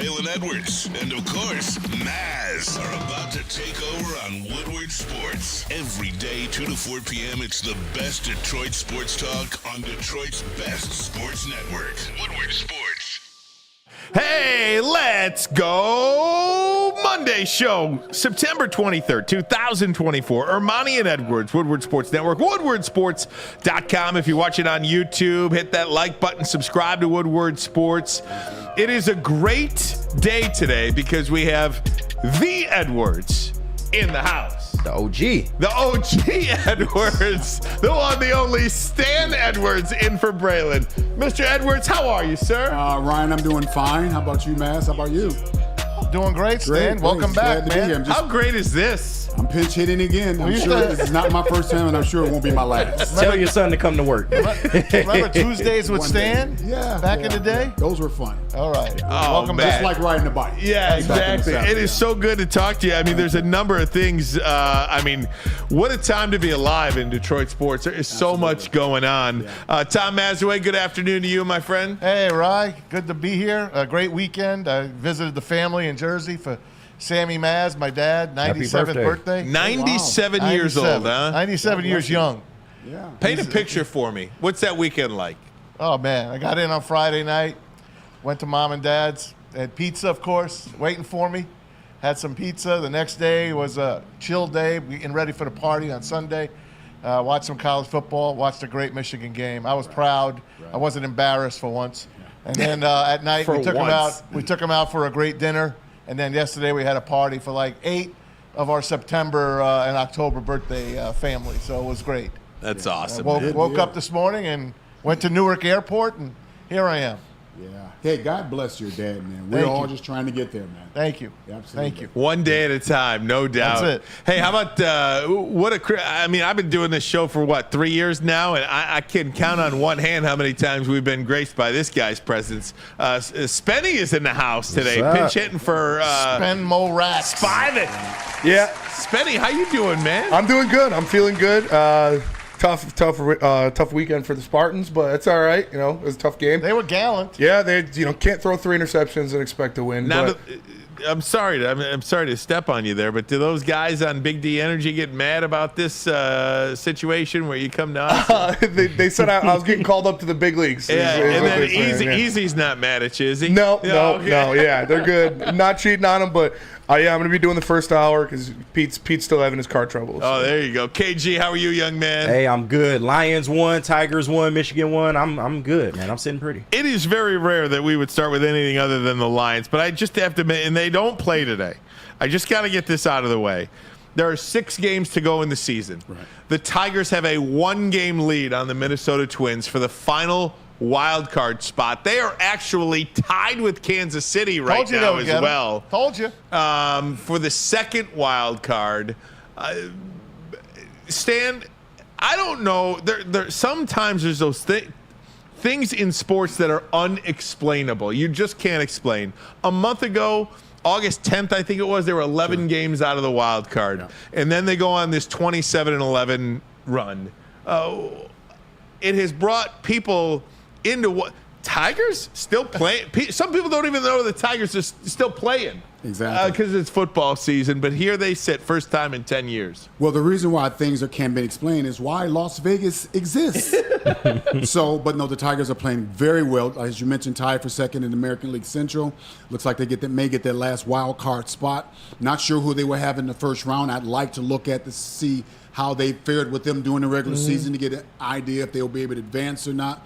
Braylon Edwards and, of course, Maz are about to take over on Woodward Sports. Every day, 2 to 4 p.m., it's the best Detroit sports talk on Detroit's best sports network, Woodward Sports. Hey, let's go! Monday show, September 23rd, 2024. Ermanni and Edwards, Woodward Sports Network, woodwardsports.com. If you're watching on YouTube, hit that like button, subscribe to Woodward Sports. It is a great day today because we have the Edwards in the house. The OG. The OG Edwards. The one, the only Stan Edwards in for Braylon. Mr. Edwards, how are you, sir? Ryan, I'm doing fine. How about you, Mass? How about you? Doing great, Stan. Welcome back, man. How great is this? I'm pinch hitting again. I'm sure this is not my first time, and I'm sure it won't be my last. Tell your son to come to work. Remember Tuesdays with Stan? Yeah. Back in the day? Those were fun. All right. Welcome back. Just like riding a bike. Yeah, exactly. It is so good to talk to you. I mean, there's a number of things. What a time to be alive in Detroit sports. There is so much going on. Tom Mazaway, good afternoon to you, my friend. Hey, Rye. Good to be here. A great weekend. I visited the family in Jersey for Sammy Maz, my dad, 97th birthday. 97 years old, huh? 97 years young. Yeah. Paint a picture for me. What's that weekend like? Oh, man. I got in on Friday night, went to mom and dad's, had pizza, of course, waiting for me. Had some pizza. The next day was a chill day, getting ready for the party on Sunday. Watched some college football, watched a great Michigan game. I was proud. I wasn't embarrassed for once. And then at night, we took them out for a great dinner. And then yesterday we had a party for like 8 of our September and October birthday family. So it was great. That's awesome. Woke up this morning and went to Newark Airport, and here I am. Yeah. Hey, God bless your dad, man. We're all just trying to get there, man. Thank you. Absolutely. Thank you. One day at a time, no doubt. That's it. Hey, how about I've been doing this show for 3 years now, and I can count on one hand how many times we've been graced by this guy's presence. Spenny is in the house today, pinch hitting for Mo Racks. Spivey. Yeah. Spenny, how you doing, man? I'm doing good. I'm feeling good. Tough weekend for the Spartans, but it's all right. You know, it was a tough game. They were gallant. Yeah, they can't throw 3 interceptions and expect to win. Now, I'm sorry to step on you there, but do those guys on Big D Energy get mad about this situation where you come down? They said I was getting called up to the big leagues. Yeah, and then Easy's not mad at you, is he? No. Yeah, they're good. Not cheating on them, but I'm going to be doing the first hour because Pete's still having his car troubles. Oh, there you go. KG, how are you, young man? Hey, I'm good. Lions won, Tigers won, Michigan won. I'm good, man. I'm sitting pretty. It is very rare that we would start with anything other than the Lions, but I just have to admit, and they don't play today. I just got to get this out of the way. There are 6 games to go in the season. Right. The Tigers have a 1-game lead on the Minnesota Twins for the final wild card spot. They are actually tied with Kansas City right now as well. Told you. For the second wild card. Stan, I don't know. Sometimes there's those things in sports that are unexplainable. You just can't explain. A month ago, August 10th, I think it was, there were 11 games out of the wild card. Yeah. And then they go on this 27-11 run. It has brought people into what Tigers still playing. Some people don't even know the Tigers are still playing. Exactly. Because it's football season, but here they sit, first time in 10 years. Well, the reason why things can't be explained is why Las Vegas exists. But no, the Tigers are playing very well. As you mentioned, tied for second in the American League Central. Looks like they may get their last wild card spot. Not sure who they will have in the first round. I'd like to look at to see how they fared with them during the regular season to get an idea if they'll be able to advance or not.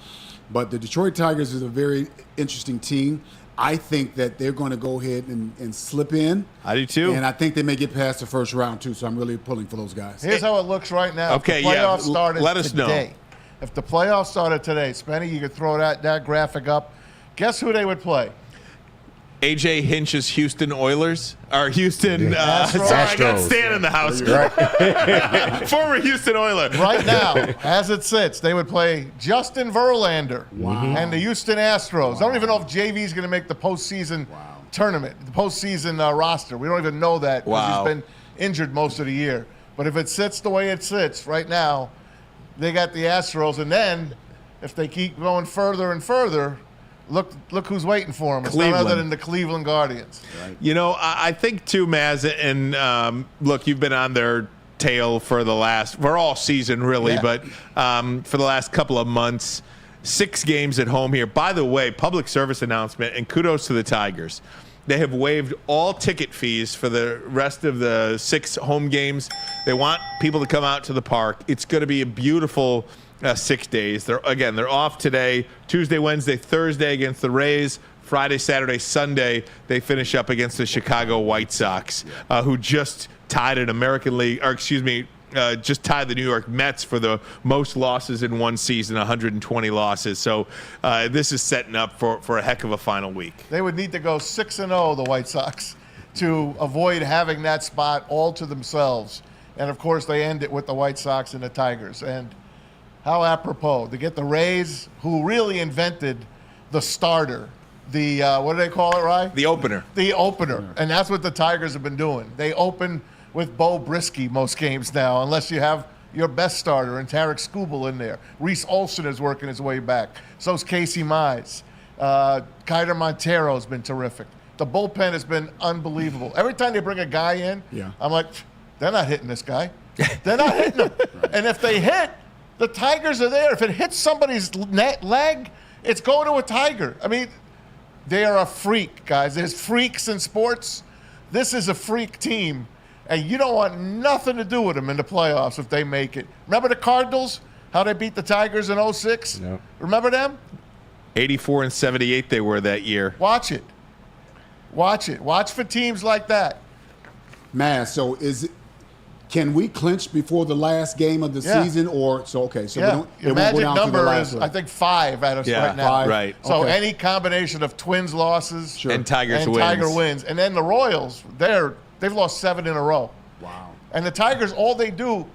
But the Detroit Tigers is a very interesting team. I think that they're going to go ahead and slip in. I do too. And I think they may get past the first round too, so I'm really pulling for those guys. Here's how it looks right now. Okay, if the playoffs started let us today, know. If the playoffs started today, Spenny, you could throw that graphic up. Guess who they would play? AJ Hinch's Houston Oilers. Or Houston Astros. Sorry, I got Stan in the house. Right. Former Houston Oiler. Right now, as it sits, they would play Justin Verlander and the Houston Astros. I don't even know if JV is going to make the postseason tournament, the postseason roster. We don't even know that because he's been injured most of the year. But if it sits the way it sits right now, they got the Astros. And then if they keep going further and further, look who's waiting for him. It's none Cleveland. other than the Cleveland Guardians. You know, I think too, Maz, and look, you've been on their tail for all season really, Yeah. but for the last couple of months, 6 games at home here. By the way, public service announcement, and kudos to the Tigers. They have waived all ticket fees for the rest of the 6 home games. They want people to come out to the park. It's going to be a beautiful 6 days. They're off today, Tuesday, Wednesday, Thursday against the Rays. Friday, Saturday, Sunday, they finish up against the Chicago White Sox, who just tied an American League, just tied the New York Mets for the most losses in one season, 120 losses. So this is setting up for a heck of a final week. They would need to go 6-0, the White Sox, to avoid having that spot all to themselves. And, of course, they end it with the White Sox and the Tigers. And how apropos to get the Rays, who really invented the starter, the what do they call it, Ryan? The opener. The opener. And that's what the Tigers have been doing. They open with Bo Brisky most games now, unless you have your best starter and Tarek Skubal in there. Reese Olson is working his way back. So's Casey Mize. Kiter Montero's been terrific. The bullpen has been unbelievable. Every time they bring a guy in, I'm like, they're not hitting this guy. They're not hitting him. And if they hit, the Tigers are there. If it hits somebody's leg, it's going to a Tiger. I mean, they are a freak, guys. There's freaks in sports. This is a freak team. And you don't want nothing to do with them in the playoffs if they make it. Remember the Cardinals, how they beat the Tigers in 06? No. Remember them? 84 and 78 they were that year. Watch it. Watch it. Watch for teams like that. Maz, so can we clinch before the last game of the season? Or so Your it won't go magic down to the number last is, one. I think, 5 out of Yeah, right now. 5. Right. So Okay. any combination of Twins losses And Tigers and wins. Tiger wins. And then the Royals, they've lost 7 in a row. Wow. And the Tigers, all they do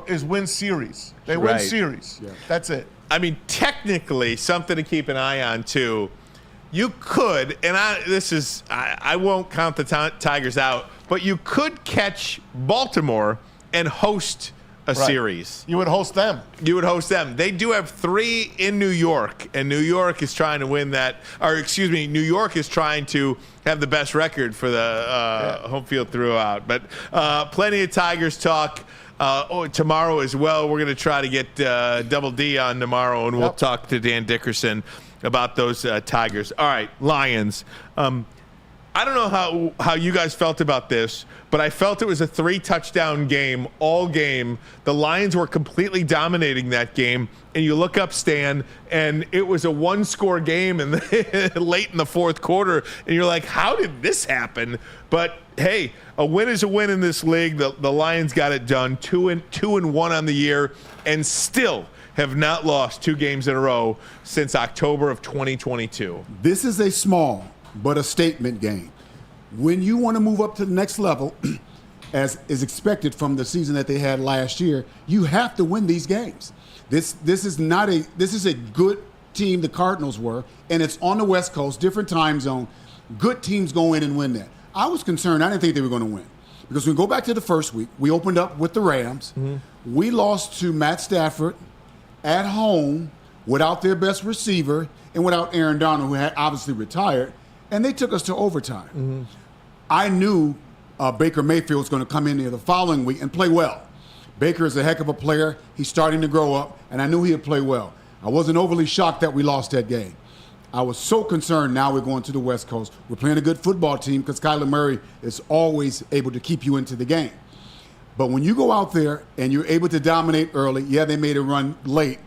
is win series. They win Right. series. Yeah. That's it. I mean, technically, something to keep an eye on too. You could, and I won't count the Tigers out, but you could catch Baltimore and host a Right. series. You would host them. You would host them. They do have 3 in New York, and New York is trying to win that. New York is trying to have the best record for the home field throughout. But plenty of Tigers talk tomorrow as well. We're going to try to get Double D on tomorrow, and we'll Yep. talk to Dan Dickerson about those Tigers. All right, Lions. I don't know how you guys felt about this, but I felt it was a 3-touchdown game all game. The Lions were completely dominating that game. And you look up, Stan, and it was a 1-score game and late in the fourth quarter. And you're like, how did this happen? But hey, a win is a win in this league. The Lions got it done, 2-1 on the year, and still have not lost 2 games in a row since October of 2022. This is a small but a statement game. When you want to move up to the next level, as is expected from the season that they had last year, you have to win these games. This is a good team, the Cardinals were, and it's on the West Coast, different time zone. Good teams go in and win that. I was concerned. I didn't think they were going to win. Because when we go back to the first week, we opened up with the Rams. Mm-hmm. We lost to Matt Stafford at home without their best receiver and without Aaron Donald, who had obviously retired. And they took us to overtime. Mm-hmm. I knew Baker Mayfield was going to come in there the following week and play well. Baker is a heck of a player. He's starting to grow up, and I knew he would play well. I wasn't overly shocked that we lost that game. I was so concerned now we're going to the West Coast. We're playing a good football team because Kyler Murray is always able to keep you into the game. But when you go out there and you're able to dominate early, they made a run late,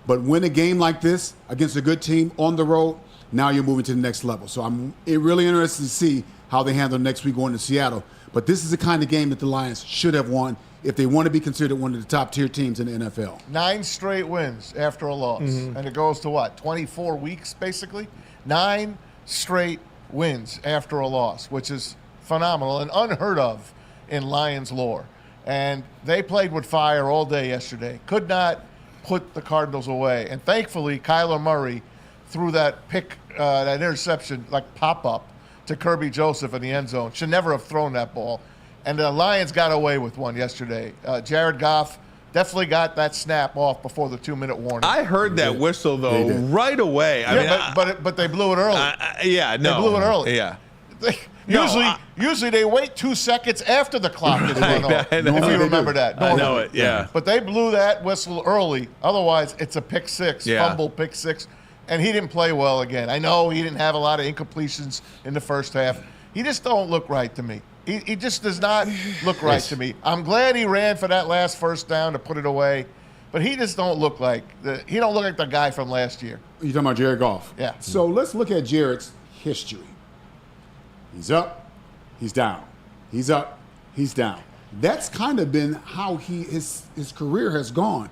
but win a game like this against a good team on the road, now you're moving to the next level. So I'm really interested to see how they handle next week going to Seattle. But this is the kind of game that the Lions should have won if they want to be considered one of the top-tier teams in the NFL. 9 straight wins after a loss. Mm-hmm. And it goes to what, 24 weeks, basically? 9 straight wins after a loss, which is phenomenal and unheard of in Lions lore. And they played with fire all day yesterday. Could not put the Cardinals away. And thankfully, Kyler Murray threw that pick, that interception, like pop-up to Kirby Joseph in the end zone. Should never have thrown that ball. And the Lions got away with one yesterday. Jared Goff definitely got that snap off before the 2-minute warning. I heard that whistle, though, They did. right away. But they blew it early. Yeah, no. They blew it early. Yeah. Usually they wait 2 seconds after the clock is run off. I know. If you remember do. that. I know normally. it, yeah. But they blew that whistle early. Otherwise, it's a pick six, Yeah. fumble pick six. And he didn't play well again. I know he didn't have a lot of incompletions in the first half. He just don't look right to me. He just does not look right to me. I'm glad he ran for that last first down to put it away. But he just don't look like the guy from last year. You talking about Jared Goff? Yeah. So let's look at Jared's history. He's up, he's down. He's up, he's down. That's kind of been how his career has gone.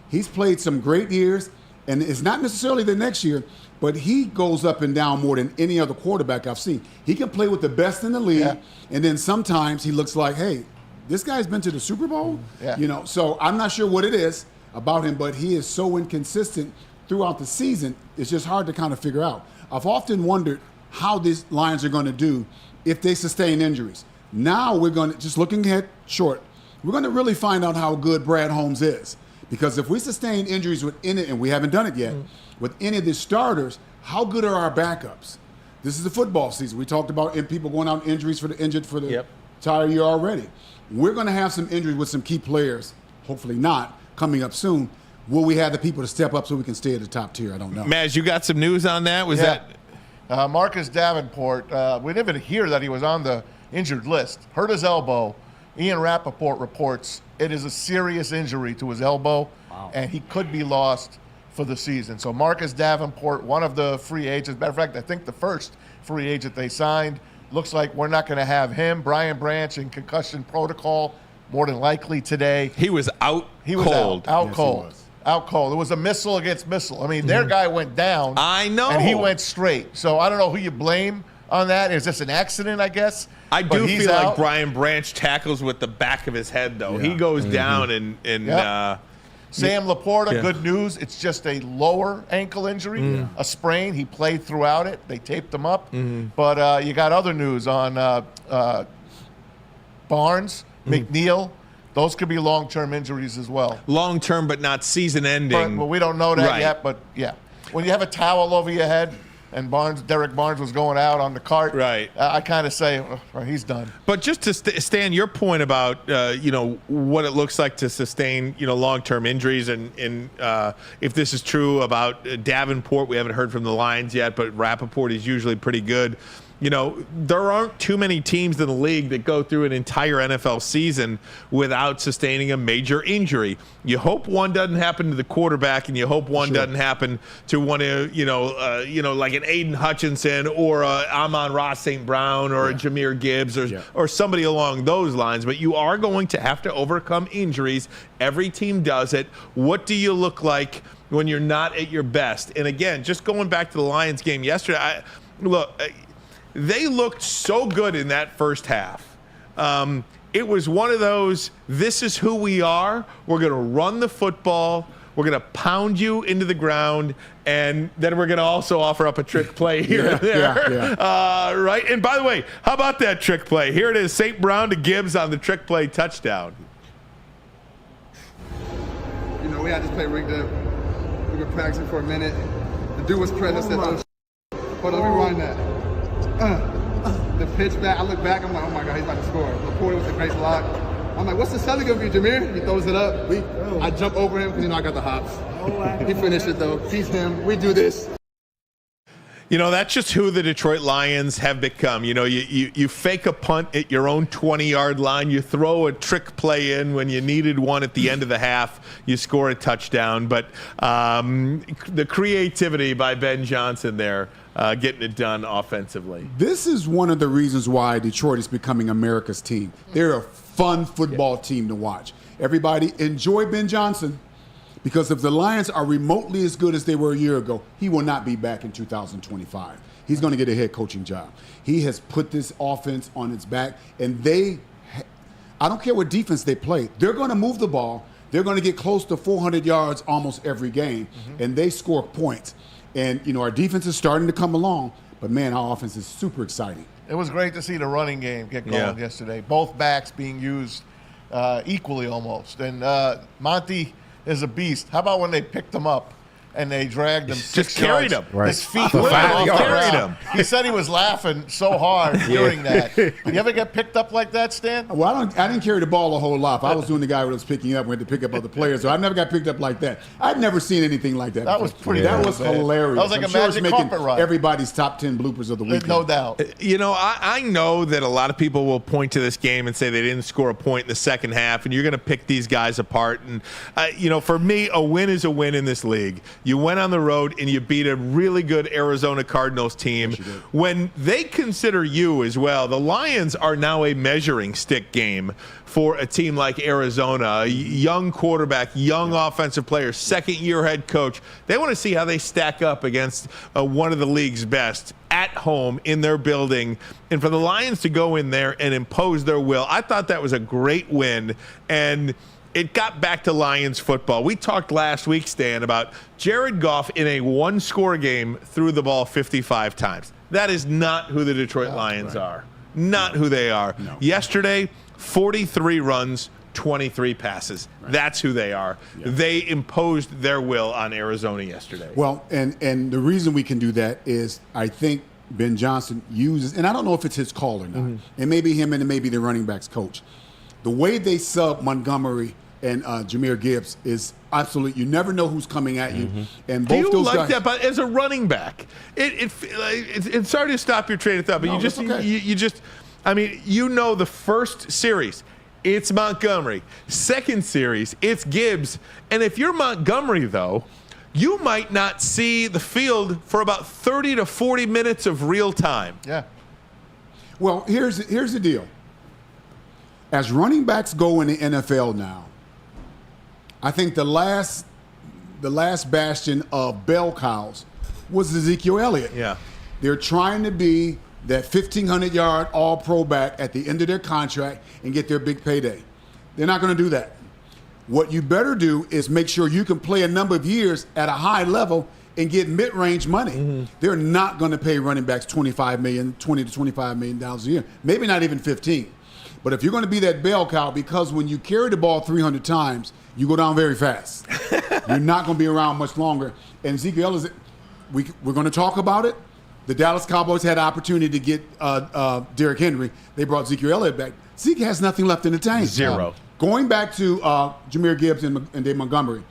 He's played some great years, and it's not necessarily the next year, but he goes up and down more than any other quarterback I've seen. He can play with the best in the league, and then sometimes he looks like, hey, this guy's been to the Super Bowl? Yeah. You know, so I'm not sure what it is about him, but he is so inconsistent throughout the season, it's just hard to kind of figure out. I've often wondered how these Lions are going to do if they sustain injuries. Now we're going to, just looking ahead short, we're going to really find out how good Brad Holmes is. Because if we sustain injuries with any, and we haven't done it yet, with any of the starters, how good are our backups? This is the football season. We talked about people going out injuries for the entire year already. We're going to have some injuries with some key players, hopefully not, coming up soon. Will we have the people to step up so we can stay at the top tier? I don't know. Maz, you got some news on that? Was that Marcus Davenport, we didn't even hear that he was on the injured list. Hurt his elbow. Ian Rappaport reports it is a serious injury to his elbow, and he could be lost for the season. So Marcus Davenport, one of the free agents, matter of fact, I think the first free agent they signed, looks like we're not going to have him. Brian Branch in concussion protocol, more than likely today. he was out He was cold? out Yes, cold. he was. Out cold. It was a missile against missile. I mean, their guy went down. I know. And he went straight. So I don't know who you blame on that. Is this an accident, I guess? I But do he's feel like out. Brian Branch tackles with the back of his head, though. Yeah. He goes down and Yep. Sam Laporta, Yeah. good news. It's just a lower ankle injury, a sprain. He played throughout it. They taped him up. But you got other news on Barnes, McNeil. Those could be long-term injuries as well. long-term, but not season-ending. But we don't know that Right. yet. But, yeah. When you have a towel over your head and Derek Barnes was going out on the cart, Right. I kind of say, oh, he's done. But just to Stan, your point about what it looks like to sustain long-term injuries, and if this is true about Davenport, we haven't heard from the Lions yet, but Rappaport is usually pretty good. There aren't too many teams in the league that go through an entire NFL season without sustaining a major injury. You hope one doesn't happen to the quarterback, and you hope one doesn't happen to one of, like an Aiden Hutchinson or a Amon-Ra St. Brown or a Jahmyr Gibbs or somebody along those lines. But you are going to have to overcome injuries. Every team does it. What do you look like when you're not at your best? And again, just going back to the Lions game yesterday, they looked so good in that first half. It was one of those, this is who we are. We're going to run the football. We're going to pound you into the ground. And then we're going to also offer up a trick play here and there. Right? And by the way, how about that trick play? Here it is, St. Brown to Gibbs on the trick play touchdown. We had this play rigged up. We've been practicing for a minute. The dude was pressing. I said, hold on, let me rewind that. The pitch back, I look back, I'm like, oh my God, he's about to score. Laporta with a great block. I'm like, what's the selling of you, Jahmyr? He throws it up. I jump over him because I got the hops. He finished it though. He's him. We do this. That's just who the Detroit Lions have become. You fake a punt at your own 20-yard line. You throw a trick play in when you needed one at the end of the half. You score a touchdown. But the creativity by Ben Johnson there, getting it done offensively. This is one of the reasons why Detroit is becoming America's team. They're a fun football team to watch. Everybody enjoy Ben Johnson, because if the Lions are remotely as good as they were a year ago, he will not be back in 2025. He's going to get a head coaching job. He has put this offense on its back, and I don't care what defense they play, they're going to move the ball. They're going to get close to 400 yards almost every game, and they score points. And, our defense is starting to come along, but, man, our offense is super exciting. It was great to see the running game get going yesterday. Both backs being used equally almost. And Monty is a beast. How about when they picked him up and they dragged him Just carried him. Right. His feet For went 5 off the yards. Carried ground. him. He said he was laughing so hard during that. You ever get picked up like that, Stan? Well, I didn't carry the ball a whole lot. I was doing the guy who was picking up, went to pick up other players, so I never got picked up like that. I'd never seen anything like that. That was pretty That cool, was man. hilarious. That was like I'm a sure it's magic making carpet ride. everybody's top 10 bloopers of the week. No doubt. You know, I know that a lot of people will point to this game and say they didn't score a point in the second half, and you're going to pick these guys apart. And, you know, for me, a win is a win in this league. You went on the road and you beat a really good Arizona Cardinals team. When they consider you as well, the Lions are now a measuring stick game for a team like Arizona. A young quarterback, young offensive player, second-year head coach. They want to see how they stack up against one of the league's best at home in their building. And for the Lions to go in there and impose their will, I thought that was a great win. And it got back to Lions football. We talked last week, Stan, about Jared Goff in a one-score game threw the ball 55 times. That is not who the Detroit Lions are. Not who they are. No. Yesterday, 43 runs, 23 passes. That's who they are. Yeah. They imposed their will on Arizona yesterday. Well, and the reason we can do that is I think Ben Johnson uses, and I don't know if it's his call or not, it may be him and it may be the running backs coach. The way they sub Montgomery and Jahmyr Gibbs is absolute. You never know who's coming at you. And both Do you those like guys, that? But as a running back, it's sorry to stop your train of thought, but No, you just, that's okay. you just, I mean, you know, the first series, it's Montgomery. Second series, it's Gibbs. And if you're Montgomery, though, you might not see the field for about 30 to 40 minutes of real time. Yeah. well, here's the deal. As running backs go in the NFL now, I think the last bastion of bell cows was Ezekiel Elliott. Yeah. They're trying to be that 1,500-yard all-pro back at the end of their contract and get their big payday. They're not going to do that. What you better do is make sure you can play a number of years at a high level and get mid-range money. They're not going to pay running backs $20 to $25 million a year, maybe not even 15. But if you're going to be that bell cow, because when you carry the ball 300 times, you go down very fast. You're not going to be around much longer. And Ezekiel Elliott, we're going to talk about it. The Dallas Cowboys had an opportunity to get Derrick Henry. They brought Ezekiel Elliott back. Zeke has nothing left in the tank. Zero. Going back to Jahmyr Gibbs and Dave Montgomery,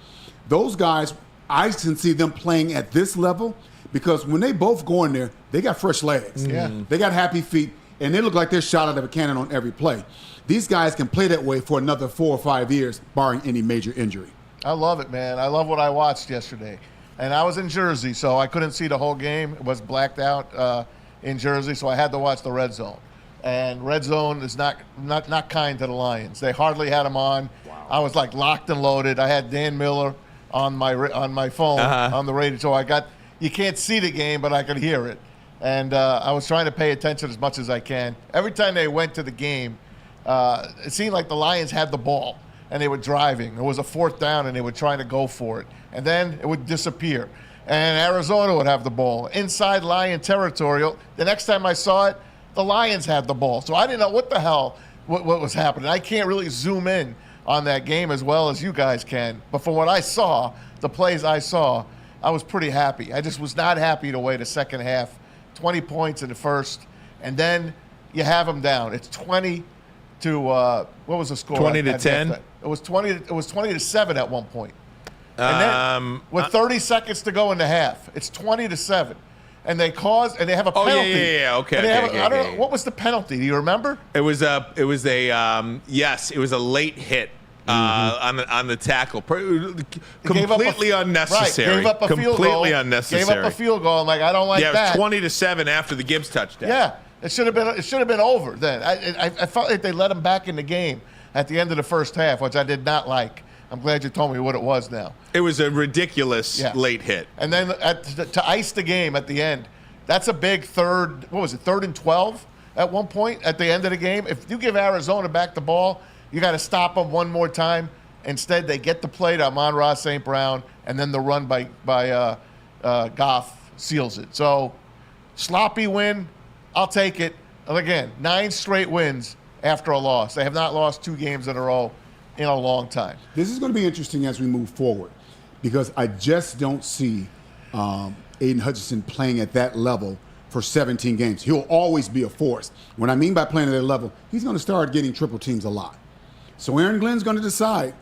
those guys, I can see them playing at this level because when they both go in there, they got fresh legs. Yeah. They got happy feet, and they look like they're shot out of a cannon on every play. These guys can play that way for another 4 or 5 years, barring any major injury. I love it, man. I love what I watched yesterday. And I was in Jersey, so I couldn't see the whole game. It was blacked out in Jersey, so I had to watch the red zone. And red zone is not kind to the Lions. They hardly had them on. Wow. I was like locked and loaded. I had Dan Miller on my phone on the radio, so you can't see the game, but I could hear it. And I was trying to pay attention as much as I can. Every time they went to the game, it seemed like the Lions had the ball and they were driving. It was a fourth down and they were trying to go for it. And then it would disappear. And Arizona would have the ball. Inside Lion territory, the next time I saw it, the Lions had the ball. So I didn't know what the hell what was happening. I can't really zoom in on that game as well as you guys can. But from what I saw, the plays I saw, I was pretty happy. I just was not happy the way the second half, 20 points in the first, and then you have them down. It's 20 to what was the score? 20 to 10. It was 20 to 7 at one point. And then with 30 seconds to go in the half, it's 20 to 7. And they have a penalty. Okay. I don't know, what was the penalty? Do you remember? It was a late hit on the tackle. Completely unnecessary. Right, gave up a field goal. Completely unnecessary. Gave up a field goal. I'm like, I don't like that. Yeah, it was 20 to 7 after the Gibbs touchdown. Yeah, it should have been over then. I felt like they let him back in the game at the end of the first half, which I did not like. I'm glad you told me what it was now. It was a ridiculous late hit. And then to ice the game at the end, that's a big third. What was it? 3rd and 12 at one point at the end of the game. If you give Arizona back the ball, you got to stop them one more time. Instead, they get the play to Amon-Ra St. Brown, and then the run by Goff seals it. So sloppy win, I'll take it. And again, 9 straight wins, after a loss. They have not lost 2 games in a row in a long time. This is going to be interesting as we move forward because I just don't see Aiden Hutchinson playing at that level for 17 games. He'll always be a force. What I mean by playing at that level, he's going to start getting triple teams a lot. So Aaron Glenn's going to decide,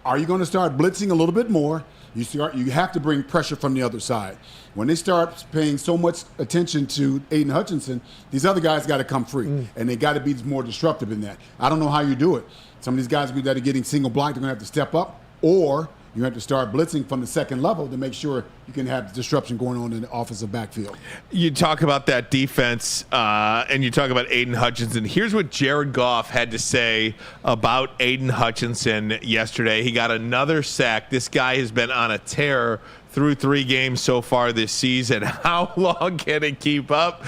are you going to start blitzing a little bit more? You have to bring pressure from the other side. When they start paying so much attention to Aiden Hutchinson, these other guys got to come free, and they got to be more disruptive in that. I don't know how you do it. Some of these guys that are getting single blocked, they're going to have to step up, or you have to start blitzing from the second level to make sure you can have disruption going on in the offensive backfield. You talk about that defense, and you talk about Aiden Hutchinson. Here's what Jared Goff had to say about Aiden Hutchinson yesterday. He got another sack. This guy has been on a tear through 3 games so far this season. How long can it keep up?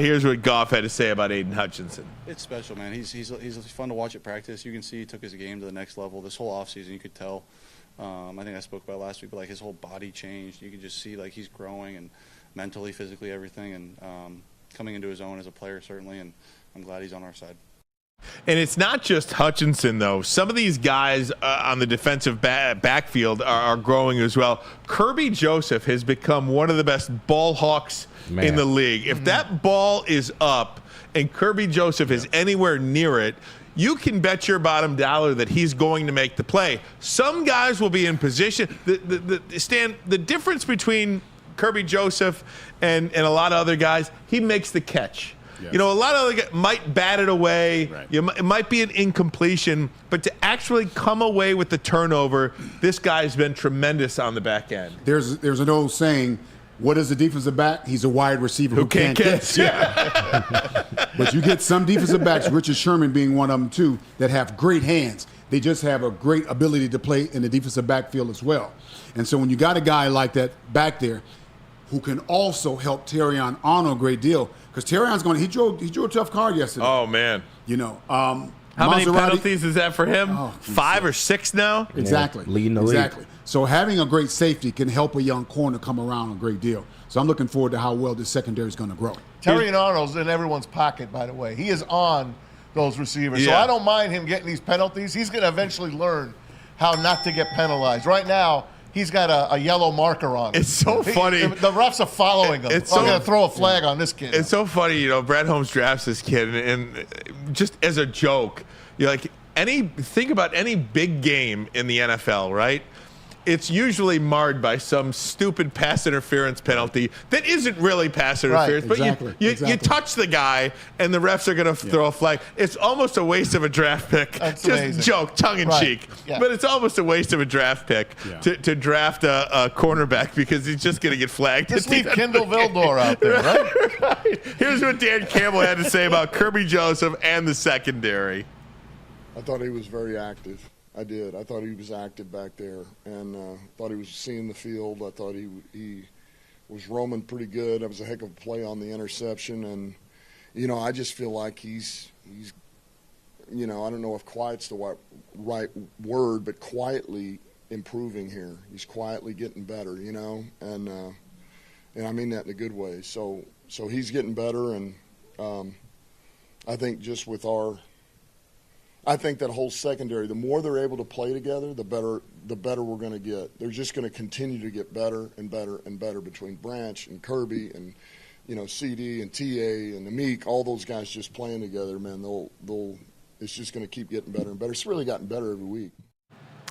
Here's what Goff had to say about Aiden Hutchinson. It's special, man. He's fun to watch at practice. You can see he took his game to the next level. This whole offseason, you could tell. I think I spoke about it last week, but like his whole body changed. You could just see like he's growing and mentally, physically, everything, and coming into his own as a player certainly. And I'm glad he's on our side. And it's not just Hutchinson, though. Some of these guys on the defensive backfield are growing as well. Kirby Joseph has become one of the best ball hawks in the league. If that ball is up and Kirby Joseph is anywhere near it, you can bet your bottom dollar that he's going to make the play. Some guys will be in position. The difference between Kirby Joseph and a lot of other guys, he makes the catch. Yes. A lot of other guys might bat it away. Right. It might be an incompletion, but to actually come away with the turnover, this guy's been tremendous on the back end. There's an old saying, what is a defensive back? He's a wide receiver who can't catch. Yeah. But you get some defensive backs, Richard Sherman being one of them too, that have great hands. They just have a great ability to play in the defensive backfield as well. And so when you got a guy like that back there who can also help Terrion Arnold a great deal, because Terrion's he drew a tough card yesterday. Oh, man. How many penalties is that for him? Oh, 5 or 6 now? Exactly. Yeah, leading the league. Exactly. So having a great safety can help a young corner come around a great deal. So I'm looking forward to how well this secondary is going to grow. Terrion Arnold's in everyone's pocket, by the way. He is on those receivers. Yeah. So I don't mind him getting these penalties. He's going to eventually learn how not to get penalized. Right now, he's got a yellow marker on him. It's so funny. The refs are following him. I'm going to throw a flag on this kid. It's so funny, Brad Holmes drafts this kid, and just as a joke, you're like, think about any big game in the NFL, right? It's usually marred by some stupid pass interference penalty that isn't really pass interference, but you touch the guy and the refs are going to throw a flag. It's almost a waste of a draft pick. That's just amazing. Joke, tongue in cheek. Yeah. But it's almost a waste of a draft pick to draft a cornerback because he's just going to get flagged. Just leave Kendall Vildor out there, right? Right. Here's what Dan Campbell had to say about Kirby Joseph and the secondary. I thought he was very active. I did. I thought he was active back there, and thought he was seeing the field. I thought he was roaming pretty good. That was a heck of a play on the interception, and I just feel like he's I don't know if quiet's the right word, but quietly improving here. He's quietly getting better, and I mean that in a good way. So he's getting better, and I think just with I think that whole secondary, the more they're able to play together, the better we're going to get. They're just going to continue to get better and better and better between Branch and Kirby and CD and TA and Amik, all those guys just playing together, man. It's just going to keep getting better and better. It's really gotten better every week.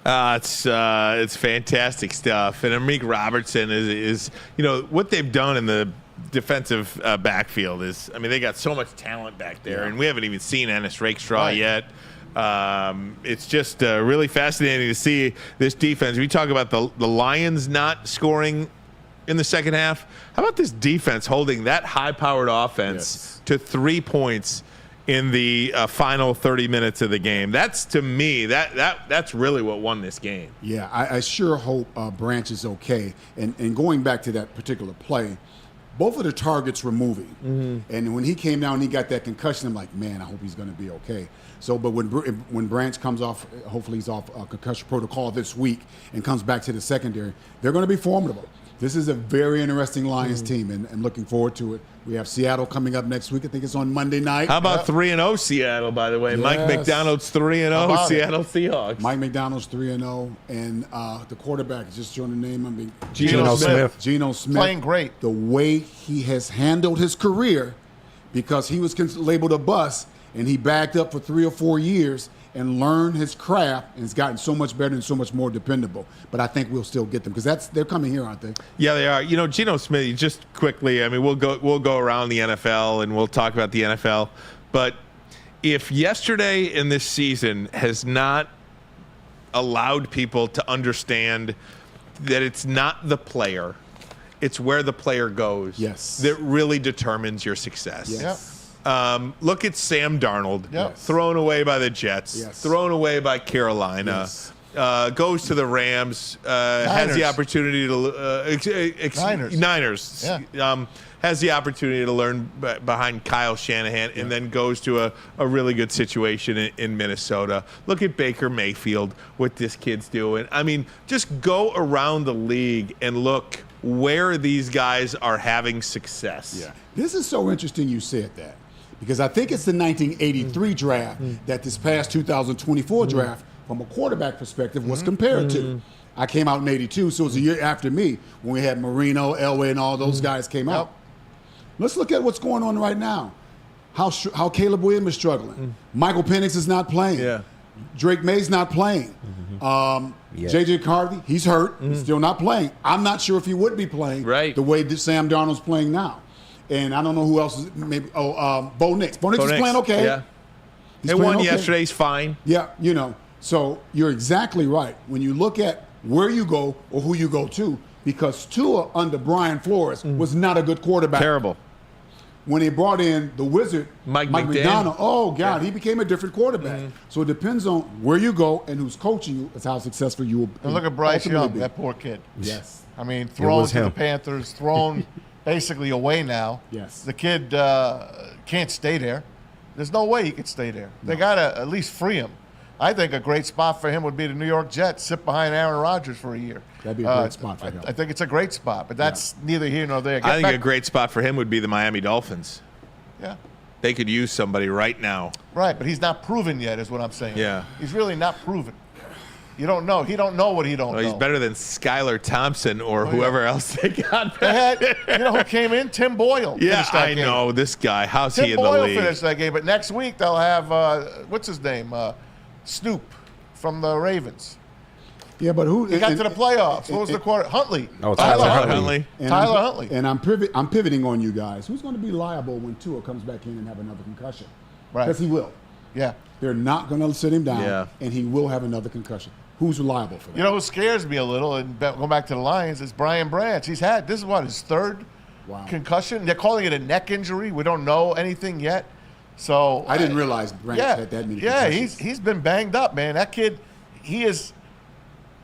It's fantastic stuff. And Amik Robertson is what they've done in the defensive backfield is, they got so much talent back there, and we haven't even seen Ennis Rakestraw yet. It's just really fascinating to see this defense. We talk about the Lions not scoring in the second half. How about this defense holding that high-powered offense to 3 points in the final 30 minutes of the game? That's, to me, that's really what won this game. Yeah, I sure hope Branch is okay. And going back to that particular play, both of the targets were moving. Mm-hmm. And when he came down and he got that concussion, I'm like, man, I hope he's going to be okay. So, but when Branch comes off, hopefully he's off concussion protocol this week and comes back to the secondary, they're going to be formidable. This is a very interesting Lions team, and I'm looking forward to it. We have Seattle coming up next week. I think it's on Monday night. How about 3-0 Seattle, by the way? Yes. Mike McDonald's 3-0 Seattle Seahawks. Mike McDonald's 3-0, and the quarterback, just showing the name. Geno Smith. Geno Smith. Playing great. The way he has handled his career, because he was labeled a bust, and he backed up for 3 or 4 years and learned his craft, and has gotten so much better and so much more dependable. But I think we'll still get them, because they're coming here, aren't they? Yeah, they are. Geno Smith, just quickly, I mean, we'll go around the NFL and we'll talk about the NFL. But if yesterday in this season has not allowed people to understand that it's not the player, it's where the player goes. Yes. That really determines your success. Yes. Yep. Look at Sam Darnold, Yep. thrown away by the Jets, Yes. thrown away by Carolina, Yes. goes to the Rams, has the opportunity to Niners, Yeah. has the opportunity to learn behind Kyle Shanahan, and then goes to a really good situation in Minnesota. Look at Baker Mayfield, what this kid's doing. I mean, just go around the league and look where these guys are having success. Yeah. This is so interesting you said that, because I think it's the 1983 draft that this past 2024 draft, from a quarterback perspective, was compared to. I came out in 82, so it was a year after me when we had Marino, Elway, and all those guys came out. Let's look at what's going on right now. How Caleb Williams is struggling. Michael Penix is not playing. Yeah. Drake May's not playing. J.J. Cardi, he's hurt. He's still not playing. I'm not sure if he would be playing the way that Sam Darnold's playing now. And I don't know who else is. Maybe Bo Nix. Bo Nix is playing okay. Yeah. He's They playing won okay. yesterday. He's fine. Yeah, So you're exactly right. When you look at where you go or who you go to, because Tua under Brian Flores was not a good quarterback. Terrible. When they brought in the wizard, Mike McDonald, oh, God, he became a different quarterback. So it depends on where you go and who's coaching you is how successful you will And look at Bryce ultimately Young, be. that poor kid. Yes. I mean, thrown was to the him. Panthers, thrown basically away now. Yes. The kid can't stay there. There's no way he could stay there. They got to at least free him. I think a great spot for him would be the New York Jets, sit behind Aaron Rodgers for a year. That'd be a great spot for him. I think it's a great spot, but that's neither here nor there. I think a great spot for him would be the Miami Dolphins. Yeah. They could use somebody right now. Right, but he's not proven yet, is what I'm saying. Yeah. He's really not proven. You don't know. He don't know what he don't know. He's better than Skylar Thompson or whoever else they got. They had, who came in? Tim Boyle. Yeah, finished that I game. know this guy. How's he Tim in the Boyle league? finished that game, but next week they'll have what's his name, Snoop from the Ravens. Yeah, but who? He got to the playoffs. What was the quarter? Huntley. Oh, Tyler Huntley. Tyler Huntley. And I'm pivoting on you guys. Who's going to be liable when Tua comes back in and have another concussion? Right. Because he will. Yeah. They're not going to sit him down, Yeah. and he will have another concussion. Who's liable for that? You know who scares me a little, and going back to the Lions, is Brian Branch. He's had, this is what, his third concussion? They're calling it a neck injury. We don't know anything yet. So I didn't realize Branch had that many Yeah, concussions. he's been banged up, man. That kid, he is,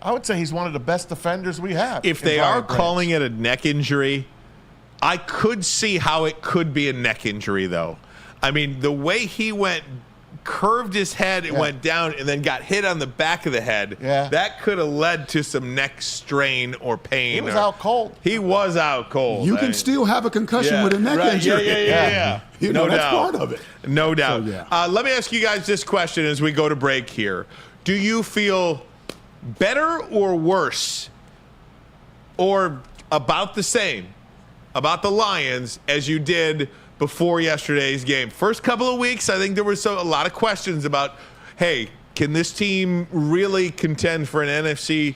I would say he's one of the best defenders we have. If they are calling it a neck injury, I could see how it could be a neck injury, though. I mean, the way he curved his head and went down and then got hit on the back of the head, that could have led to some neck strain or pain. He was out cold. He was out cold. You can still have a concussion with a neck injury. Yeah. You know, that's part of it. No doubt. So, let me ask you guys this question as we go to break here. Do you feel better or worse or about the same about the Lions as you did before yesterday's game? First couple of weeks, I think there was a lot of questions about, hey, can this team really contend for an NFC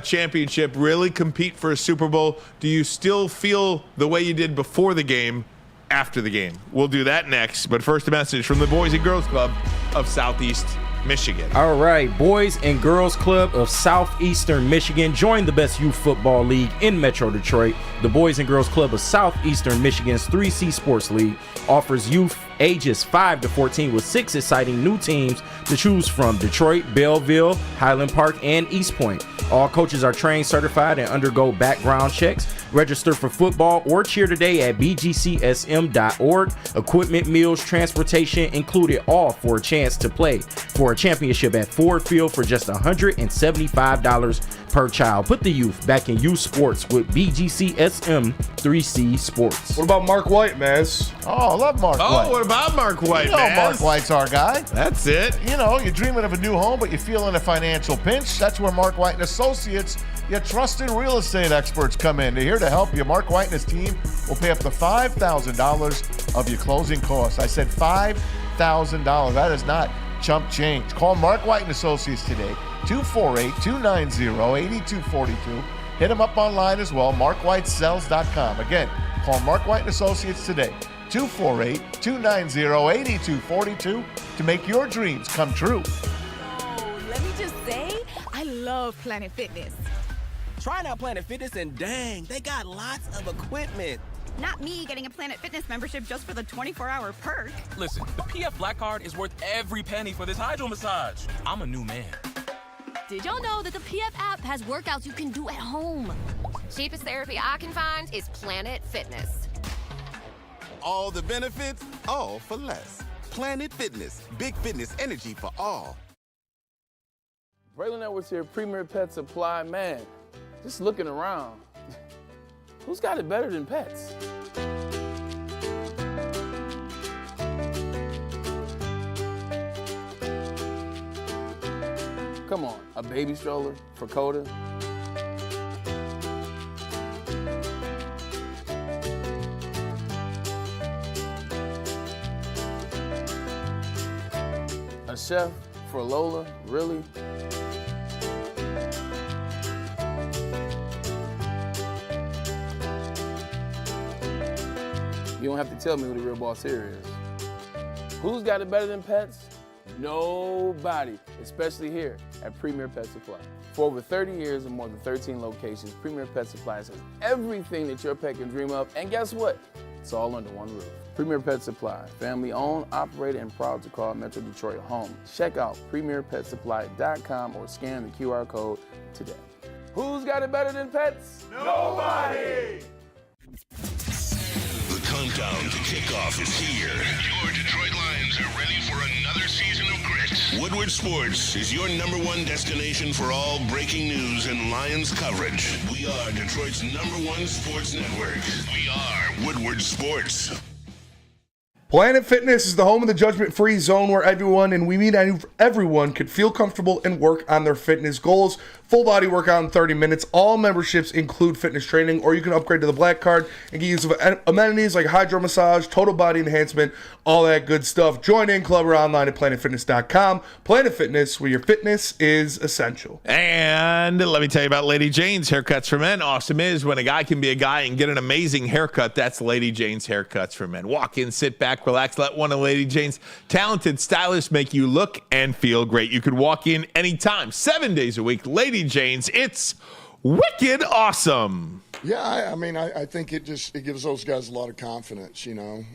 championship, really compete for a Super Bowl? Do you still feel the way you did before the game, after the game? We'll do that next, but first a message from the Boys and Girls Club of Southeast Michigan. All right, Boys and Girls Club of Southeastern Michigan. Join the best youth football league in Metro Detroit. The Boys and Girls Club of Southeastern Michigan's 3C Sports League offers youth ages 5 to 14 with 6 exciting new teams to choose from: Detroit, Belleville, Highland Park, and East Point. All coaches are trained, certified, and undergo background checks. Register for football or cheer today at bgcsm.org. Equipment, meals, transportation included, all for a chance to play for a championship at Ford Field for just $175 per child. Put the youth back in youth sports with BGCSM 3C Sports. What about Mark White, Maz? Oh, I love Mark White. Oh, what about Mark White, You know man? Mark White's our guy. That's it. You know, you're dreaming of a new home, but you're feeling a financial pinch. That's where Mark White and Associates, your trusted real estate experts, come in. They're here to help you. Mark White and his team will pay up to $5,000 of your closing costs. I said $5,000. That is not chump change. Call Mark White and Associates today, 248-290-8242. Hit him up online as well, markwhitesells.com. Again, call Mark White and Associates today, 248-290-8242 to make your dreams come true. Oh, let me just say, I love Planet Fitness. Trying out Planet Fitness and dang, they got lots of equipment. Not me getting a Planet Fitness membership just for the 24-hour perk. Listen, the PF Black Card is worth every penny for this hydro massage. I'm a new man. Did y'all know that the PF app has workouts you can do at home? Cheapest therapy I can find is Planet Fitness. All the benefits, all for less. Planet Fitness, big fitness energy for all. Braylon Edwards here, Premier Pet Supply. Man, just looking around, who's got it better than pets? Come on, a baby stroller for Coda? A chef for Lola, really? You don't have to tell me who the real boss here is. Who's got it better than pets? Nobody, especially here at Premier Pet Supply. For over 30 years and more than 13 locations, Premier Pet Supply has everything that your pet can dream of, and guess what? It's all under one roof. Premier Pet Supply, family owned, operated, and proud to call Metro Detroit home. Check out premierpetsupply.com or scan the QR code today. Who's got it better than pets? Nobody! The countdown to kickoff is here. Your Detroit Lions are ready for another season of grit. Woodward Sports is your #1 destination for all breaking news and Lions coverage. We are Detroit's #1 sports network. We are Woodward Sports. Planet Fitness is the home of the judgment-free zone where everyone, and we mean everyone, could feel comfortable and work on their fitness goals. Full body workout in 30 minutes. All memberships include fitness training, or you can upgrade to the Black Card and get use of amenities like hydro massage, total body enhancement, all that good stuff. Join in, club, or online at planetfitness.com. Planet Fitness, where your fitness is essential. And let me tell you about Lady Jane's Haircuts for Men. Awesome is when a guy can be a guy and get an amazing haircut. That's Lady Jane's Haircuts for Men. Walk in, sit back, relax. Let one of Lady Jane's talented stylists make you look and feel great. You could walk in anytime, 7 days a week. Lady Jane's, it's wicked awesome. Yeah, I think it gives those guys a lot of confidence, and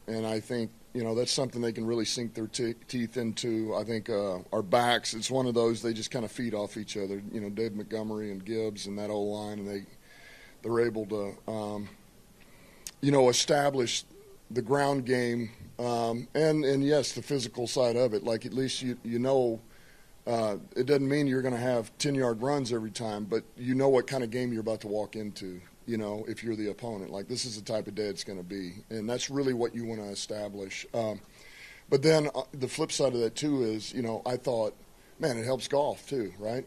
I think, that's something they can really sink their teeth into. I think our backs, it's one of those, they just kind of feed off each other. Dave Montgomery and Gibbs and that old line, and they're able to, establish the ground game, and yes, the physical side of it. Like, at least it doesn't mean you're going to have 10-yard runs every time, but you know what kind of game you're about to walk into, if you're the opponent. Like, this is the type of day it's going to be, and that's really what you want to establish. But then the flip side of that, too, is, I thought, man, it helps Goff, too, right?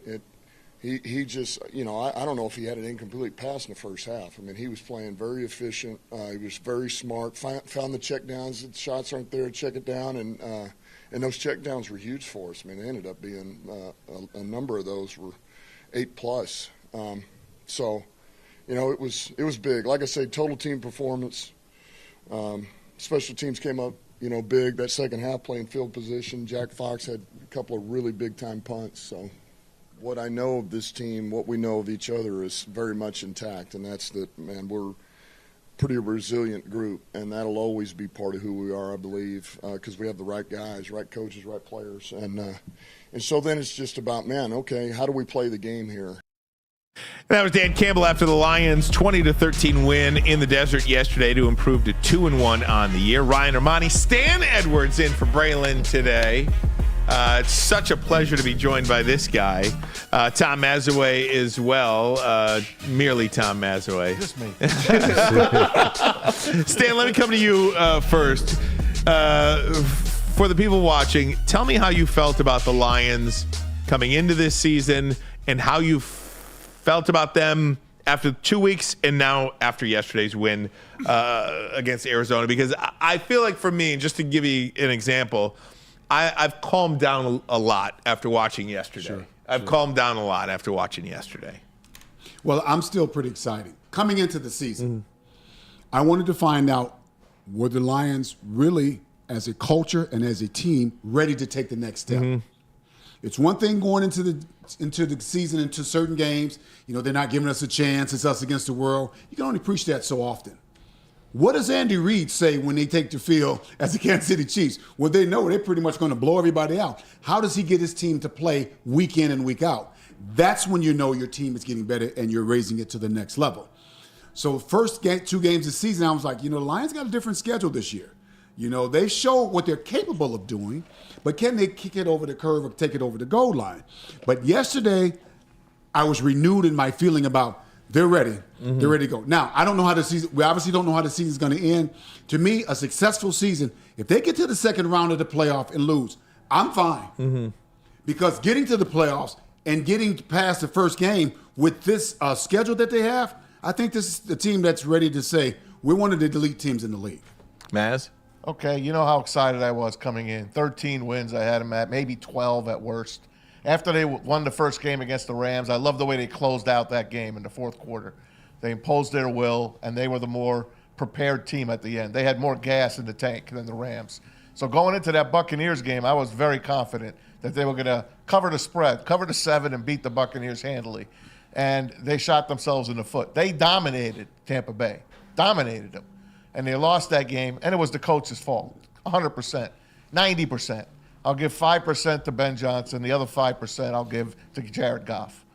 He just, I don't know if he had an incomplete pass in the first half. I mean, he was playing very efficient. He was very smart, found the check downs. The shots aren't there, check it down. And those check downs were huge for us. I mean, they ended up being, a number of those were 8+. So, it was big. Like I say, total team performance. Special teams came up, big. That second half playing field position. Jack Fox had a couple of really big-time punts, so. What I know of this team, what we know of each other is very much intact, and that's that, man, we're a pretty resilient group, and that'll always be part of who we are, I believe, because we have the right guys, right coaches, right players. And so then it's just about, man, okay, how do we play the game here? That was Dan Campbell after the Lions' 20-13 win in the desert yesterday to improve to 2-1 on the year. Ryan Ermanni, Stan Edwards in for Braylon today. It's such a pleasure to be joined by this guy, Tom Mazawey as well. Merely Tom Mazawey. Just me. Stan, let me come to you first. For the people watching, tell me how you felt about the Lions coming into this season and how you felt about them after 2 weeks and now after yesterday's win against Arizona. Because I feel like for me, just to give you an example, I've calmed down a lot after watching yesterday. I've calmed down a lot after watching yesterday. Well, I'm still pretty excited. Coming into the season, I wanted to find out, were the Lions really, as a culture and as a team, ready to take the next step? It's one thing going into the season, into certain games. You know, they're not giving us a chance. It's us against the world. You can only preach that so often. What does Andy Reid say when they take the field as the Kansas City Chiefs? Well, they know they're pretty much going to blow everybody out. How does he get his team to play week in and week out? That's when you know your team is getting better and you're raising it to the next level. So first 2 games this season, I was like, the Lions got a different schedule this year. They show what they're capable of doing, but can they kick it over the curve or take it over the goal line? But yesterday, I was renewed in my feeling about they're ready. They're ready to go. Now, I don't know how the season, we obviously don't know how the season's going to end. To me, a successful season, if they get to the second round of the playoff and lose, I'm fine. Because getting to the playoffs and getting past the first game with this schedule that they have, I think this is the team that's ready to say, we're one of the elite teams in the league. Maz? Okay, you know how excited I was coming in. 13 wins I had them at, maybe 12 at worst. After they won the first game against the Rams, I love the way they closed out that game in the fourth quarter. They imposed their will, and they were the more prepared team at the end. They had more gas in the tank than the Rams. So going into that Buccaneers game, I was very confident that they were going to cover the spread, cover the 7, and beat the Buccaneers handily. And they shot themselves in the foot. They dominated Tampa Bay, dominated them. And they lost that game, and it was the coach's fault, 100%, 90%. I'll give 5% to Ben Johnson. The other 5% I'll give to Jared Goff.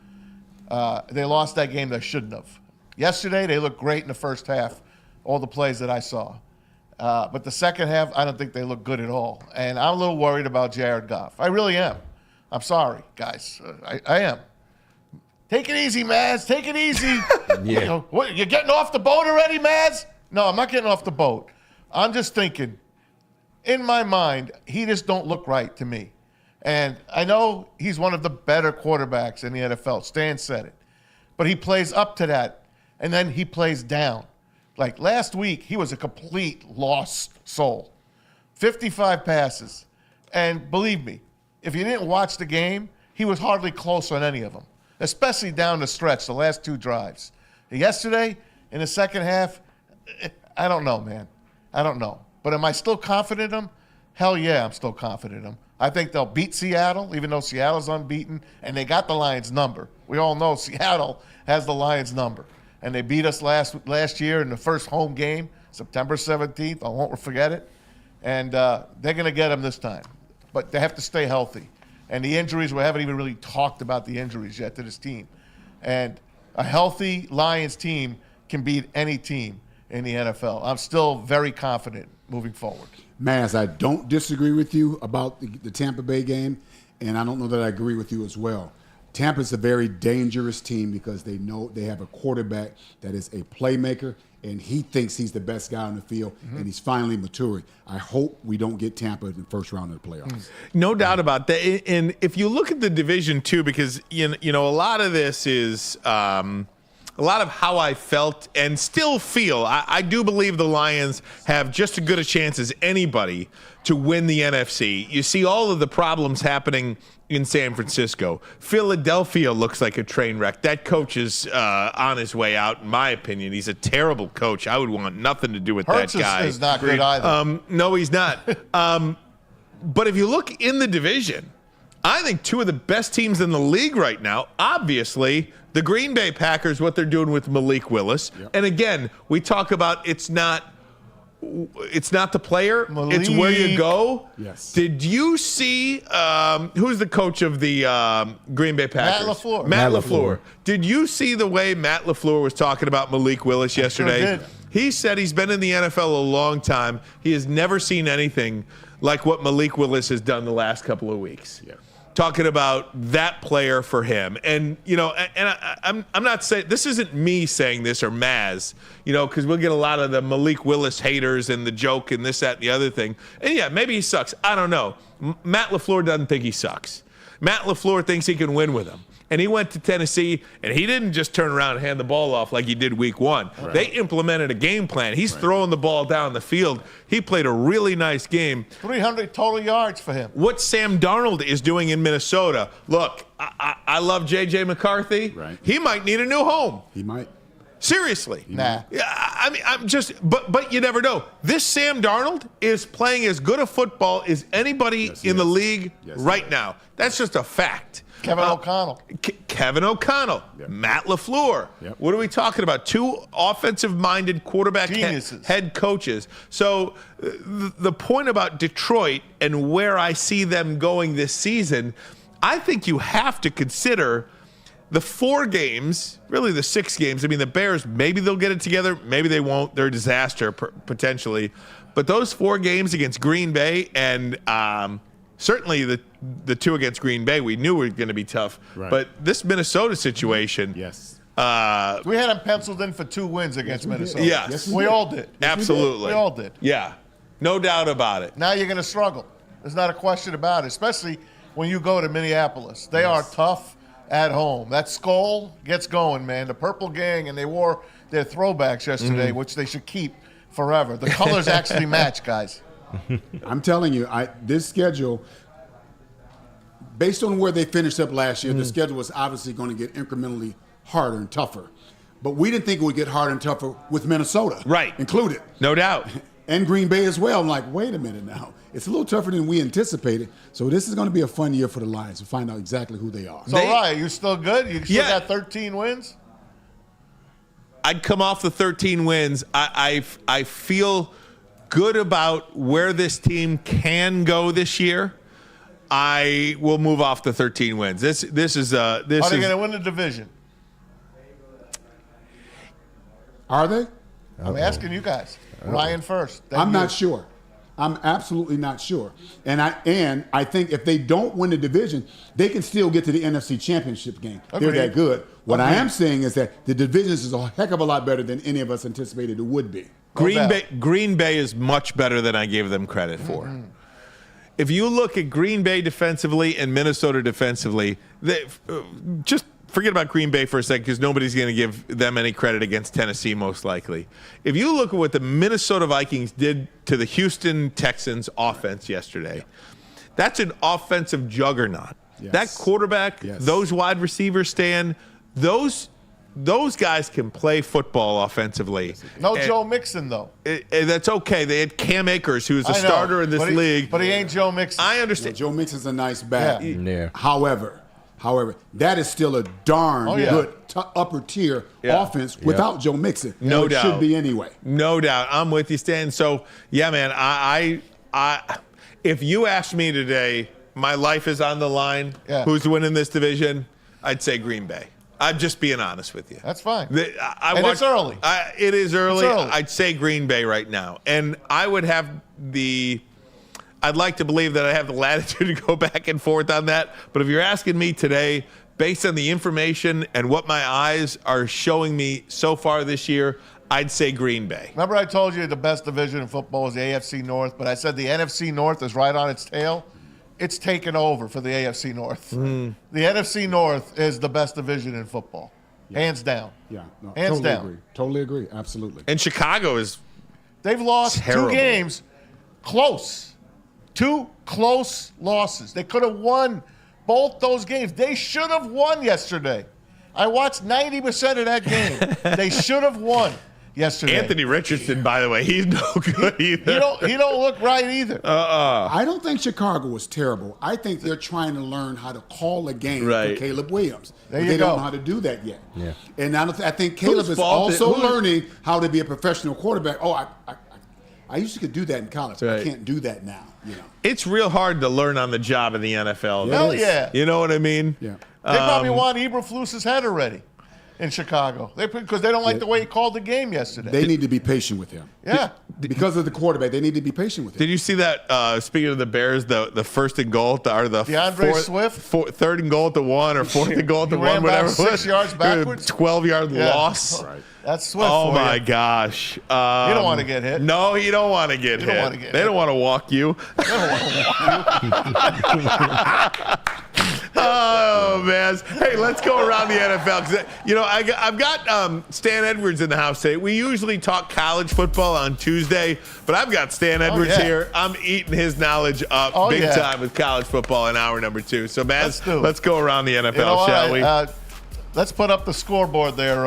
They lost that game they shouldn't have. Yesterday, they looked great in the first half, all the plays that I saw. But the second half, I don't think they look good at all. And I'm a little worried about Jared Goff. I really am. I'm sorry, guys. I am. Take it easy, Maz. Take it easy. What, you're getting off the boat already, Maz? No, I'm not getting off the boat. I'm just thinking, in my mind, he just don't look right to me. And I know he's one of the better quarterbacks in the NFL. Stan said it. But he plays up to that, and then he plays down. Like last week, he was a complete lost soul. 55 passes. And believe me, if you didn't watch the game, he was hardly close on any of them, especially down the stretch, the last 2 drives. Yesterday, in the second half, I don't know, man. I don't know. But am I still confident in them? Hell yeah, I'm still confident in them. I think they'll beat Seattle, even though Seattle's unbeaten, and they got the Lions' number. We all know Seattle has the Lions' number. And they beat us last year in the first home game, September 17th. I won't forget it. And they're going to get them this time. But they have to stay healthy. And the injuries, we haven't even really talked about the injuries yet to this team. And a healthy Lions team can beat any team in the NFL. I'm still very confident moving forward. Maz, I don't disagree with you about the Tampa Bay game, and I don't know that I agree with you as well. Tampa's a very dangerous team because they know they have a quarterback that is a playmaker, and he thinks he's the best guy on the field, and he's finally maturing. I hope we don't get Tampa in the first round of the playoffs. No doubt about that. And if you look at the division, too, because, you know, a lot of this is a lot of how I felt and still feel. I do believe the Lions have just as good a chance as anybody to win the NFC. You see all of the problems happening in San Francisco. Philadelphia looks like a train wreck. That coach is on his way out, in my opinion. He's a terrible coach. I would want nothing to do with Hurts that guy. is not good either. No, he's not. But if you look in the division, I think 2 of the best teams in the league right now, obviously, the Green Bay Packers, what they're doing with Malik Willis. Yep. And again, we talk about it's not the player, it's where you go. Yes. Did you see who's the coach of the Green Bay Packers? Matt LaFleur. Did you see the way Matt LaFleur was talking about Malik Willis yesterday? Sure did. He said he's been in the NFL a long time. He has never seen anything like what Malik Willis has done the last couple of weeks. Yeah. Talking about that player for him. And, I'm not saying, this isn't me saying this or Maz, because we'll get a lot of the Malik Willis haters and the joke and this, that, and the other thing. And yeah, maybe he sucks. I don't know. Matt LaFleur doesn't think he sucks. Matt LaFleur thinks he can win with him. And he went to Tennessee, and he didn't just turn around and hand the ball off like he did week one. Right. They implemented a game plan. He's throwing the ball down the field. He played a really nice game. 300 total yards for him. What Sam Darnold is doing in Minnesota, look, I love J.J. McCarthy. Right. He might need a new home. He might. Seriously. Nah. Yeah, I mean, I'm just, but you never know. This Sam Darnold is playing as good a football as anybody in the league right now. That's just a fact. Kevin O'Connell. Kevin O'Connell. Yep. Matt LaFleur. Yep. What are we talking about? Two offensive-minded quarterback head coaches. So the point about Detroit and where I see them going this season, I think you have to consider the 4 games, really the 6 games. I mean, the Bears, maybe they'll get it together. Maybe they won't. They're a disaster potentially. But those 4 games against Green Bay and certainly the 2 against Green Bay, we knew were going to be tough. Right. But this Minnesota situation. Yes. We had them penciled in for 2 wins against Minnesota. Yes. We all did. Absolutely. We all did. Yeah. No doubt about it. Now you're going to struggle. There's not a question about it, especially when you go to Minneapolis. They are tough at home. That skull gets going, man. The Purple Gang, and they wore their throwbacks yesterday, which they should keep forever. The colors actually match, guys. I'm telling you, this schedule, based on where they finished up last year, the schedule was obviously going to get incrementally harder and tougher. But we didn't think it would get harder and tougher with Minnesota, included. No doubt. And Green Bay as well. I'm like, wait a minute now. It's a little tougher than we anticipated. So this is going to be a fun year for the Lions to find out exactly who they are. So, Ryan, you still good? You still got 13 wins? I'd come off the 13 wins. I feel good about where this team can go this year. I will move off the 13 wins. This is Are they going to win the division? Are they? I'm asking you guys. Ryan first. I'm not sure. I'm absolutely not sure. And I think if they don't win the division, they can still get to the NFC Championship game. They're that good. What I am saying is that the divisions is a heck of a lot better than any of us anticipated it would be. Green Bay is much better than I gave them credit for. If you look at Green Bay defensively and Minnesota defensively, just forget about Green Bay for a second because nobody's going to give them any credit against Tennessee most likely. If you look at what the Minnesota Vikings did to the Houston Texans offense yesterday, that's an offensive juggernaut. Yes. That quarterback, those wide receivers, Stan, those guys can play football offensively. No Joe Mixon, though. That's okay. They had Cam Akers, who's a starter in this league. But he ain't Joe Mixon. I understand. Joe Mixon's a nice back. Yeah. However, that is still a darn good upper tier offense without Joe Mixon. No doubt. It should be anyway. No doubt. I'm with you, Stan. So, yeah, man, I if you asked me today, my life is on the line, who's winning this division, I'd say Green Bay. I'm just being honest with you. That's fine. It's early. It is early. It's early. I'd say Green Bay right now. And I would have I'd like to believe that I have the latitude to go back and forth on that. But if you're asking me today, based on the information and what my eyes are showing me so far this year, I'd say Green Bay. Remember I told you the best division in football is the AFC North, but I said the NFC North is right on its tail? It's taken over for the AFC North. The NFC North is the best division in football. Hands down. Yeah. No, Hands totally down. Agree. Totally agree. Absolutely. And Chicago is They've lost terrible. 2 games close. 2 close losses. They could have won both those games. They should have won yesterday. I watched 90% of that game. They should have won yesterday. Anthony Richardson, by the way, he's no good either. He don't look right either. I don't think Chicago was terrible. I think they're trying to learn how to call a game for Caleb Williams. They don't know how to do that yet. Yeah. And I think Caleb is also learning how to be a professional quarterback. I used to do that in college. I can't do that now. It's real hard to learn on the job in the NFL. Hell yeah. You know what I mean? Yeah. They probably want Eberflus's head already. in Chicago. Because they don't like the way he called the game yesterday. They need to be patient with him. Yeah. Because of the quarterback, they need to be patient with him. Did you see that? Speaking of the Bears, the first and goal, or the third and goal at the 1, or fourth and goal at the 1, whatever. 6 yards backwards. 12-yard loss. Right. That's Swift. Oh for my you. gosh! You don't want to get hit. No, you don't want to get hit. They don't want to walk you. They don't want to walk you. Oh man! Hey, let's go around the NFL because I've got Stan Edwards in the house today. We usually talk college football on Tuesday, but I've got Stan Edwards here. I'm eating his knowledge up big time with college football in hour number 2. So, Maz, let's go around the NFL, shall we? Let's put up the scoreboard there.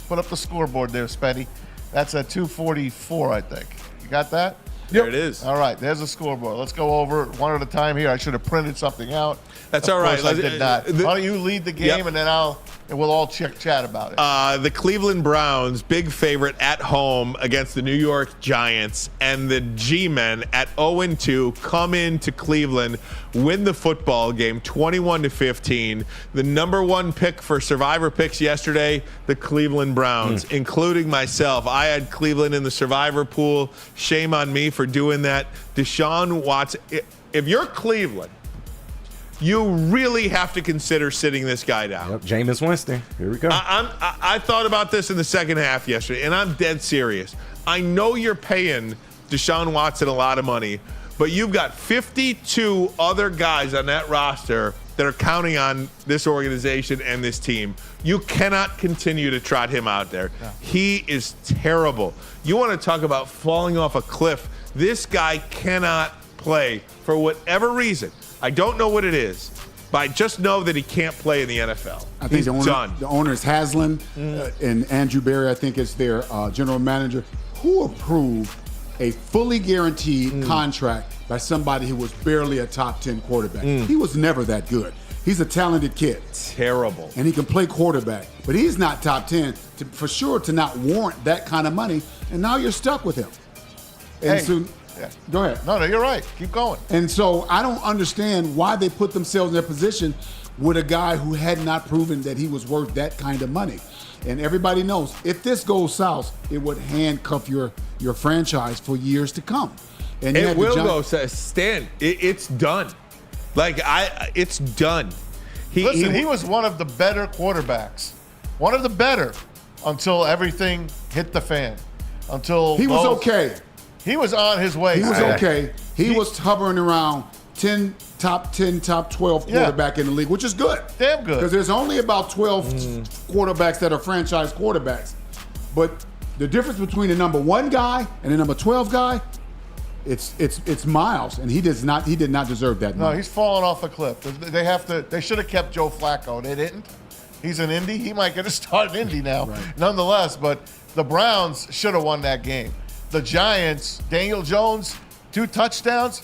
Put up the scoreboard there, Spenny. That's at 2:44, I think. You got that? There it is. All right, there's the scoreboard. Let's go over it one at a time here. I should have printed something out. That's all right. I did not. Why don't you lead the game, and then we'll all chat about it. The Cleveland Browns, big favorite at home against the New York Giants, and the G-Men at 0-2 come into Cleveland, win the football game 21-15. The number 1 pick for Survivor picks yesterday, the Cleveland Browns, including myself. I had Cleveland in the Survivor pool. Shame on me for doing that. Deshaun Watson. If you're Cleveland, you really have to consider sitting this guy down. Yep, Jameis Winston. Here we go. I thought about this in the second half yesterday, and I'm dead serious. I know you're paying Deshaun Watson a lot of money, but you've got 52 other guys on that roster that are counting on this organization and this team. You cannot continue to trot him out there. No. He is terrible. You want to talk about falling off a cliff. This guy cannot play for whatever reason. I don't know what it is, but I just know that he can't play in the NFL. I think done. The owner is Haslam, and Andrew Berry, I think, is their general manager, who approved a fully guaranteed contract by somebody who was barely a top 10 quarterback. He was never that good. He's a talented kid. Terrible. And he can play quarterback, but he's not top 10 for sure to not warrant that kind of money, and now you're stuck with him. And go ahead. No, you're right. Keep going. And so I don't understand why they put themselves in that position with a guy who had not proven that he was worth that kind of money. And everybody knows if this goes south, it would handcuff your franchise for years to come. And it will go, Stan. It's done. It's done. He was one of the better quarterbacks. One of the better until everything hit the fan. Until he was okay. He was on his way. He was okay. He was hovering around top 12 quarterback in the league, which is good. Damn good. Because there's only about 12 quarterbacks that are franchise quarterbacks. But the difference between the number 1 guy and the number 12 guy, it's miles, and he did not deserve that money. No, he's falling off a cliff. They should have kept Joe Flacco. They didn't. He's an Indy. He might get a start in Indy now, nonetheless. But the Browns should have won that game. The Giants, Daniel Jones, 2 touchdowns.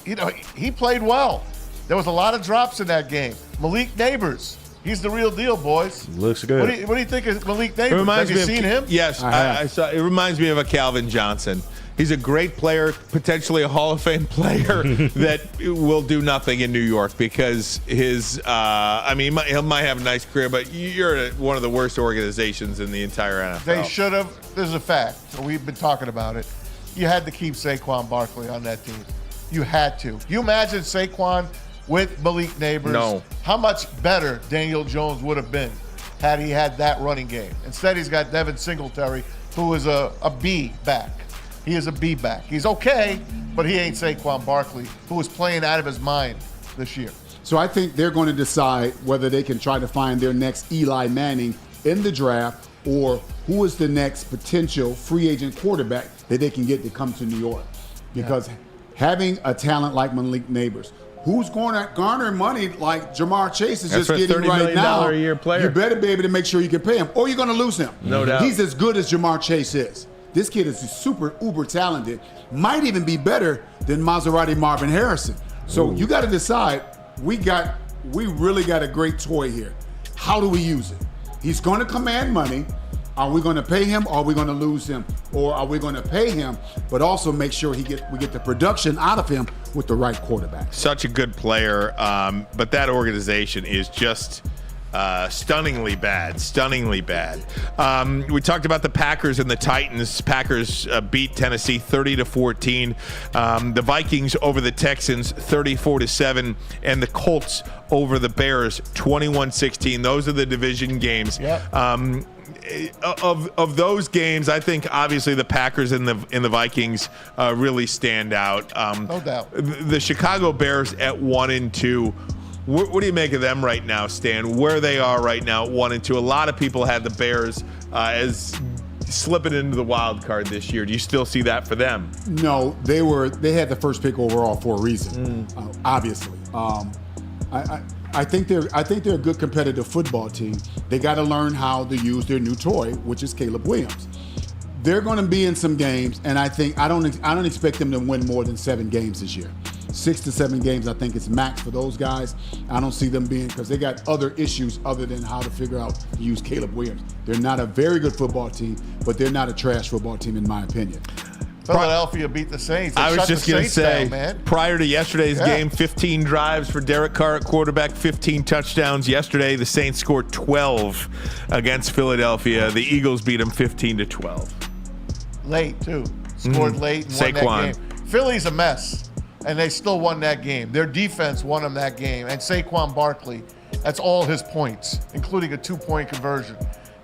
He played well. There was a lot of drops in that game. Malik Neighbors, he's the real deal, boys. Looks good. What do you think of Malik Neighbors? Have you seen him? Yes, I saw. It reminds me of a Calvin Johnson. He's a great player, potentially a Hall of Fame player that will do nothing in New York because he might have a nice career, but you're one of the worst organizations in the entire NFL. They should have. There's a fact. We've been talking about it. You had to keep Saquon Barkley on that team. You had to. You imagine Saquon with Malik Neighbors? No. How much better Daniel Jones would have been had he had that running game. Instead, he's got Devin Singletary, who is a B back. He is a B back. He's okay, but he ain't Saquon Barkley, who is playing out of his mind this year. So I think they're going to decide whether they can try to find their next Eli Manning in the draft, or who is the next potential free agent quarterback that they can get to come to New York. Because having a talent like Malik Neighbors, who's going to garner money like Jamar Chase is just getting right now, a year player. You better be able to make sure you can pay him, or you're going to lose him. No doubt. He's as good as Jamar Chase is. This kid is super, uber talented, might even be better than Maserati Marvin Harrison. So you got to decide, we really got a great toy here. How do we use it? He's going to command money. Are we going to pay him, or are we going to lose him? Or are we going to pay him, but also make sure we get the production out of him with the right quarterback? Such a good player, but that organization is just Stunningly bad. We talked about the Packers and the Titans. Packers beat Tennessee 30-14. The Vikings over the Texans 34-7, and the Colts over the Bears 21-16. Those are the division games. Yep. Of those games, I think obviously the Packers and the Vikings really stand out. No doubt. The Chicago Bears at 1-2. What do you make of them right now, Stan? Where they are right now at 1-2. A lot of people had the Bears as slipping into the wild card this year. Do you still see that for them? No, they had the first pick overall for a reason. Obviously, I think they're a good competitive football team. They got to learn how to use their new toy, which is Caleb Williams. They're going to be in some games, and I don't expect them to win more than 7 games this year. 6 to 7 games, I think it's max for those guys. I don't see them being, because they got other issues other than how to figure out to use Caleb Williams. They're not a very good football team, but they're not a trash football team in my opinion. Philadelphia beat the Saints. They I was shut just the going to Saints say, down, man. prior to yesterday's game, 15 drives for Derek Carr at quarterback, 15 touchdowns. Yesterday, the Saints scored 12 against Philadelphia. The Eagles beat them 15-12. Late, too. Scored late and won that game. Philly's a mess, and they still won that game. Their defense won them that game. And Saquon Barkley, that's all his points, including a 2-point conversion.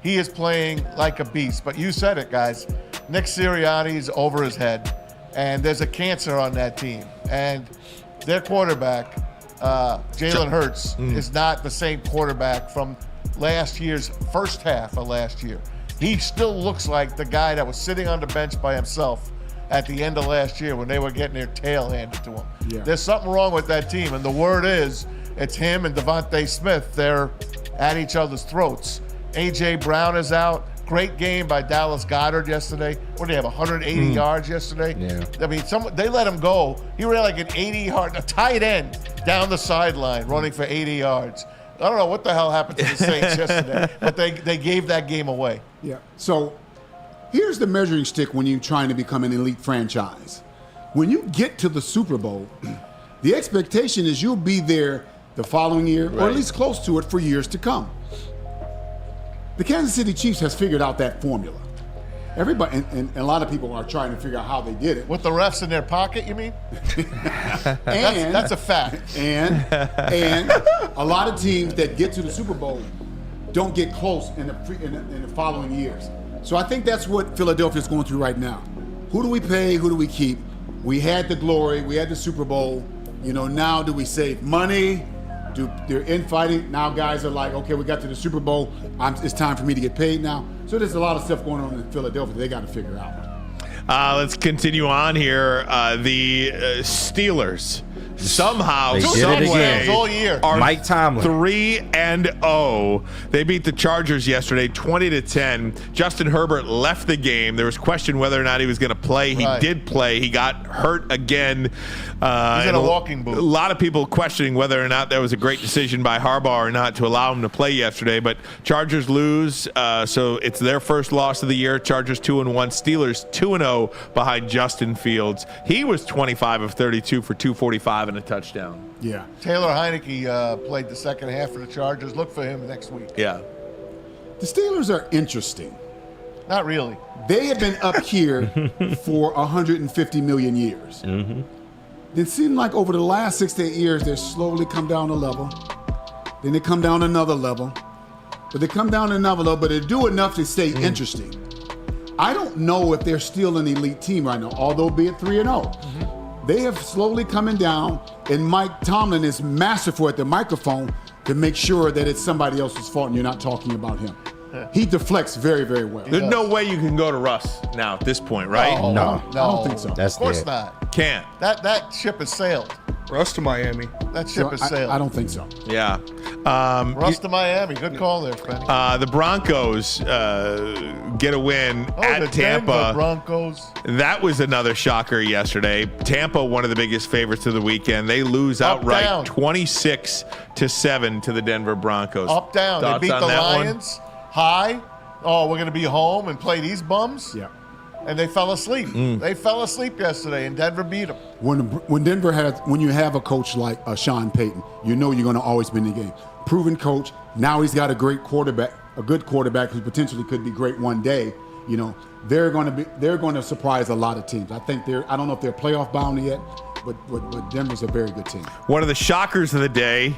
He is playing like a beast. But you said it, guys. Nick Sirianni's over his head, and there's a cancer on that team. And their quarterback, Jalen Hurts, is not the same quarterback from last year's first half of last year. He still looks like the guy that was sitting on the bench by himself at the end of last year when they were getting their tail handed to him. Yeah. There's something wrong with that team, and the word is it's him and Devontae Smith. They're at each other's throats. A.J. Brown is out. Great game by Dallas Goedert yesterday. What did he have, 180 yards yesterday? Yeah. I mean, they let him go. He ran like an 80-yard, a tight end down the sideline running for 80 yards. I don't know what the hell happened to the Saints yesterday, but they gave that game away. Yeah. So here's the measuring stick when you're trying to become an elite franchise. When you get to the Super Bowl, the expectation is you'll be there the following year, or at least close to it, for years to come. The Kansas City Chiefs has figured out that formula. Everybody, and a lot of people are trying to figure out how they did it. With the refs in their pocket, you mean? And that's a fact. And a lot of teams that get to the Super Bowl don't get close in the following years. So I think that's what Philadelphia is going through right now. Who do we pay? Who do we keep? We had the glory. We had the Super Bowl. Now do we save money? They're infighting. Now guys are like, okay, we got to the Super Bowl. It's time for me to get paid now. So there's a lot of stuff going on in Philadelphia they got to figure out. Let's continue on here. The Steelers somehow, They did it some again. way, all year. are Mike Tomlin. 3-0. They beat the Chargers yesterday, 20-10. Justin Herbert left the game. There was question whether or not he was going to play. He did play. He got hurt again. He's in a walking boot. A lot of people questioning whether or not that was a great decision by Harbaugh or not to allow him to play yesterday. But Chargers lose, so it's their first loss of the year. Chargers 2-1. Steelers 2-0 behind Justin Fields. He was 25 of 32 for 245 and a touchdown. Yeah. Taylor Heineke played the second half for the Chargers. Look for him next week. Yeah. The Steelers are interesting. Not really. They have been up here for 150 million years. Mm-hmm. It seemed like over the last 6 to 8 years, they've slowly come down a level. Then they come down another level. But they come down another level, but they do enough to stay interesting. I don't know if they're still an elite team right now, although be it 3-0. Mm-hmm. They have slowly coming down, and Mike Tomlin is masterful at the microphone to make sure that it's somebody else's fault and you're not talking about him. He deflects very, very well. There's no way you can go to Russ now at this point, right? No. I don't think so. That's Of course dead. not. Can't. That ship has sailed. Russ to Miami. That ship has sailed. I don't think so. Yeah. Russ to Miami. Good call there, Spenny. The Broncos get a win at the Tampa. Denver Broncos. That was another shocker yesterday. Tampa, one of the biggest favorites of the weekend. They lose outright 26-7 to the Denver Broncos. Up, down. Thoughts They beat on the that one? Lions. High. Oh, we're going to be home and play these bums? Yeah. and they fell asleep. They fell asleep yesterday, and Denver beat them. When you have a coach like Sean Payton, you know you're going to always win the game. Proven coach. Now he's got a great quarterback, a good quarterback who potentially could be great one day. You know, they're going to surprise a lot of teams. I don't know if they're playoff bound yet, but Denver's a very good team. One of the shockers of the day.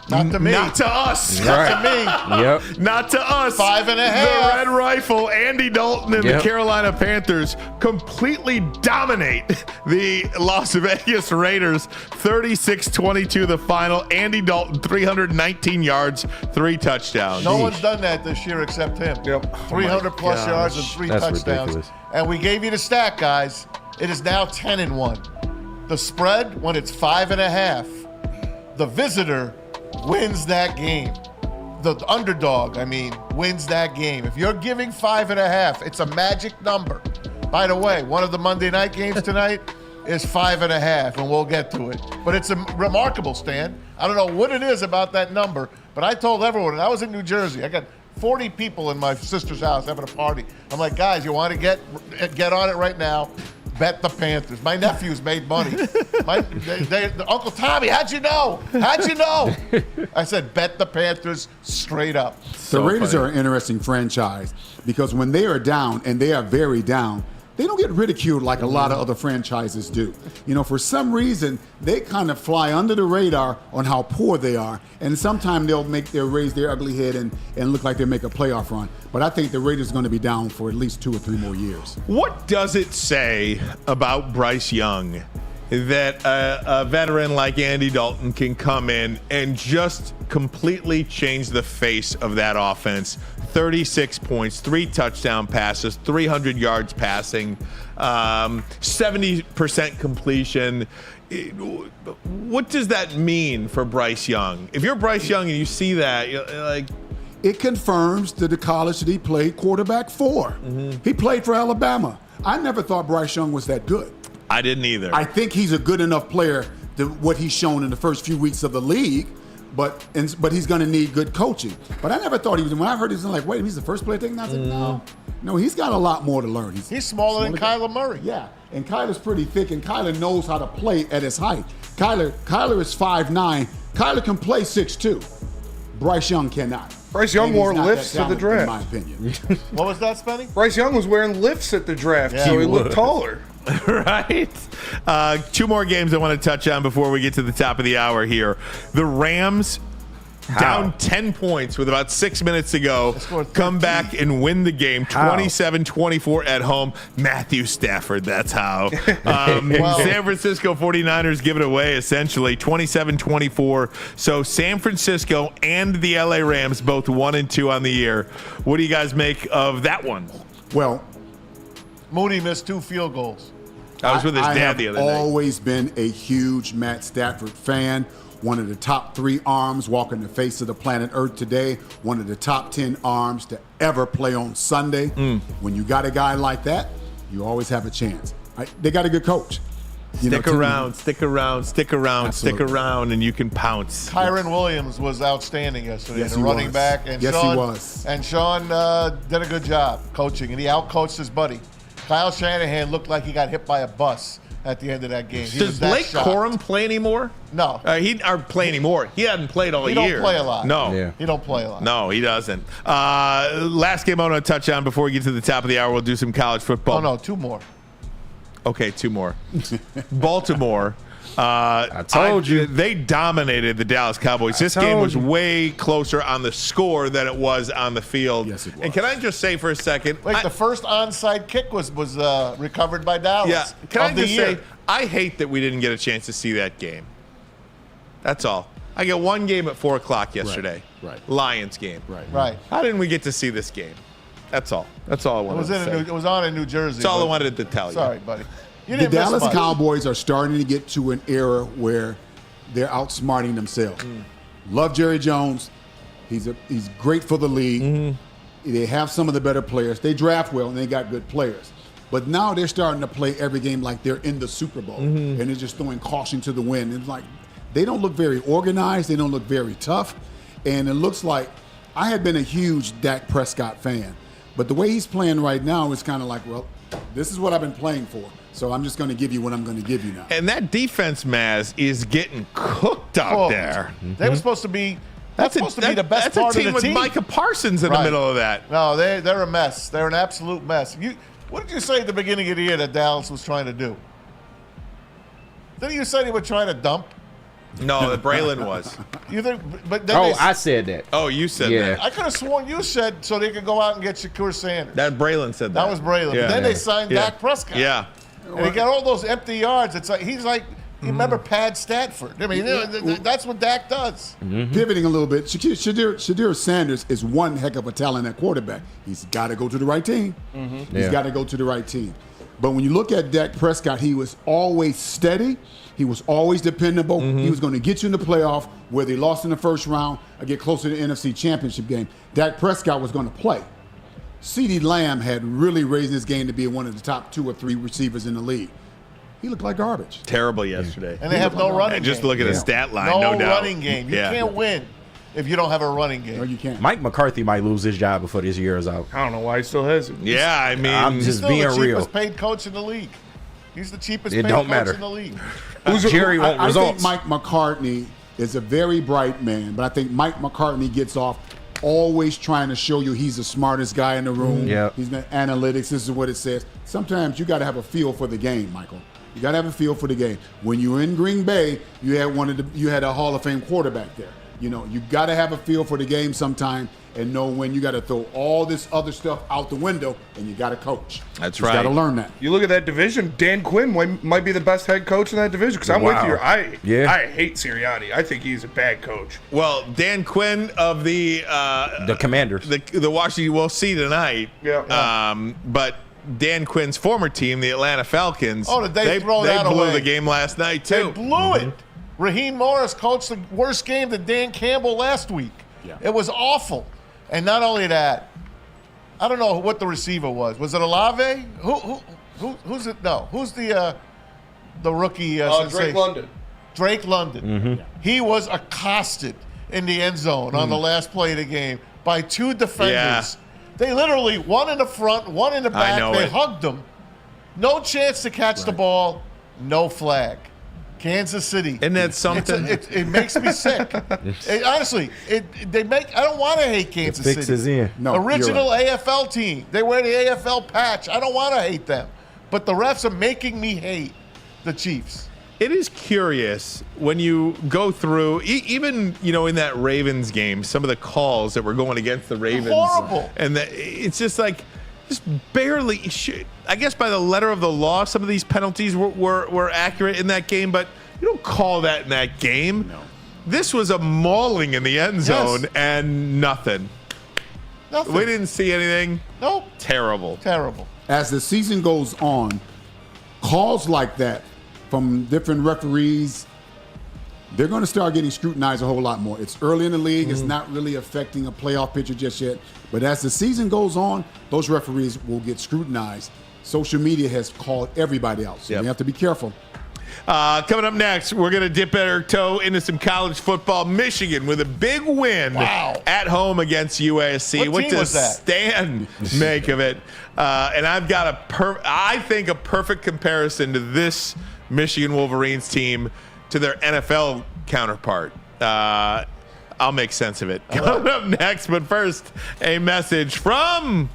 Not to me. Not to us. Right. Not to me. Yep. Not to us. 5.5. The Red Rifle, Andy Dalton, and the Carolina Panthers completely dominate the Las Vegas Raiders. 36-22 the final. Andy Dalton, 319 yards, 3 touchdowns. No one's done that this year except him. Yep. 300-plus yards and 3 That's touchdowns. ridiculous. And we gave you the stat, guys. It is now 10-1. The spread, when it's 5.5, the visitor wins that game. The underdog, wins that game. If you're giving 5.5, it's a magic number. By the way, one of the Monday night games tonight is 5.5, and we'll get to it. But it's a remarkable, Stan. I don't know what it is about that number, but I told everyone, and I was in New Jersey. I got 40 people in my sister's house having a party. I'm like, guys, you want to get on it right now? Bet the Panthers. My nephews made money. Uncle Tommy, how'd you know? I said, bet the Panthers straight up. The Raiders are an interesting franchise because when they are down, and they are very down, they don't get ridiculed like a lot of other franchises do. You know, for some reason, they kind of fly under the radar on how poor they are. And sometimes they'll raise their ugly head and look like they make a playoff run. But I think the Raiders are going to be down for at least 2 or 3 more years. What does it say about Bryce Young that a veteran like Andy Dalton can come in and just completely change the face of that offense? 36 points, 3 touchdown passes, 300 yards passing, 70% completion. What does that mean for Bryce Young? If you're Bryce Young and you see that, you're like, it confirms that the college that he played quarterback for. He played for Alabama. I never thought Bryce Young was that good. I didn't either. I think he's a good enough player to what he's shown in the first few weeks of the league, but he's going to need good coaching. But I never thought he was. When I heard he was like, wait, he's the first player taking. I said, no, he's got a lot more to learn. He's smaller than Kyler Murray. Yeah, and Kyler's pretty thick, and Kyler knows how to play at his height. Kyler is 5'9". Kyler can play 6'2". Bryce Young cannot. Bryce Young wore lifts to the draft. In my opinion. What was that, Spenny? Bryce Young was wearing lifts at the draft, so he looked taller. Right? 2 more games I want to touch on before we get to the top of the hour here. The Rams down 10 points with about 6 minutes to go, come back and win the game 27-24 at home. Matthew Stafford, that's how. San Francisco 49ers give it away essentially 27-24. So San Francisco and the LA Rams both 1-2 on the year. What do you guys make of that one? Well, Mooney missed 2 field goals. I was with his dad the other night. I have always been a huge Matt Stafford fan. One of the top 3 arms walking the face of the planet Earth today. One of the top 10 arms to ever play on Sunday. When you got a guy like that, you always have a chance. They got a good coach. Stick around, and you can pounce. Kyron Williams was outstanding yesterday, Yes, the he running was. back. And Yes, Sean, he was. And Sean did a good job coaching, and he outcoached his buddy. Kyle Shanahan looked like he got hit by a bus at the end of that game. Does Blake Corum play anymore? No. He doesn't play anymore. He hadn't played all year. He don't play a lot. No. Yeah. He don't play a lot. No, he doesn't. Last game I want to touch on before we get to the top of the hour. We'll do some college football. Oh, no, 2 more. Okay, 2 more. Baltimore. I told you. They dominated the Dallas Cowboys. This game was way closer on the score than it was on the field. Yes, it was. And can I just say for a second? Wait, the first onside kick was recovered by Dallas. Yeah. Can I just say, I hate that we didn't get a chance to see that game. That's all. I get 1 game at 4 o'clock yesterday. Right. Lions game. Right. How didn't we get to see this game? That's all. That's all I wanted to say. It was on in New Jersey. That's all I wanted to tell you. Sorry, buddy. The Dallas Cowboys are starting to get to an era where they're outsmarting themselves. Love Jerry Jones. He's great for the league. They have some of the better players. They draft well, and they got good players. But now they're starting to play every game like they're in the Super Bowl, and they're just throwing caution to the wind. It's like they don't look very organized. They don't look very tough. And it looks like I had been a huge Dak Prescott fan. But the way he's playing right now is kind of like, well, This is what I've been playing for. So I'm just going to give you what I'm going to give you now. And that defense, Maz, is getting cooked out there. They were supposed to be. That's supposed to be the best part of the team. That's a team with Micah Parsons in the middle of that. No, they're a mess. They're an absolute mess. What did you say at the beginning of the year that Dallas was trying to do? Didn't you say they were trying to dump? No, that Braylon was. You think? But then I said that. Oh, you said that. I could have sworn you said so they could go out and get Shakur Sanders. That Braylon said that. That was Braylon. Yeah. But then they signed Dak Prescott. Yeah. And he got all those empty yards. It's like he's like, you remember Pad Stanford? I mean, that's what Dak does. Pivoting a little bit, Shakur Sanders is one heck of a talent at quarterback. He's got to go to the right team. He's got to go to the right team. But when you look at Dak Prescott, he was always steady. He was always dependable. He was going to get you in the playoff, whether he lost in the first round or get closer to the NFC Championship game. Dak Prescott was going to play. CeeDee Lamb had really raised his game to be one of the top 2 or 3 receivers in the league. He looked like garbage. Terrible yesterday. And they have no running game. Just look at his stat line, no doubt. No running game. You can't win if you don't have a running game. No, you can't. Mike McCarthy might lose his job before this year is out. I don't know why he still has it. Yeah, I mean, I'm He's just still being the real. cheapest paid coach in the league. He's the cheapest It paid don't coach matter. in the league. Jerry want I results. think Mike McCartney is a very bright man, but I think Mike McCartney gets off always trying to show you he's the smartest guy in the room. Yeah. He's the analytics. This is what it says. Sometimes you got to have a feel for the game, Michael. You got to have a feel for the game. When you were in Green Bay, you had a Hall of Fame quarterback there. You know, you got to have a feel for the game sometime and know when you got to throw all this other stuff out the window, and you got to coach. That's You right. got to learn that. You look at that division, Dan Quinn might be the best head coach in that division because I'm with you. I hate Sirianni. I think he's a bad coach. Well, Dan Quinn of the Commanders. The Washington, we'll see tonight. Yeah. But Dan Quinn's former team, the Atlanta Falcons, Oh, did they throw they that blew away? the game last night, They too. blew it. Raheem Morris coached the worst game than Dan Campbell last week. Yeah. It was awful. And not only that, I don't know what the receiver was. Was it Olave? Who's it? No. Who's the rookie? Drake sensation? London. Drake London. He was accosted in the end zone on the last play of the game by 2 defenders. Yeah. They literally, one in the front, one in the back. know They it. hugged him. No chance to catch the ball. No flag. Kansas City. Isn't that something? It makes me sick. Honestly, I don't want to hate Kansas The fix City. is in. No, Original you're right. AFL team. They wear the AFL patch. I don't want to hate them. But the refs are making me hate the Chiefs. It is curious when you go through, even in that Ravens game, some of the calls that were going against the Ravens. Horrible. And it's just like, just barely. I guess by the letter of the law, some of these penalties were accurate in that game, but you don't call that in that game. No. This was a mauling in the end zone and nothing. Nothing. We didn't see anything. Nope. Terrible. Terrible. As the season goes on, calls like that from different referees, they're going to start getting scrutinized a whole lot more. It's early in the league. It's not really affecting a playoff picture just yet. But as the season goes on, those referees will get scrutinized. Social media has called everybody out. So we have to be careful. Coming up next, we're going to dip our toe into some college football. Michigan with a big win at home against USC. What team was that? Stan make of it? And I've got I think a perfect comparison to this Michigan Wolverines team to their NFL counterpart. I'll make sense of it. Coming up next, but first, a message from,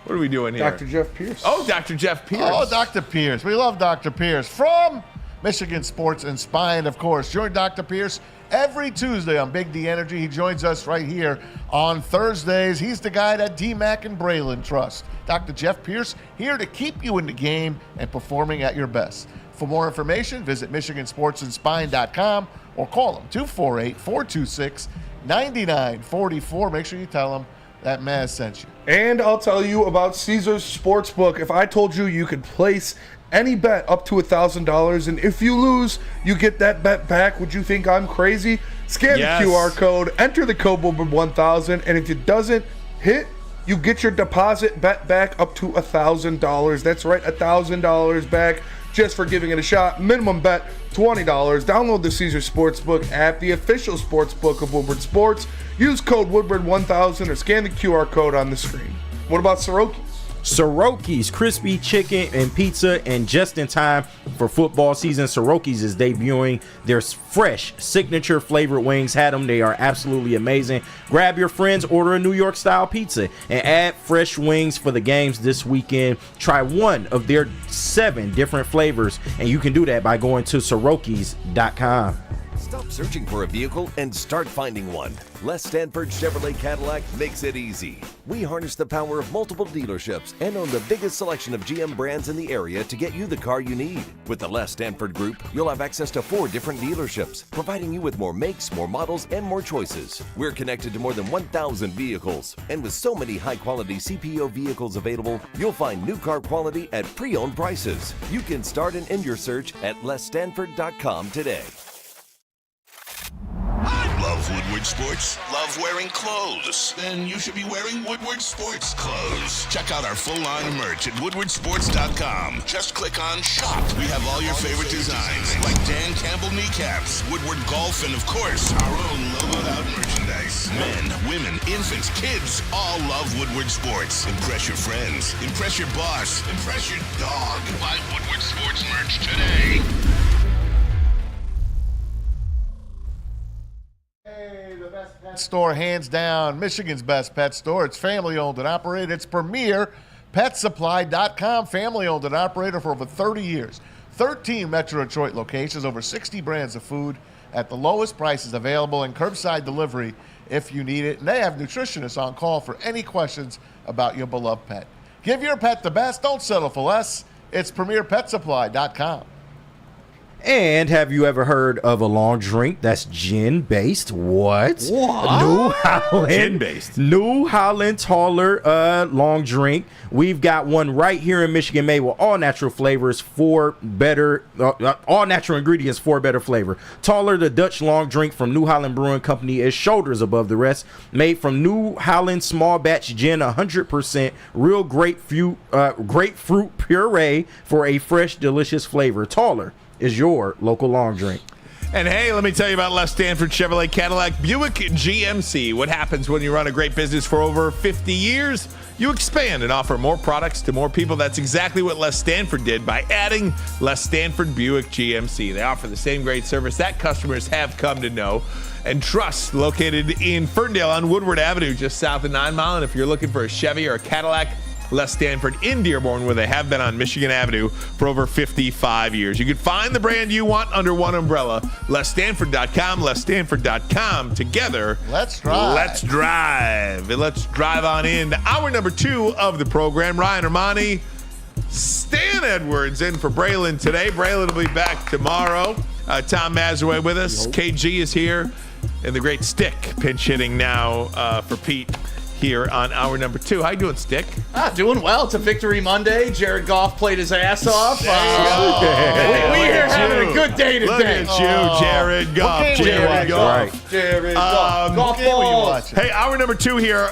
what are we doing here? Dr. Jeff Pierce. Oh, Dr. Jeff Pierce. Oh, Dr. Pierce. We love Dr. Pierce. From Michigan Sports and Spine, of course. Join Dr. Pierce every Tuesday on Big D Energy. He joins us right here on Thursdays. He's the guy that D-Mac and Braylon trust. Dr. Jeff Pierce, here to keep you in the game and performing at your best. For more information, visit MichiganSportsAndSpine.com or call him 248-426-9944. Make sure you tell him that Maz sent you. And I'll tell you about Caesars Sportsbook. If I told you you could place any bet up to $1,000, and if you lose, you get that bet back, would you think I'm crazy? Scan Yes. the QR code, enter the code WOODWARD1000, and if it doesn't hit, you get your deposit bet back up to $1,000. That's right, $1,000 back just for giving it a shot. Minimum bet $20. Download the Caesars Sportsbook app, the official sportsbook of Woodward Sports. Use code Woodward1000 or scan the QR code on the screen. What about Soroki's? Soroki's crispy chicken and pizza, and just in time for football season, Soroki's is debuting their fresh signature flavored wings. Had them, they are absolutely amazing. Grab your friends, order a New York style pizza, and add fresh wings for the games this weekend. Try one of their 7 different flavors, and you can do that by going to Sorokis.com. Stop searching for a vehicle and start finding one. Les Stanford Chevrolet Cadillac makes it easy. We harness the power of multiple dealerships and own the biggest selection of GM brands in the area to get you the car you need. With the Les Stanford Group, you'll have access to 4 different dealerships, providing you with more makes, more models, and more choices. We're connected to more than 1,000 vehicles, and with so many high-quality CPO vehicles available, you'll find new car quality at pre-owned prices. You can start and end your search at lesstanford.com today. Love Woodward Sports? Love wearing clothes? Then you should be wearing Woodward Sports clothes. Check out our full line of merch at woodwardsports.com. Just click on Shop. We have all your favorite designs, like Dan Campbell kneecaps, Woodward Golf, and of course, our own logoed out merchandise. Men, women, infants, kids all love Woodward Sports. Impress your friends. Impress your boss. Impress your dog. Buy Woodward Sports merch today. The best pet store, hands down, Michigan's best pet store. It's family owned and operated. It's Premier PetSupply.com, family owned and operated for over 30 years. 13 Metro Detroit locations, over 60 brands of food at the lowest prices available, and curbside delivery if you need it. And they have nutritionists on call for any questions about your beloved pet. Give your pet the best. Don't settle for less. It's PremierPetSupply.com. And have you ever heard of a long drink that's gin-based? What? New Holland. Gin-based. New Holland Taller long drink. We've got one right here in Michigan made with all natural flavors for better, all natural ingredients for better flavor. Taller, the Dutch long drink from New Holland Brewing Company, is shoulders above the rest. Made from New Holland small batch gin, 100% real grapefruit puree for a fresh, delicious flavor. Taller is your local long drink. And hey, let me tell you about Les Stanford Chevrolet Cadillac Buick GMC. What happens when you run a great business for over 50 years? You expand and offer more products to more people. That's exactly what Les Stanford did by adding Les Stanford Buick GMC. They offer the same great service that customers have come to know and trust. Located in Ferndale on Woodward Avenue, just south of 9 Mile. And if you're looking for a Chevy or a Cadillac, Les Stanford in Dearborn, where they have been on Michigan Avenue for over 55 years. You can find the brand you want under one umbrella. LesStanford.com, LesStanford.com. Together, let's drive. Let's drive. And let's drive on into hour number 2 of the program. Ryan Ermanni, Stan Edwards in for Braylon today. Braylon will be back tomorrow. Tom Mazaway with us. KG is here. And the great Stick pinch hitting now for Pete here on hour number 2. How you doing, Stick? Doing well. It's a victory Monday. Jared Goff played his ass off. We are having a good day today. Look at you, Jared Goff. Jared Goff. Jared Goff. Golf balls. Hey, hour number 2 here.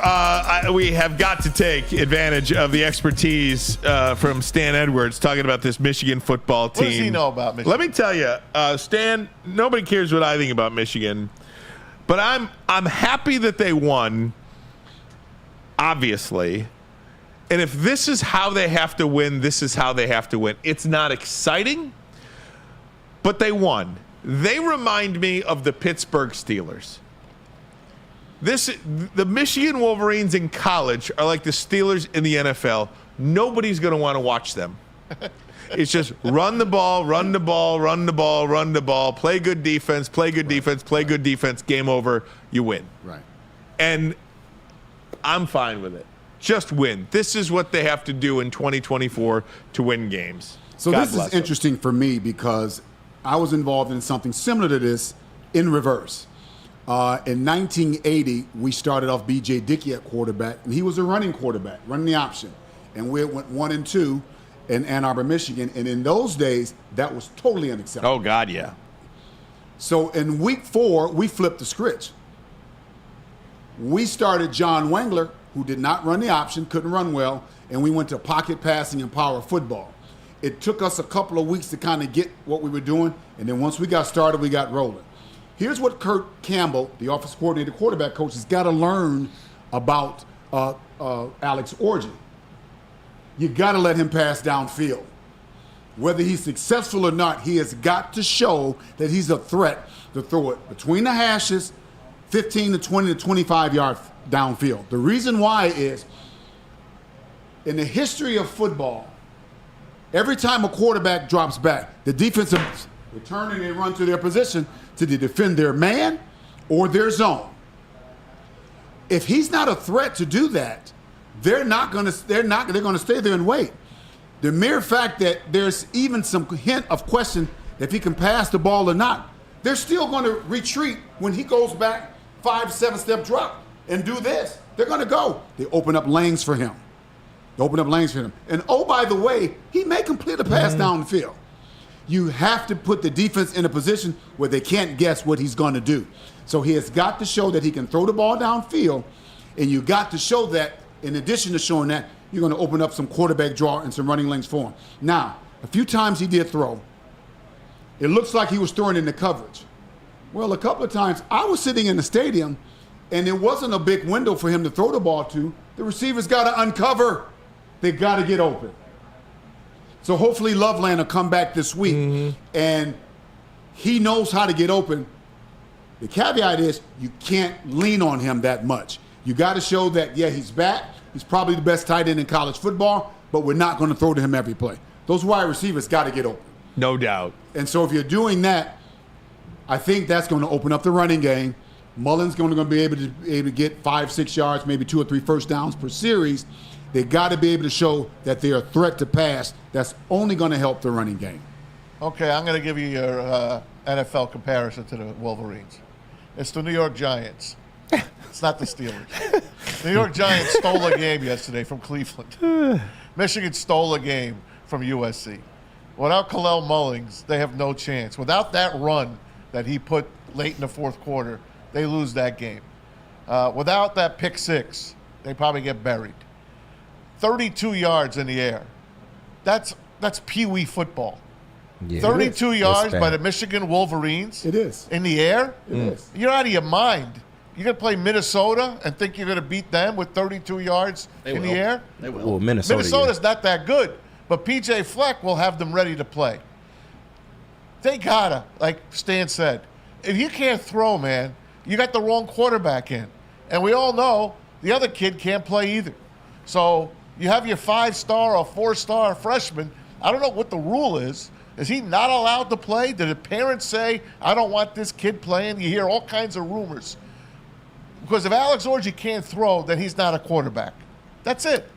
We have got to take advantage of the expertise from Stan Edwards talking about this Michigan football team. What does he know about Michigan? Let me tell you, Stan, nobody cares what I think about Michigan, but I'm happy that they won. Obviously. And if this is how they have to win, this is how they have to win. It's not exciting, but they won. They remind me of the Pittsburgh Steelers. The Michigan Wolverines in college are like the Steelers in the NFL. Nobody's going to want to watch them. It's just run the ball, run the ball, run the ball, run the ball, play good defense, play good defense, play good defense, game over, you win. Right. And I'm fine with it. Just win. This is what they have to do in 2024 to win games. So God this bless is them. interesting for me because I was involved in something similar to this in reverse. In 1980, we started off B.J. Dickey at quarterback, and he was a running quarterback, running the option. And we went 1-2 in Ann Arbor, Michigan. And in those days, that was totally unacceptable. Oh, God, yeah. So in week 4, we flipped the script. We started John Wengler, who did not run the option, couldn't run well, and we went to pocket passing and power football. It took us a couple of weeks to kind of get what we were doing, and then once we got started, we got rolling. Here's what Kurt Campbell, the offensive coordinator, quarterback coach, has got to learn about Alex Orji. You got to let him pass downfield. Whether he's successful or not, he has got to show that he's a threat to throw it between the hashes, 15 to 20 to 25 yards downfield. The reason why is, in the history of football, every time a quarterback drops back, the defensive return and they run to their position to defend their man or their zone. If he's not a threat to do that, they're going to stay there and wait. The mere fact that there's even some hint of question if he can pass the ball or not, they're still going to retreat when he goes back 5-7 step drop and do this. They're going to go. They open up lanes for him. And oh, by the way, he may complete a pass down the field. You have to put the defense in a position where they can't guess what he's going to do. So he has got to show that he can throw the ball downfield, and you got to show that, in addition to showing that, you're going to open up some quarterback draw and some running lanes for him. Now, a few times he did throw. It looks like he was throwing into coverage. Well, a couple of times I was sitting in the stadium, and there wasn't a big window for him to throw the ball to. The receivers got to uncover. They got to get open. So hopefully Loveland will come back this week, and he knows how to get open. The caveat is you can't lean on him that much. You got to show that, yeah, he's back. He's probably the best tight end in college football, but we're not going to throw to him every play. Those wide receivers got to get open. No doubt. And so if you're doing that, I think that's going to open up the running game. Mullen's going to be able to get 5-6 yards, maybe 2 or 3 first downs per series. They got to be able to show that they're a threat to pass. That's only going to help the running game. Okay, I'm going to give you your NFL comparison to the Wolverines. It's the New York Giants. It's not the Steelers. The New York Giants stole a game yesterday from Cleveland. Michigan stole a game from USC. Without Khalil Mullings, they have no chance. Without that run that he put late in the fourth quarter, they lose that game. Without that pick six, they probably get buried. 32 yards in the air. That's peewee football. Yeah, 32 yards by the Michigan Wolverines. It is. In the air? It is. You're out of your mind. You're going to play Minnesota and think you're going to beat them with 32 yards in the air? They will. Well, Minnesota's not that good, but P.J. Fleck will have them ready to play. They gotta, like Stan said, if you can't throw, man, you got the wrong quarterback in. And we all know the other kid can't play either. So you have your 5-star or 4-star freshman. I don't know what the rule is. Is he not allowed to play? Did the parents say, I don't want this kid playing? You hear all kinds of rumors. Because if Alex Orji can't throw, then he's not a quarterback. That's it.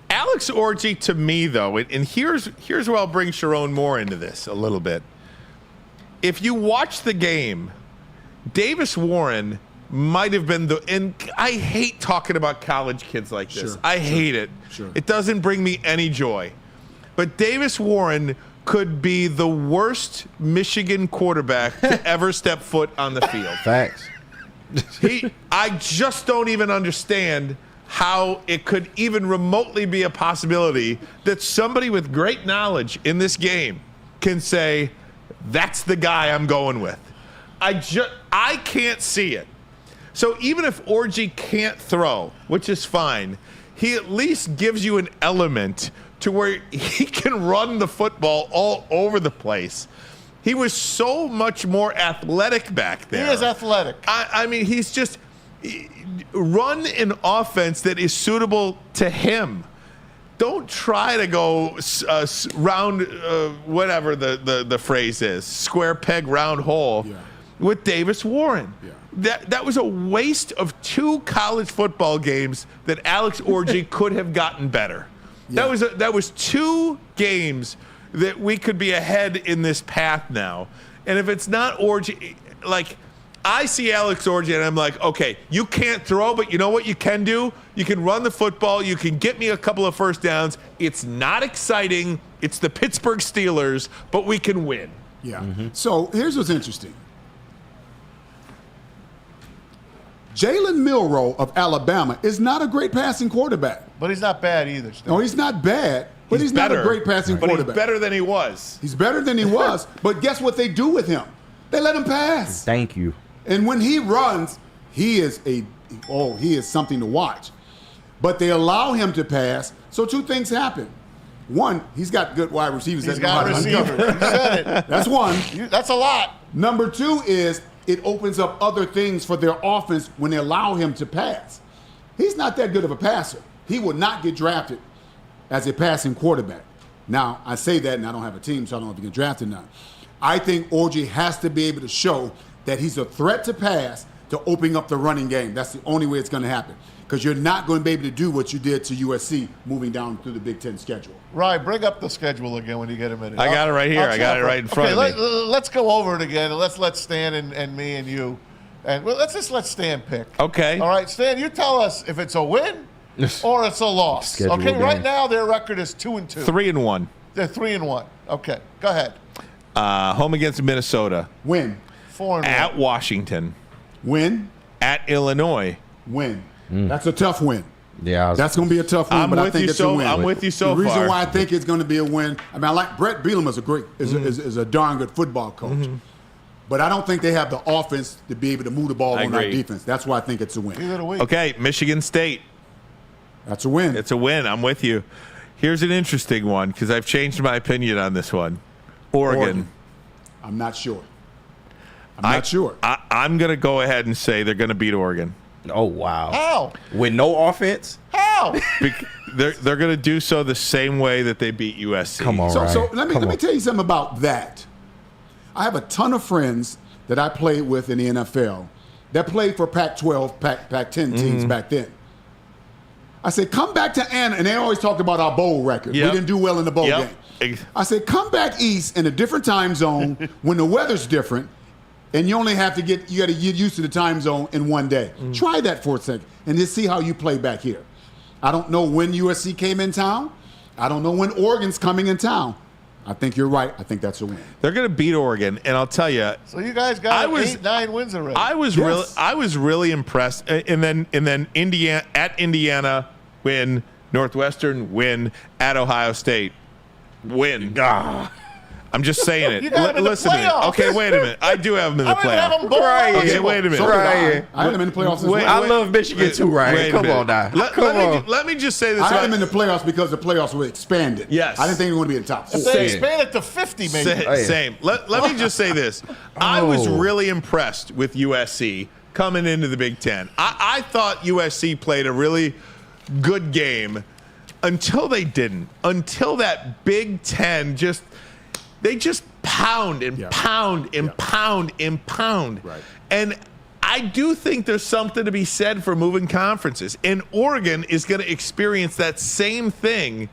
Alex Orji, to me, though, and here's where I'll bring Sharon Moore into this a little bit. If you watch the game, Davis Warren might have been and I hate talking about college kids like this. I hate it. Sure. It doesn't bring me any joy. But Davis Warren could be the worst Michigan quarterback to ever step foot on the field. Facts. I just don't even understand how it could even remotely be a possibility that somebody with great knowledge in this game can say, that's the guy I'm going with. I can't see it. So even if Orji can't throw, which is fine, he at least gives you an element to where he can run the football all over the place. He was so much more athletic back there. He is athletic. I mean, he's just run an offense that is suitable to him. Don't try to go round, whatever the phrase is, square peg, round hole with Davis Warren. Yeah. That was a waste of 2 college football games that Alex Orji could have gotten better. Yeah. That was 2 games that we could be ahead in this path now. And if it's not Orji, like, I see Alex Orji and I'm like, okay, you can't throw, but you know what you can do? You can run the football. You can get me a couple of first downs. It's not exciting. It's the Pittsburgh Steelers, but we can win. Yeah. Mm-hmm. So here's what's interesting. Jalen Milroe of Alabama is not a great passing quarterback. But he's not bad either. No, he's not bad. But he's not a great passing quarterback. He's better than he was. He's better than he was. But guess what they do with him? They let him pass. Thank you. And when he runs, he is something to watch. but they allow him to pass. So two things happen. One, he's got good wide receivers. He's got receivers. You said it. That's one. That's a lot. Number two is it opens up other things for their offense when they allow him to pass. He's not that good of a passer. He will not get drafted as a passing quarterback. Now, I say that, and I don't have a team, so I don't know if he can draft or not. I think Orji has to be able to show that he's a threat to pass to open up the running game. That's the only way it's going to happen. Because you're not going to be able to do what you did to USC moving down through the Big Ten schedule. Right, bring up the schedule again when you get a minute. I got it right here. I got it right in front of me. Let's go over it again, and let's let Stan and me and you, and let's just let Stan pick. Okay. All right, Stan, you tell us if it's a win or it's a loss. Schedule Okay, game. right now their record is 2-2. 3-1. They're 3-1. Okay, go ahead. Home against Minnesota. Win. 4-1. At Washington. Win. At Illinois. Win. That's a tough win. Yeah, that's going to be a tough win, I'm but I with think you it's so- a win. I'm with you so The reason far. why I think it's going to be a win, I mean, I like Brett Bielema is a darn good football coach, but I don't think they have the offense to be able to move the ball I on that agree. defense. That's why I think it's a win. Okay, Michigan State. That's a win. It's a win. I'm with you. Here's an interesting one because I've changed my opinion on this one. Oregon. I'm not sure. I'm not sure. I'm going to go ahead and say they're going to beat Oregon. Oh, wow. How? With no offense? How? They're going to do so the same way that they beat USC. Come on, So let me tell you something about that. I have a ton of friends that I played with in the NFL that played for Pac-12, Pac-10 teams back then. I said, come back to Anna, and they always talked about our bowl record. Yep. We didn't do well in the bowl Yep. game. I said, come back east in a different time zone when the weather's different, and you only have to get used to the time zone in one day. Try that for a second and just see how you play back here. I don't know when USC came in town. I don't know when Oregon's coming in town. I think you're right. I think that's a win. They're going to beat Oregon, and I'll tell you. So you guys got 8-9 wins already. I was really impressed, and then Indiana win, Northwestern win, at Ohio State win. I'm just saying it. You got them in the Listen to me. playoffs. Okay, wait a minute. I do have them in the I don't even have playoffs. them bowl eligible. Okay, wait a minute. So did I had them in the playoffs as well. I love Michigan too, Ryan. Wait a Come minute. on now. Let me just say this. I had about- them in the playoffs because the playoffs were expanded. Yes. I didn't think they were going to be in the top If four. they expand it to 50, maybe. Same. Let me just say this. I was really impressed with USC coming into the Big Ten. I thought USC played a really good game until they didn't. Until that Big Ten they just pound and pound and pound and pound. Right. And I do think there's something to be said for moving conferences. And Oregon is going to experience that same thing.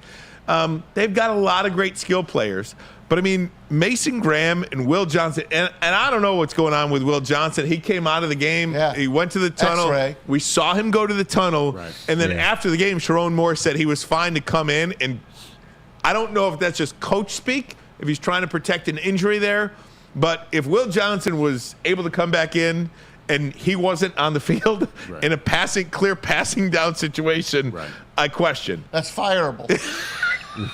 They've got a lot of great skill players. But, I mean, Mason Graham and Will Johnson, and I don't know what's going on with Will Johnson. He came out of the game. Yeah. He went to the tunnel. X-ray. We saw him go to the tunnel. Right. And then after the game, Sharon Moore said he was fine to come in. And I don't know if that's just coach speak, if he's trying to protect an injury there. But if Will Johnson was able to come back in and he wasn't on the field in a clear passing down situation, I question. That's fireable.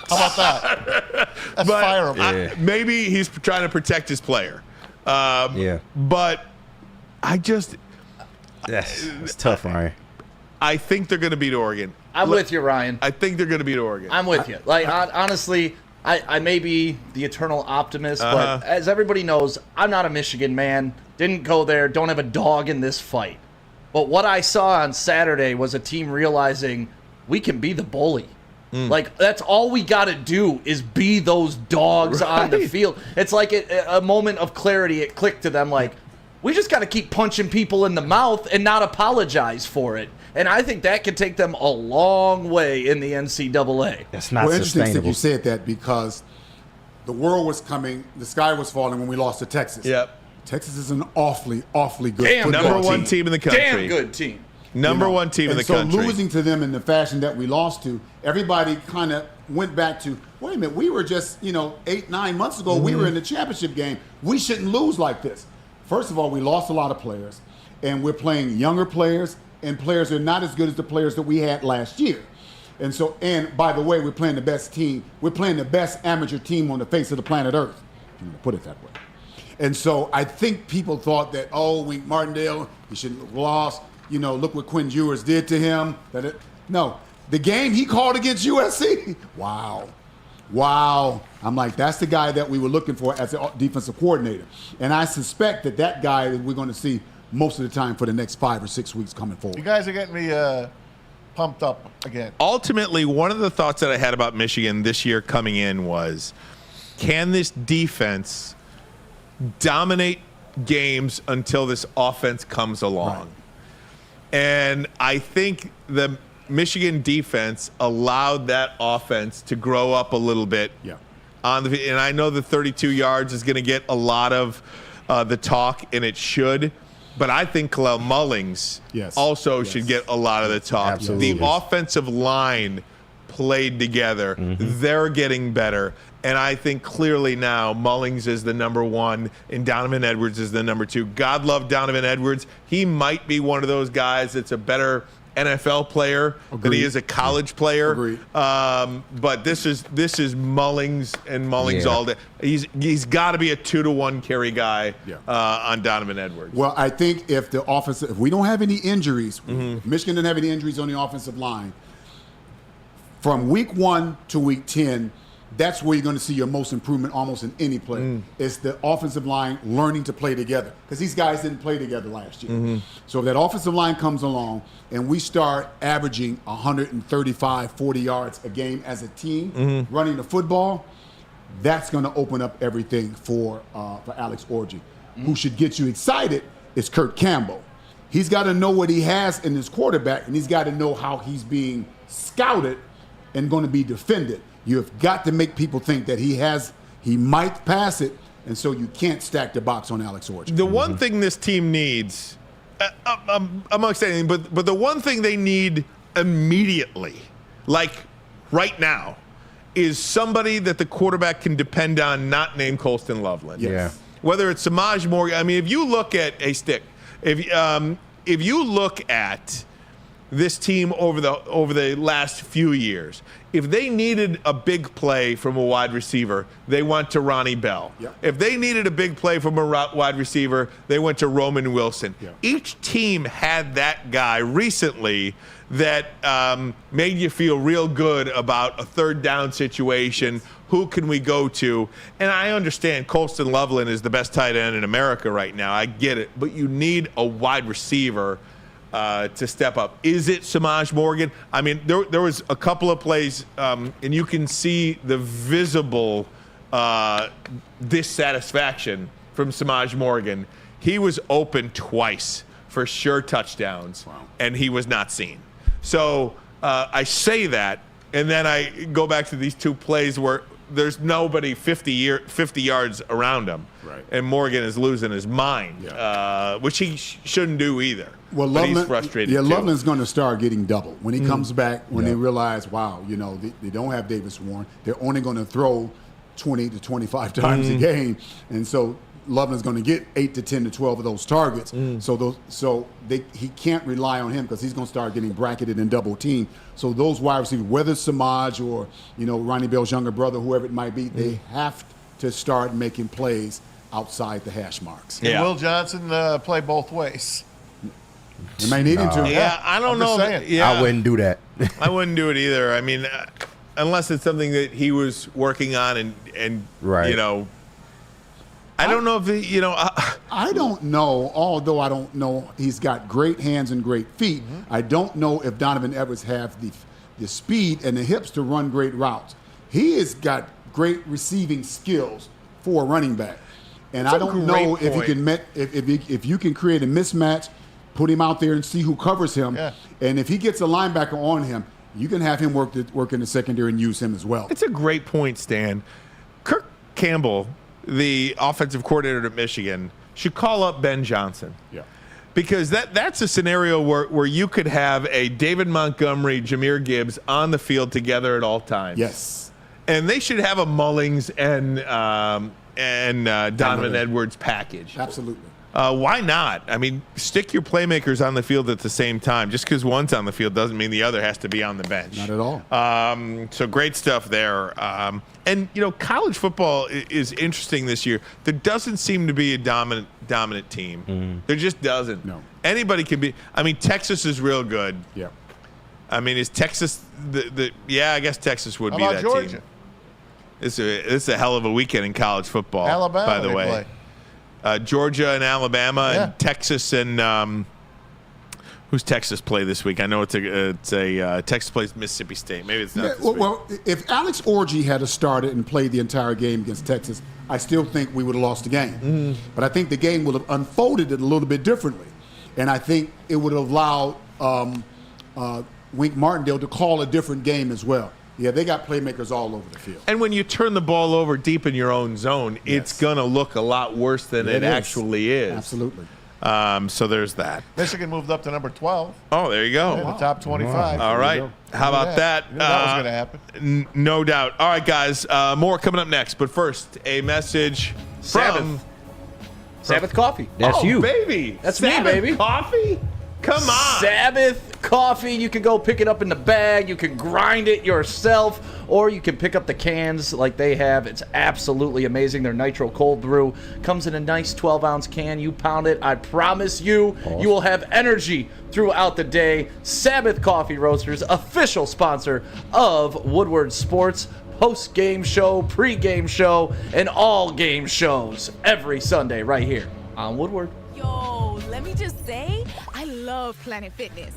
How about that? That's fireable. Maybe he's trying to protect his player. But I just... It's tough, Ryan. I think they're going to beat Oregon. I'm with you, Ryan. I think they're going to beat Oregon. I'm with you. Like, honestly, I may be the eternal optimist, but as everybody knows, I'm not a Michigan man. Didn't go there. Don't have a dog in this fight. But what I saw on Saturday was a team realizing we can be the bully. Like, that's all we got to do is be those dogs on the field. It's like a moment of clarity. It clicked to them like, we just got to keep punching people in the mouth and not apologize for it. And I think that could take them a long way in the NCAA. That's not Interesting that sustainable. you said that because the world was coming, the sky was falling when we lost to Texas. Yep. Texas is an awfully good Damn, football Number one team in the country. Damn good team. Number one team in the country. So losing to them in the fashion that we lost to, everybody kind of went back to, wait a minute, we were just, 8-9 months ago, we were in the championship game. We shouldn't lose like this. First of all, we lost a lot of players, and we're playing younger players, and players are not as good as the players that we had last year. And by the way, we're playing the best team. We're playing the best amateur team on the face of the planet Earth. If you want to put it that way. And so I think people thought that, Wink Martindale, he shouldn't have lost. Look what Quinn Ewers did to him. No, the game he called against USC. Wow. I'm like, that's the guy that we were looking for as a defensive coordinator. And I suspect that guy we're going to see most of the time for the next 5 or 6 weeks coming forward. You guys are getting me pumped up again. Ultimately, one of the thoughts that I had about Michigan this year coming in was, can this defense dominate games until this offense comes along? Right. And I think the Michigan defense allowed that offense to grow up a little bit. Yeah. And I know the 32 yards is going to get a lot of the talk, and it should. But I think Kalel Mullings also should get a lot of the talk. Absolutely. The offensive line played together. Mm-hmm. They're getting better. And I think clearly now Mullings is the number one and Donovan Edwards is the number two. God love Donovan Edwards. He might be one of those guys that's a better NFL player than he is a college player. But this is Mullings and Mullings all day. He's got to be a 2-to-1 carry guy on Donovan Edwards. Well, I think if we don't have any injuries, if Michigan doesn't have any injuries on the offensive line, from week 1 to week 10, that's where you're going to see your most improvement almost in any play. It's the offensive line learning to play together, because these guys didn't play together last year. So if that offensive line comes along and we start averaging 135, 40 yards a game as a team running the football, that's going to open up everything for Alex Orji. Who should get you excited is Kurt Campbell. He's got to know what he has in his quarterback, and he's got to know how he's being scouted and going to be defended. You've got to make people think that he might pass it, and so you can't stack the box on Alex Orji. The one thing this team needs, I'm not saying anything, but the one thing they need immediately, like right now, is somebody that the quarterback can depend on, not named Colston Loveland. Yeah. Whether it's Samaj Morgan, I mean, if you look at if you look at this team over the last few years, if they needed a big play from a wide receiver, they went to Ronnie Bell. Yep. If they needed a big play from a wide receiver, they went to Roman Wilson. Yep. Each team had that guy recently that made you feel real good about a third down situation. Who can we go to? And I understand Colston Loveland is the best tight end in America right now. I get it. But you need a wide receiver to step up. Is it Samaj Morgan? I mean, there was a couple of plays, and you can see the visible dissatisfaction from Samaj Morgan. He was open twice for sure touchdowns, and he was not seen. So I say that, and then I go back to these two plays where there's nobody 50 yards around him, and Morgan is losing his mind, which he shouldn't do either. Well, but Loveland, he's frustrated yeah, too. Loveland's going to start getting double when he comes back. When they realize, wow, they don't have Davis Warren. They're only going to throw 20 to 25 times a game, and so Loveland's going to get 8 to 10 to 12 of those targets. So he can't rely on him, because he's going to start getting bracketed and double teamed. So those wide receivers, whether it's Samaj or Ronnie Bell's younger brother, whoever it might be, they have to start making plays outside the hash marks. Can Will Johnson play both ways? You may need him to. Yeah, I don't know. I wouldn't do that. I wouldn't do it either. I mean, unless it's something that he was working on and I don't know if I don't know, although I don't know, he's got great hands and great feet. I don't know if Donovan Edwards have the speed and the hips to run great routes. He has got great receiving skills for a running back, and I don't know if he can if you can create a mismatch, put him out there and see who covers him, and if he gets a linebacker on him, you can have him work in the secondary and use him as well. It's a great point, Stan. Kirk Campbell, the offensive coordinator at Michigan, should call up Ben Johnson. Yeah. Because that's a scenario where you could have a David Montgomery, Jahmyr Gibbs on the field together at all times. Yes. And they should have a Mullings and Donovan Edwards package. Absolutely. Why not? I mean, stick your playmakers on the field at the same time. Just because one's on the field doesn't mean the other has to be on the bench. Not at all. So great stuff there. And college football is interesting this year. There doesn't seem to be a dominant team. There just doesn't. No. Anybody can be. I mean, Texas is real good. Yeah. I mean, is Texas yeah, I guess Texas would How be about that Georgia? team. This is a hell of a weekend in college football. Alabama, by the they way. play. Georgia and Alabama Yeah. and Texas and who's Texas play this week? I know it's a Texas plays Mississippi State. Maybe it's not. This week. Well, if Alex Orji had started and played the entire game against Texas, I still think we would have lost the game. Mm-hmm. But I think the game would have unfolded it a little bit differently, and I think it would have allowed Wink Martindale to call a different game as well. Yeah, they got playmakers all over the field. And when you turn the ball over deep in your own zone, it's going to look a lot worse than it actually is. Absolutely. So there's that. Michigan moved up to number 12. Oh, there you go. In the top 25. All right. How about that? Knew that was going to happen. No doubt. All right, guys. More coming up next. But first, a message from Sabbath Coffee. That's you. baby. That's Sabbath me, baby. Coffee? Come on. Sabbath Coffee. You can go pick it up in the bag. You can grind it yourself, or you can pick up the cans like they have. It's absolutely amazing. Their nitro cold brew comes in a nice 12-ounce can. You pound it. I promise you, you will have energy throughout the day. Sabbath Coffee Roasters, official sponsor of Woodward Sports. Post-game show, pre-game show, and all game shows every Sunday right here on Woodward. Yo, let me just say, I love Planet Fitness.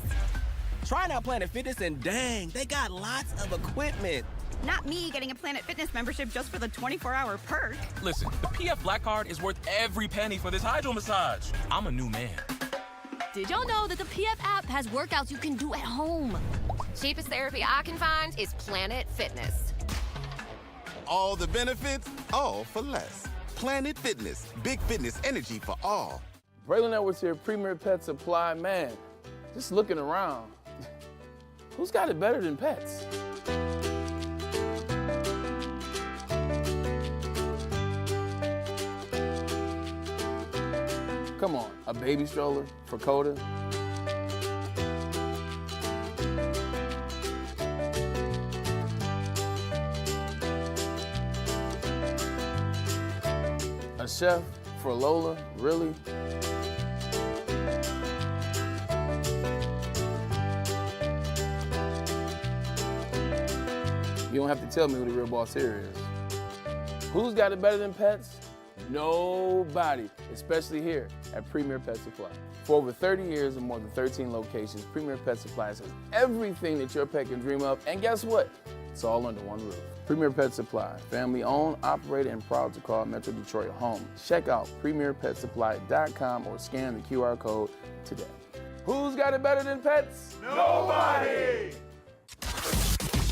Trying out Planet Fitness and dang, they got lots of equipment. Not me getting a Planet Fitness membership just for the 24-hour perk. Listen, the PF Black Card is worth every penny for this hydro massage. I'm a new man. Did y'all know that the PF app has workouts you can do at home? Cheapest therapy I can find is Planet Fitness. All the benefits, all for less. Planet Fitness, big fitness energy for all. Braylon Edwards here, Premier Pet Supply. Man, just looking around, who's got it better than pets? Come on, a baby stroller for Coda? A chef for Lola? Really? You don't have to tell me who the real boss here is. Who's got it better than pets? Nobody, especially here at Premier Pet Supply. For over 30 years and more than 13 locations, Premier Pet Supply has everything that your pet can dream of. And guess what? It's all under one roof. Premier Pet Supply, family owned, operated, and proud to call Metro Detroit home. Check out premierpetsupply.com or scan the QR code today. Who's got it better than pets? Nobody!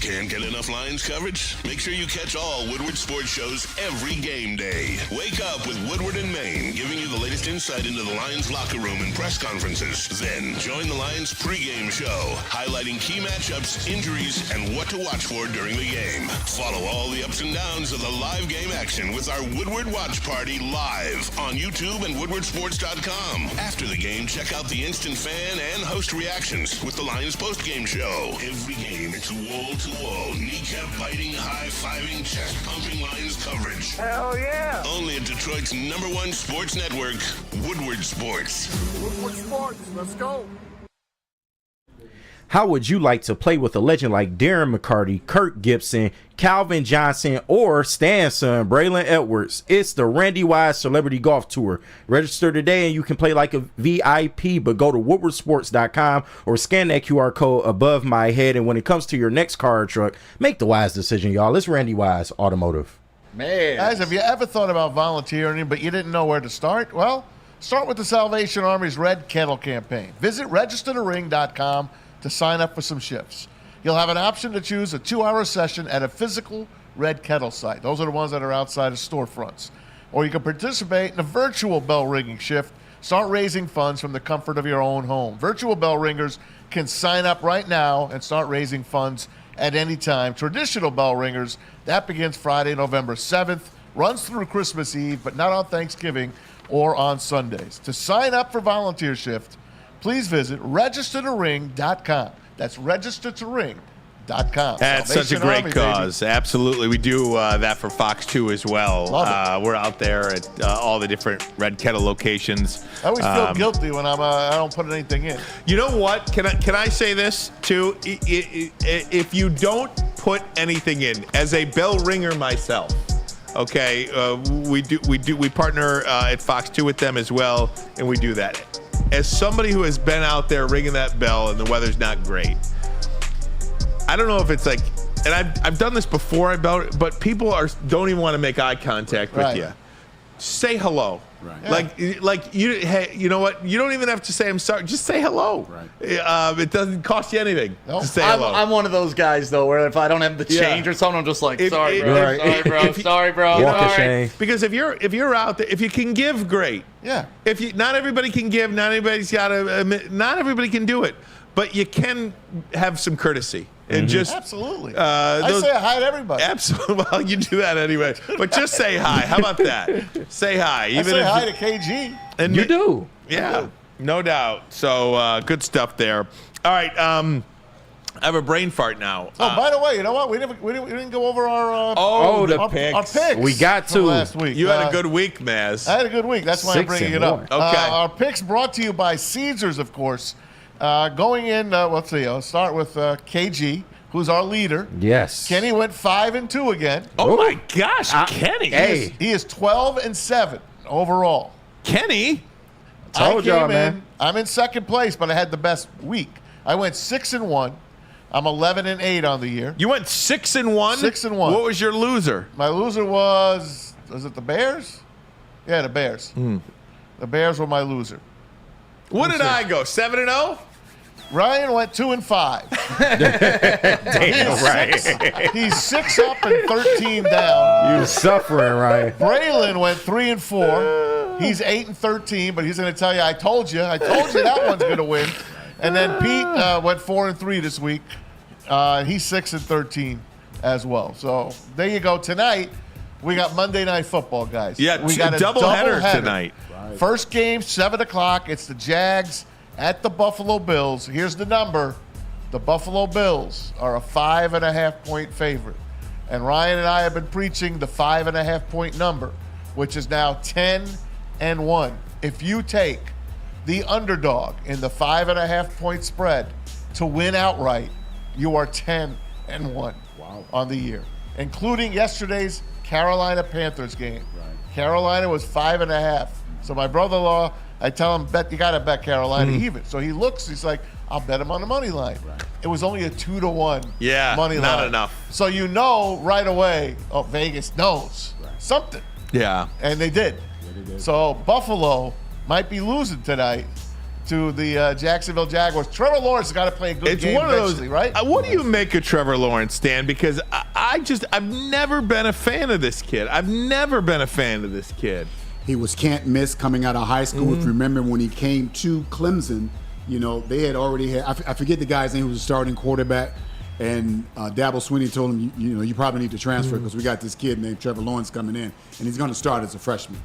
Can't get enough Lions coverage? Make sure you catch all Woodward sports shows every game day. Wake up with Woodward and Maine, giving you the latest insight into the Lions locker room and press conferences. Then join the Lions pregame show, highlighting key matchups, injuries, and what to watch for during the game. Follow all the ups and downs of the live game action with our Woodward Watch Party live on YouTube and woodwardsports.com. After the game, check out the instant fan and host reactions with the Lions postgame show. Every game, it's wall-to-wall, kneecap-biting, high-fiving, chest-pumping Lions coverage. Hell yeah! Only at Detroit's #1 sports network, Woodward Sports. Woodward Sports, let's go. How would you like to play with a legend like Darren McCarty, Kirk Gibson, Calvin Johnson, or Stan's son, Braylon Edwards? It's the Randy Wise Celebrity Golf Tour. Register today and you can play like a VIP, but go to woodwardsports.com or scan that QR code above my head. And when it comes to your next car or truck, make the wise decision, y'all. It's Randy Wise Automotive. Man. Guys, have you ever thought about volunteering, but you didn't know where to start? Well, start with the Salvation Army's Red Kettle campaign. Visit registertoring.com to sign up for some shifts. You'll have an option to choose a 2-hour session at a physical Red Kettle site. Those are the ones that are outside of storefronts. Or you can participate in a virtual bell ringing shift. Start raising funds from the comfort of your own home. Virtual bell ringers can sign up right now and start raising funds at any time. Traditional bell ringers, that begins Friday, November 7th, runs through Christmas Eve, but not on Thanksgiving or on Sundays. To sign up for volunteer shift, please visit registertoring.com. That's registertoring.com. That's such a great cause. Baby. Absolutely. We do that for Fox 2 as well. We're out there at all the different Red Kettle locations. I always feel guilty when I don't put anything in. You know what? Can I say this too? If you don't put anything in, as a bell ringer myself, okay, we partner at Fox 2 with them as well, and we do that. As somebody who has been out there ringing that bell and the weather's not great, I don't know if it's like, and I've done this before, but people don't even want to make eye contact with you. Say hello. Right. Like you know what? You don't even have to say I'm sorry. Just say hello. Right. It doesn't cost you anything to say hello. I'm one of those guys though, where if I don't have the change or something, I'm just like, sorry, bro. Sorry, bro. Walk of shame. Because if you're out there, if you can give, great. Yeah. Not everybody can give. Not everybody's got to. Not everybody can do it. But you can have some courtesy. And just absolutely, I say hi to everybody. Absolutely, well, you do that anyway. But just say hi. How about that? Say hi. Even I say hi to KG. And you do. Yeah, no doubt. So good stuff there. All right, I have a brain fart now. Oh, by the way, you know what? We didn't go over our the picks. Our picks. We got to last week. You had a good week, Maz. I had a good week. That's why I'm bringing it up. Okay. Our picks brought to you by Caesars, of course. Going in, let's see. I'll start with KG, who's our leader. Yes. Kenny went 5-2 again. Oh my gosh, Kenny! He is 12-7 overall. Kenny, told y'all, man. I'm in second place, but I had the best week. I went 6-1. I'm 11-8 on the year. You went 6-1. 6-1. What was your loser? My loser was it the Bears? Yeah, the Bears. The Bears were my loser. What did I go? 7-0. Ryan went 2-5. Damn right. He's 6 up and 13 down. You suffering, Ryan. Braylon went 3-4. He's 8-13, but he's going to tell you, I told you that one's going to win. And then Pete went 4-3 this week. He's 6-13 as well. So there you go. Tonight we got Monday Night Football, guys. Yeah, we got a doubleheader tonight. Right. First game 7:00. It's the Jags at the Buffalo Bills. Here's the number. The Buffalo Bills are a 5.5-point favorite. And Ryan and I have been preaching the 5.5-point number, which is now 10-1. If you take the underdog in the 5.5-point spread to win outright, you are 10-1 on the year, including yesterday's Carolina Panthers game. Right. Carolina was 5.5. So my brother-in-law, I tell him, you got to bet Carolina even. So he's like, I'll bet him on the money line. Right. It was only a 2-1 money line. Not enough. So you know right away, Vegas knows something. Yeah. And they did. Yeah, they did. So Buffalo might be losing tonight to the Jacksonville Jaguars. Trevor Lawrence has got to play a good game eventually, right? What do you make of Trevor Lawrence, Stan? Because I've never been a fan of this kid. He was can't miss coming out of high school. If you remember when he came to Clemson, they had already had, I forget the guy's name who was the starting quarterback, and Dabble Sweeney told him, you probably need to transfer because we got this kid named Trevor Lawrence coming in, and he's going to start as a freshman.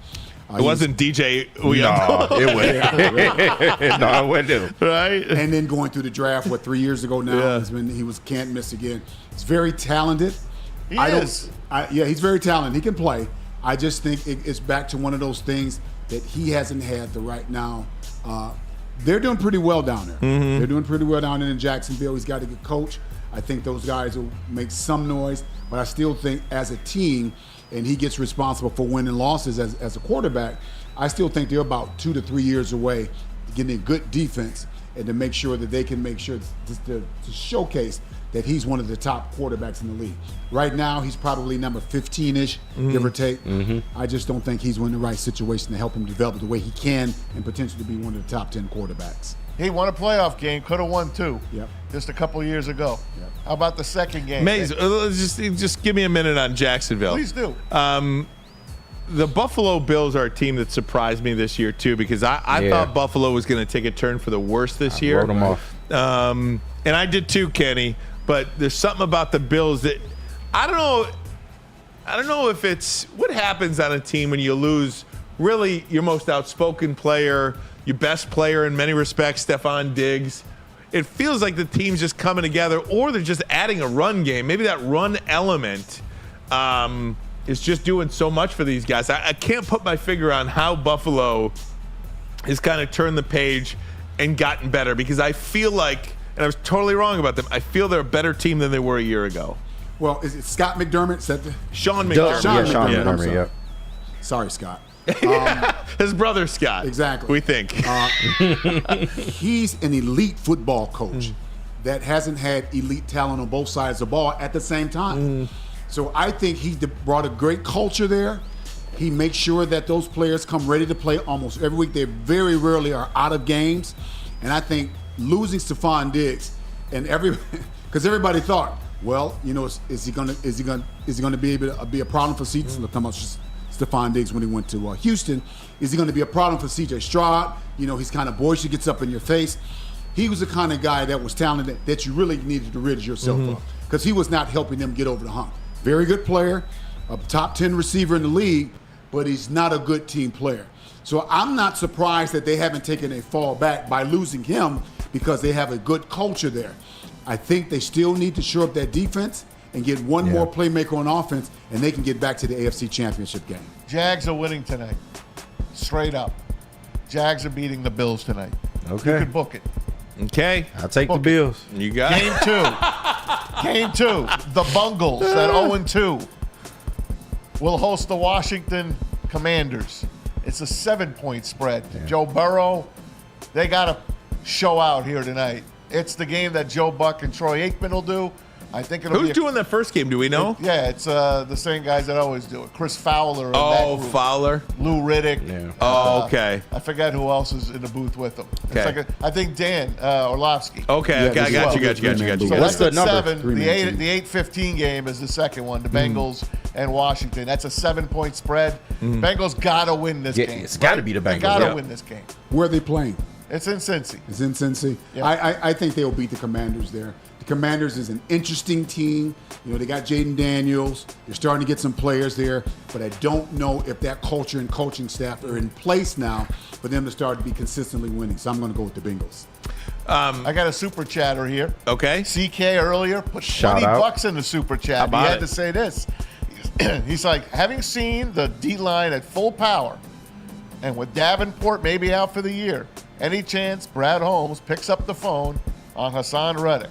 It wasn't DJ Uyunglele. No, it wouldn't. No, it wouldn't. Right? And then going through the draft, 3 years ago now, he was can't miss again. He's very talented. He's very talented. He can play. I just think it's back to one of those things that he hasn't had the right now. They're doing pretty well down there. Mm-hmm. They're doing pretty well down there in Jacksonville. He's got a good coach. I think those guys will make some noise, but I still think as a team, and he gets responsible for winning losses as a quarterback, I still think they're about 2 to 3 years away to getting a good defense and to make sure that they can make sure to showcase that he's one of the top quarterbacks in the league. Right now, he's probably number 15-ish, give or take. Mm-hmm. I just don't think he's in the right situation to help him develop the way he can and potentially be one of the top 10 quarterbacks. He won a playoff game, could have won 2 just a couple of years ago. Yep. How about the second game? Maze, just give me a minute on Jacksonville. Please do. The Buffalo Bills are a team that surprised me this year, too, because I thought Buffalo was going to take a turn for the worse this year. Wrote them off. And I did too, Kenny. But there's something about the Bills that I don't know if it's what happens on a team when you lose really your most outspoken player, your best player in many respects, Stephon Diggs. it feels like the team's just coming together, or they're just adding a run game. Maybe that run element is just doing so much for these guys. I can't put my finger on how Buffalo has kind of turned the page and gotten better, because I feel like, and I was totally wrong about them, I feel they're a better team than they were a year ago. Well, is it Scott McDermott? Sean McDermott. Sean Sean McDermott. I'm McDermott, sorry. yep. Sorry, Scott. His brother Scott. Exactly. We think. He's an elite football coach that hasn't had elite talent on both sides of the ball at the same time. So I think he brought a great culture there. He makes sure that those players come ready to play almost every week. They very rarely are out of games. And I think losing Stephon Diggs and because everybody thought, well, you know, is he going to be able to be a problem for Stephon Diggs when he went to Houston? Is he going to be a problem for C.J. Stroud? You know, he's kind of boisterous, gets up in your face. He was the kind of guy that was talented that you really needed to rid yourself of, because he was not helping them get over the hump. Very good player, a top 10 receiver in the league, but he's not a good team player. So I'm not surprised that they haven't taken a fall back by losing him, because they have a good culture there. I think they still need to shore up that defense and get one more playmaker on offense, and they can get back to the AFC Championship game. Jags are winning tonight. Straight up. Jags are beating the Bills tonight. Okay. You can book it. Okay. I'll take the Bills. You got Game two. The Bungles at 0-2 will host the Washington Commanders. It's a 7-point spread. Yeah. Joe Burrow, they got to show out here tonight. It's the game that Joe Buck and Troy Aikman will do. I think it'll Who's doing that first game? Do we know? It's the same guys that always do it. Chris Fowler. Fowler. Lou Riddick. Yeah. Okay. I forget who else is in the booth with them. Okay. It's like I think Dan Orlovsky. Okay. I got you. So What's the number? 7. The 8-15 game is the second one. The Bengals and Washington. That's a 7-point spread. Bengals got to win this game. It's got to be the Bengals. They got to win this game. Where are they playing? It's in Cincy. It's in Cincy. Yeah. I think they will beat the Commanders there. The Commanders is an interesting team. You know, they got Jaden Daniels. They're starting to get some players there, but I don't know if that culture and coaching staff are in place now for them to start to be consistently winning. So I'm going to go with the Bengals. I got a super chatter here. Okay. CK earlier put $20 in the super chat. He had to say this. He's like, having seen the D-line at full power, and with Davenport maybe out for the year, any chance Brad Holmes picks up the phone on Hassan Reddick?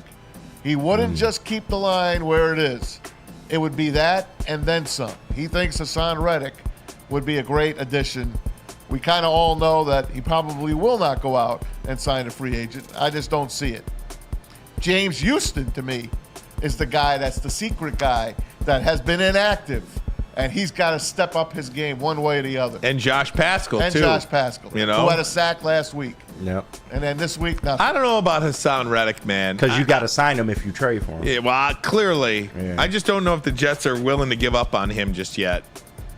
He wouldn't just keep the line where it is. It would be that and then some. He thinks Hassan Reddick would be a great addition. We kind of all know that he probably will not go out and sign a free agent. I just don't see it. James Houston, to me, is the guy that's the secret guy that has been inactive, and he's got to step up his game one way or the other. And Josh Paschal, too. You know? Who had a sack last week. Yep. And then this week, nothing. I don't know about Hassan Reddick, man. Because you got to sign him if you trade for him. Yeah, well, clearly. Yeah. I just don't know if the Jets are willing to give up on him just yet.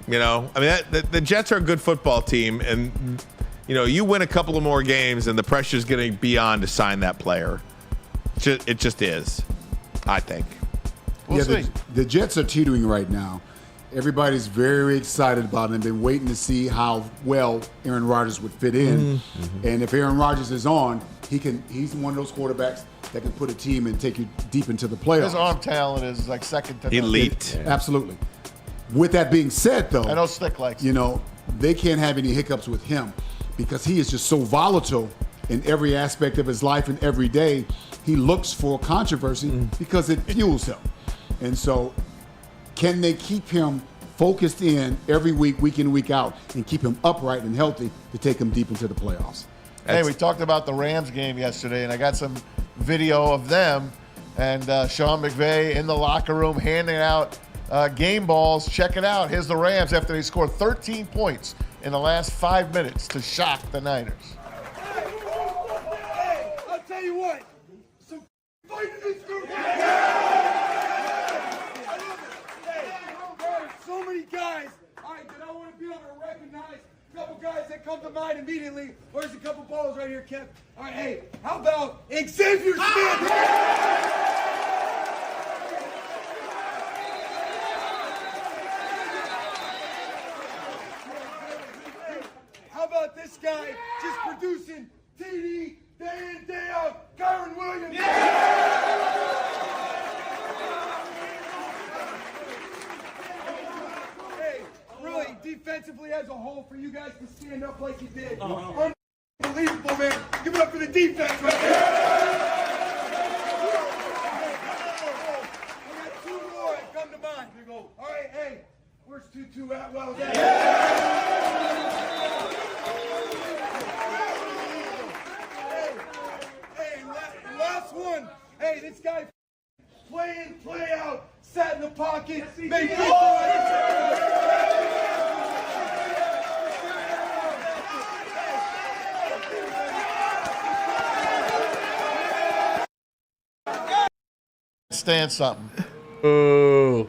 You know, I mean, the Jets are a good football team, and, you know, you win a couple of more games, and the pressure's going to be on to sign that player. It just is, I think. We'll see. The Jets are teetering right now. Everybody's very excited about it and been waiting to see how well Aaron Rodgers would fit in. And if Aaron Rodgers is on, he's one of those quarterbacks that can put a team and take you deep into the playoffs. His arm talent is like second to none. Elite. Absolutely. With that being said, though, I know Stick likes you know, they can't have any hiccups with him because he is just so volatile in every aspect of his life and every day. He looks for controversy because it fuels him. And so can they keep him focused in every week, week in, week out, and keep him upright and healthy to take him deep into the playoffs? Hey, we talked about the Rams game yesterday, and I got some video of them and Sean McVay in the locker room handing out game balls. Check it out. Here's the Rams after they scored 13 points in the last 5 minutes to shock the Niners. Hey, I'll tell you what. Some fight in this group. So many guys. All right, then I want to be able to recognize a couple guys that come to mind immediately. Where's a couple balls right here, Kev? All right, hey, how about Xavier Smith? How about this guy just producing TD day in, day out, Kyron Williams? as a whole for you guys to stand up like you did. Unbelievable, man. Give it up for the defense right there. I got 2 more that come to mind. All right, hey, where's 2-2 at? Well, hey, last one. Hey, this guy play in, play out, sat in the pocket, made Stan something. Ooh.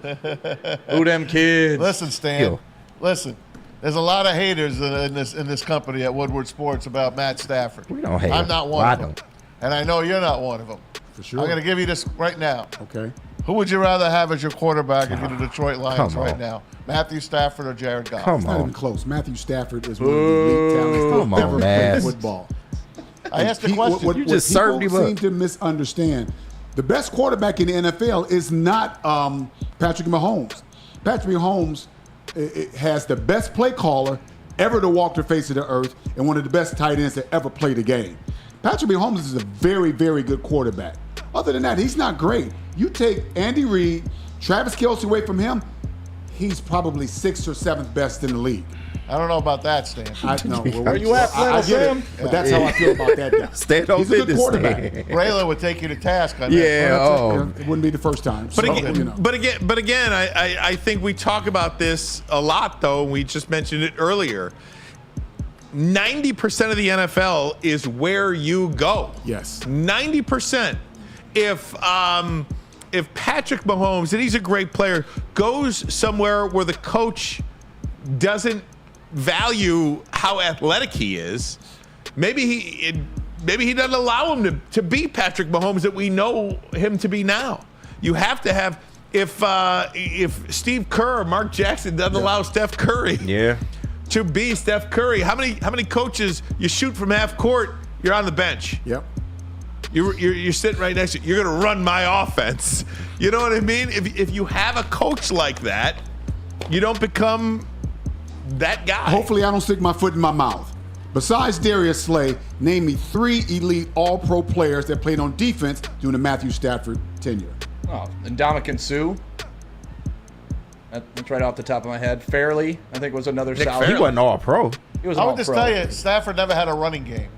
Ooh, them kids. Listen, Stan. Yo. Listen. There's a lot of haters in this company at Woodward Sports about Matt Stafford. We don't hate I'm him. not Well, one I of them. don't. And I know you're not one of them. For sure. I'm going to give you this right now. Okay. Who would you rather have as your quarterback if you're the Detroit Lions Come right on. now? Matthew Stafford or Jared Goff? Come It's not on. even close. Matthew Stafford is one of the elite talents Come that on, ever man. played football. I asked the question. What You just served people him up. seem to misunderstand, the best quarterback in the NFL is not Patrick Mahomes. Patrick Mahomes has the best play caller ever to walk the face of the earth and one of the best tight ends that ever played the game. Patrick Mahomes is a very, very good quarterback. Other than that, he's not great. You take Andy Reid, Travis Kelce away from him, he's probably 6th or 7th best in the league. I don't know about that, Stan. I know. Are you at I get Sam? it, but that's how I feel about that guy. Stand on He's a good business, quarterback. Stan. Braylon would take you to task on Yeah. that. Oh. It wouldn't be the first time. But so, again, you know. but again, I think we talk about this a lot, though. And we just mentioned it earlier. 90% of the NFL is where you go. Yes. 90%. If Patrick Mahomes, and he's a great player, goes somewhere where the coach doesn't value how athletic he is, maybe he doesn't allow him to be Patrick Mahomes that we know him to be now. You have to have, if Steve Kerr or Mark Jackson doesn't allow Steph Curry to be Steph Curry, how many coaches you shoot from half court, you're on the bench. Yep. You're sitting right next to you. You're going to run my offense. You know what I mean? If you have a coach like that, you don't become that guy. Hopefully I don't stick my foot in my mouth. Besides Darius Slay, name me 3 elite all-pro players that played on defense during the Matthew Stafford tenure. Oh, and Ndamukong Suh. That's right off the top of my head. Fairley, I think, was another solid. He wasn't all pro. He was I all would just pro. tell you, Stafford never had a running game.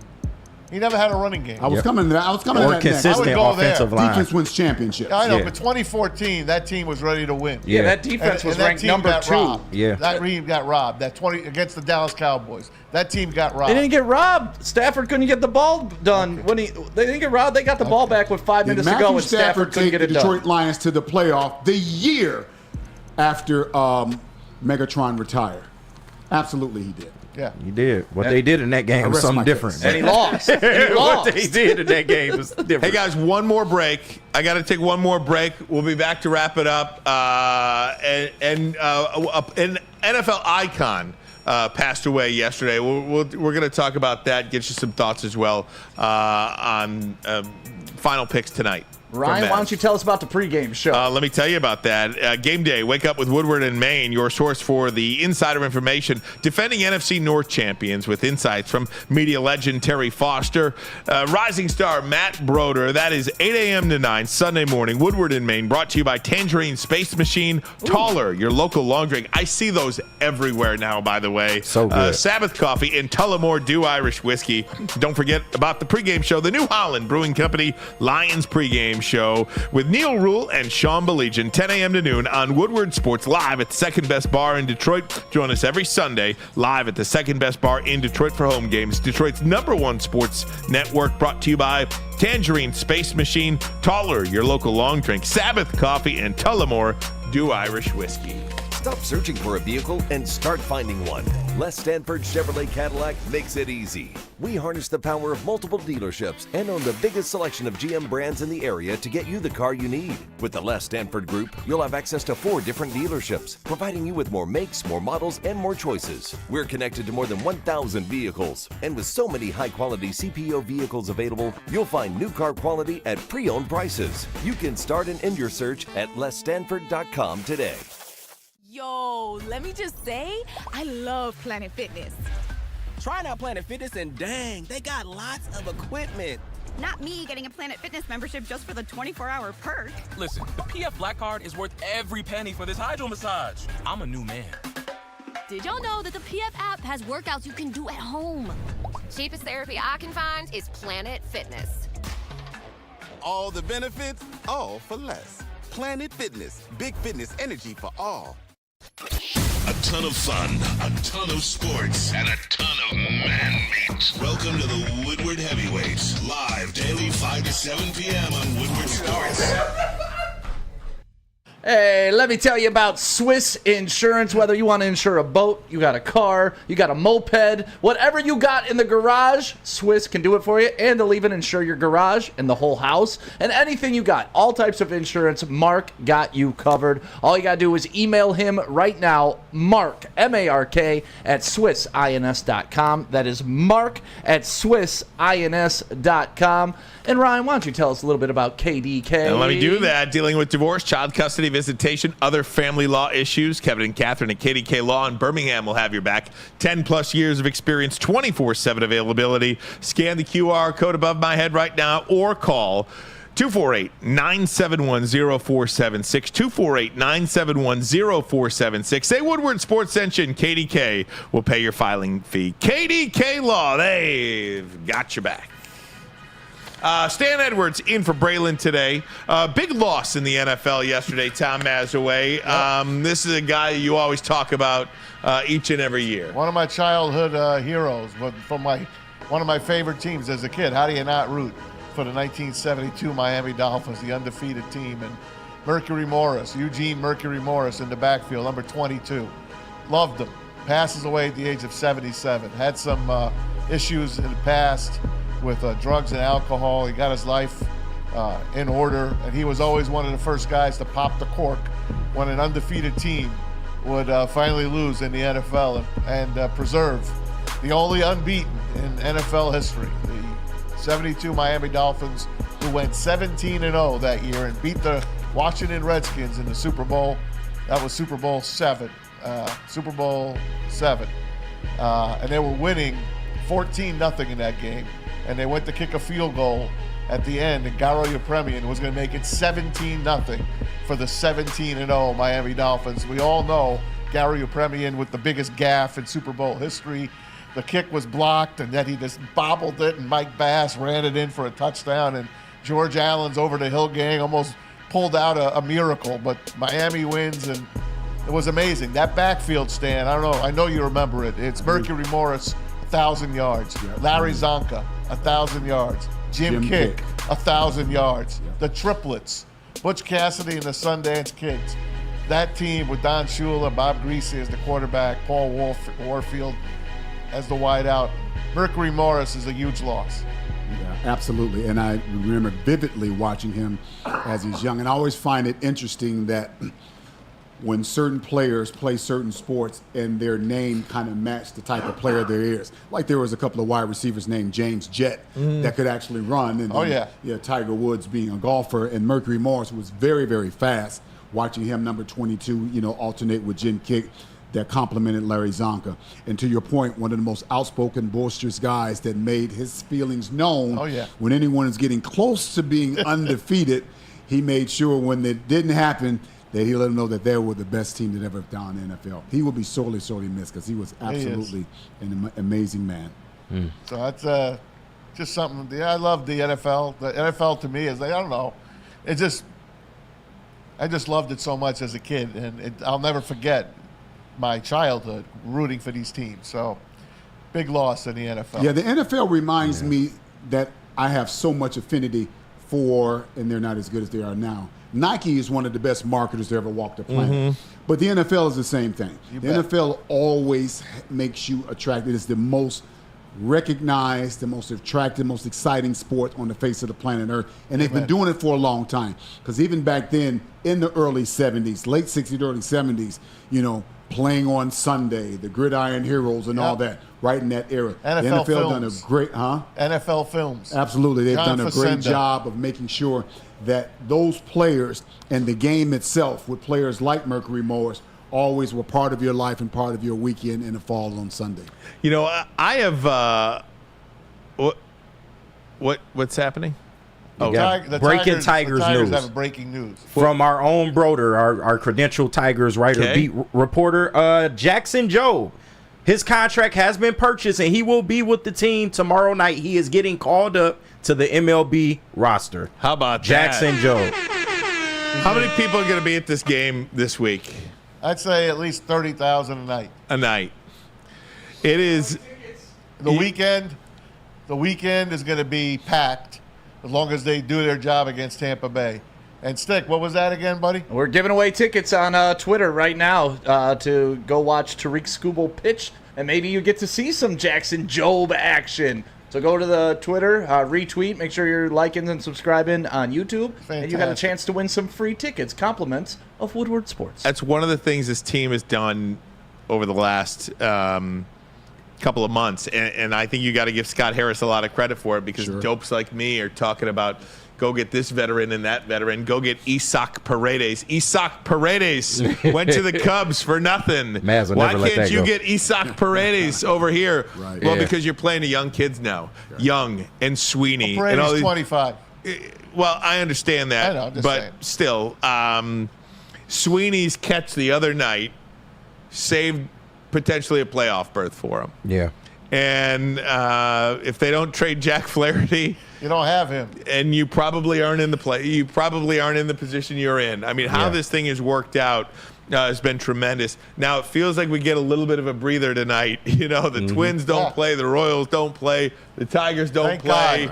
He never had a running game. I was coming to that. Or to that next. consistent I would go offensive there. line. Defense wins championships. I know, Yeah. but 2014, that team was ready to win. Yeah, that defense was that ranked team number got 2. robbed. Yeah. That team got robbed. That 20 against the Dallas Cowboys. That team got robbed. They didn't get robbed. Stafford couldn't get the ball done. They didn't get robbed. They got the ball back with 5 minutes to Matthew go, and Stafford couldn't take get the it Detroit done. Lions to the playoff the year after Megatron retired. Absolutely, he did. Yeah. He did. What they did in that game was rest my something different. case. And he lost. And he What lost. they did in that game was different. Hey guys, one more break. I got to take one more break. We'll be back to wrap it up. An NFL icon passed away yesterday. We're going to talk about that. Get you some thoughts as well on final picks tonight. Ryan, why don't you tell us about the pregame show? Let me tell you about that. Game day, wake up with Woodward and Maine, your source for the insider information. Defending NFC North champions with insights from media legend Terry Foster, rising star Matt Broder. That is 8 a.m. to 9, Sunday morning. Woodward and Maine, brought to you by Tangerine Space Machine. Taller, your local long drink. I see those everywhere now, by the way. So good. Sabbath Coffee and Tullamore Dew Irish Whiskey. Don't forget about the pregame show, the New Holland Brewing Company Lions pregame show with Neil Rule and Sean Belegian, 10 a.m. to noon on Woodward Sports, live at the second best bar in Detroit. Join us every Sunday live at the second best bar in Detroit for home games. Detroit's #1 sports network, brought to you by Tangerine Space Machine, Taller, your local long drink, Sabbath Coffee, and Tullamore Dew Irish Whiskey. Stop searching for a vehicle and start finding one. Les Stanford Chevrolet Cadillac makes it easy. We harness the power of multiple dealerships and own the biggest selection of GM brands in the area to get you the car you need. With the Les Stanford Group, you'll have access to 4 different dealerships, providing you with more makes, more models, and more choices. We're connected to more than 1,000 vehicles, and with so many high-quality CPO vehicles available, you'll find new car quality at pre-owned prices. You can start and end your search at lesstanford.com today. Yo, let me just say, I love Planet Fitness. Trying out Planet Fitness and dang, they got lots of equipment. Not me getting a Planet Fitness membership just for the 24-hour perk. Listen, the PF Black Card is worth every penny for this hydro massage. I'm a new man. Did y'all know that the PF app has workouts you can do at home? Cheapest therapy I can find is Planet Fitness. All the benefits, all for less. Planet Fitness, big fitness energy for all. A ton of fun, a ton of sports, and a ton of man meat. Welcome to the Woodward Heavyweights, live daily 5 to 7 p.m. on Woodward Sports. Hey, let me tell you about Swiss Insurance. Whether you want to insure a boat, you got a car, you got a moped, whatever you got in the garage, Swiss can do it for you. And they'll even insure your garage and the whole house and anything you got. All types of insurance. Mark got you covered. All you got to do is email him right now, Mark, M-A-R-K, at SwissINS.com. That is Mark at SwissINS.com. And Ryan, why don't you tell us a little bit about KDK? And let me do that. Dealing with divorce, child custody, visitation, other family law issues. Kevin and Catherine at KDK Law in Birmingham will have your back. 10 plus years of experience, 24/7 availability. Scan the QR code above my head right now or call 248-971-0476. 248-971-0476. Say Woodward Sports sent you, and KDK will pay your filing fee. KDK Law, they've got your back. Stan Edwards in for Braylon today. Big loss in the NFL yesterday, Tom Mazaway. This is a guy you always talk about each and every year. One of my childhood heroes, but from one of my favorite teams as a kid. How do you not root for the 1972 Miami Dolphins, the undefeated team? And Mercury Morris, Eugene Mercury Morris in the backfield, number 22. Loved him. Passes away at the age of 77. Had some issues in the past with drugs and alcohol. He got his life in order, and he was always one of the first guys to pop the cork when an undefeated team would finally lose in the NFL and preserve the only unbeaten in NFL history. The 72 Miami Dolphins, who went 17-0 that year and beat the Washington Redskins in the Super Bowl. That was Super Bowl 7. Super Bowl 7. And they were winning 14-0 in that game. And they went to kick a field goal at the end, and Garo Yepremian was going to make it 17-0 for the 17-0 Miami Dolphins. We all know Garo Yepremian with the biggest gaffe in Super Bowl history. The kick was blocked, and then he just bobbled it, and Mike Bass ran it in for a touchdown, and George Allen's over-the-hill gang almost pulled out a miracle, but Miami wins, and it was amazing. That backfield, Stan, I don't know, I know you remember it. It's Mercury Morris, 1,000 yards. Larry Zonka, 1,000 yards. Jim Kick, 1,000 yards. The triplets, Butch Cassidy and the Sundance Kids. That team with Don Shula, Bob Greasy as the quarterback, Paul Warfield as the wideout. Mercury Morris is a huge loss. Yeah, absolutely. And I remember vividly watching him as he's young. And I always find it interesting that when certain players play certain sports and their name kind of match the type of player there is. Like there was a couple of wide receivers named James Jett that could actually run. And then, Tiger Woods being a golfer, and Mercury Morris was very, very fast. Watching him, number 22, alternate with Jim Kick, that complimented Larry Zonka. And to your point, one of the most outspoken, boisterous guys that made his feelings known. When anyone is getting close to being undefeated, he made sure when it didn't happen that he let them know that they were the best team that ever done in the NFL. He will be sorely, sorely missed because he was absolutely an amazing man. So that's just something. I love the NFL. The NFL to me is I don't know. I just loved it so much as a kid, and I'll never forget my childhood rooting for these teams. So big loss in the NFL. Yeah, the NFL reminds me that I have so much affinity for, and they're not as good as they are now. Nike is one of the best marketers to ever walk the planet. But the NFL is the same thing. The NFL always makes you attracted. It's the most recognized, the most attractive, most exciting sport on the face of the planet Earth. And they've been doing it for a long time. Because even back then, in the early 70s, late 60s, early 70s, playing on Sunday, the Gridiron Heroes and all that, right in that era. NFL the NFL films. done a great, NFL films. Absolutely. They've John done a great Facenda. job of making sure that those players and the game itself with players like Mercury Morris always were part of your life and part of your weekend, and it falls on Sunday. You know, I have what's happening? Breaking Tigers news. Have breaking news from our own Broder, our credentialed Tigers writer, beat reporter, Jackson Jobe. His contract has been purchased, and he will be with the team tomorrow night. He is getting called up to the MLB roster. How about Jackson Jobe? How many people are going to be at this game this week? I'd say at least 30,000 a night. A night. It is the weekend. The weekend is going to be packed as long as they do their job against Tampa Bay. And Stick, what was that again, buddy? We're giving away tickets on Twitter right now to go watch Tariq Skubal pitch, and maybe you get to see some Jackson Jobe action. So go to the Twitter, retweet, make sure you're liking and subscribing on YouTube, and you got a chance to win some free tickets, compliments of Woodward Sports. That's one of the things this team has done over the last couple of months, and I think you got to give Scott Harris a lot of credit for it, because dopes like me are talking about go get this veteran and that veteran. Go get Isaac Paredes. Isaac Paredes went to the Cubs for nothing. Why can't you get Isaac Paredes over here? Right. Well, because you're playing to young kids now. Right. Young and Sweeney. Paredes and all these, 25. Well, I understand that. I know, just but saying. Still, Sweeney's catch the other night saved potentially a playoff berth for him. Yeah. And if they don't trade Jack Flaherty, you don't have him, and you probably aren't in the play. You probably aren't in the position you're in. I mean, how this thing has worked out has been tremendous. Now it feels like we get a little bit of a breather tonight. You know, the Twins don't play, the Royals don't play, the Tigers don't play.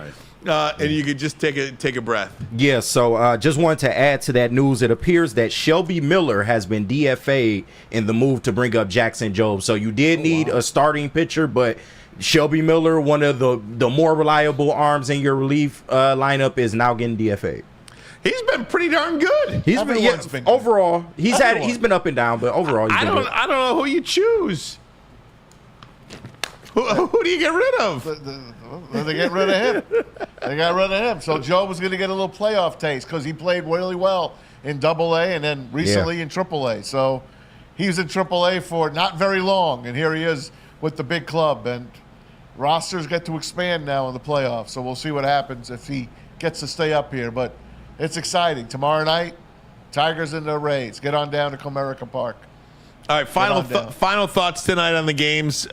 And you could just take a breath. Yeah, so just wanted to add to that news. It appears that Shelby Miller has been DFA'd in the move to bring up Jackson Jobe. So you did need a starting pitcher, but Shelby Miller, one of the more reliable arms in your relief lineup, is now getting DFA'd. He's been pretty darn good. He's been overall. He's been up and down, but overall, he's been good. I don't know who you choose. Who do you get rid of? They get rid of him. They got rid of him. So Joe was going to get a little playoff taste because he played really well in Double-A and then recently in Triple-A. So he was in Triple-A for not very long, and here he is with the big club. And rosters get to expand now in the playoffs, so we'll see what happens if he gets to stay up here. But it's exciting. Tomorrow night, Tigers and the Rays. Get on down to Comerica Park. All right, final thoughts tonight on the games.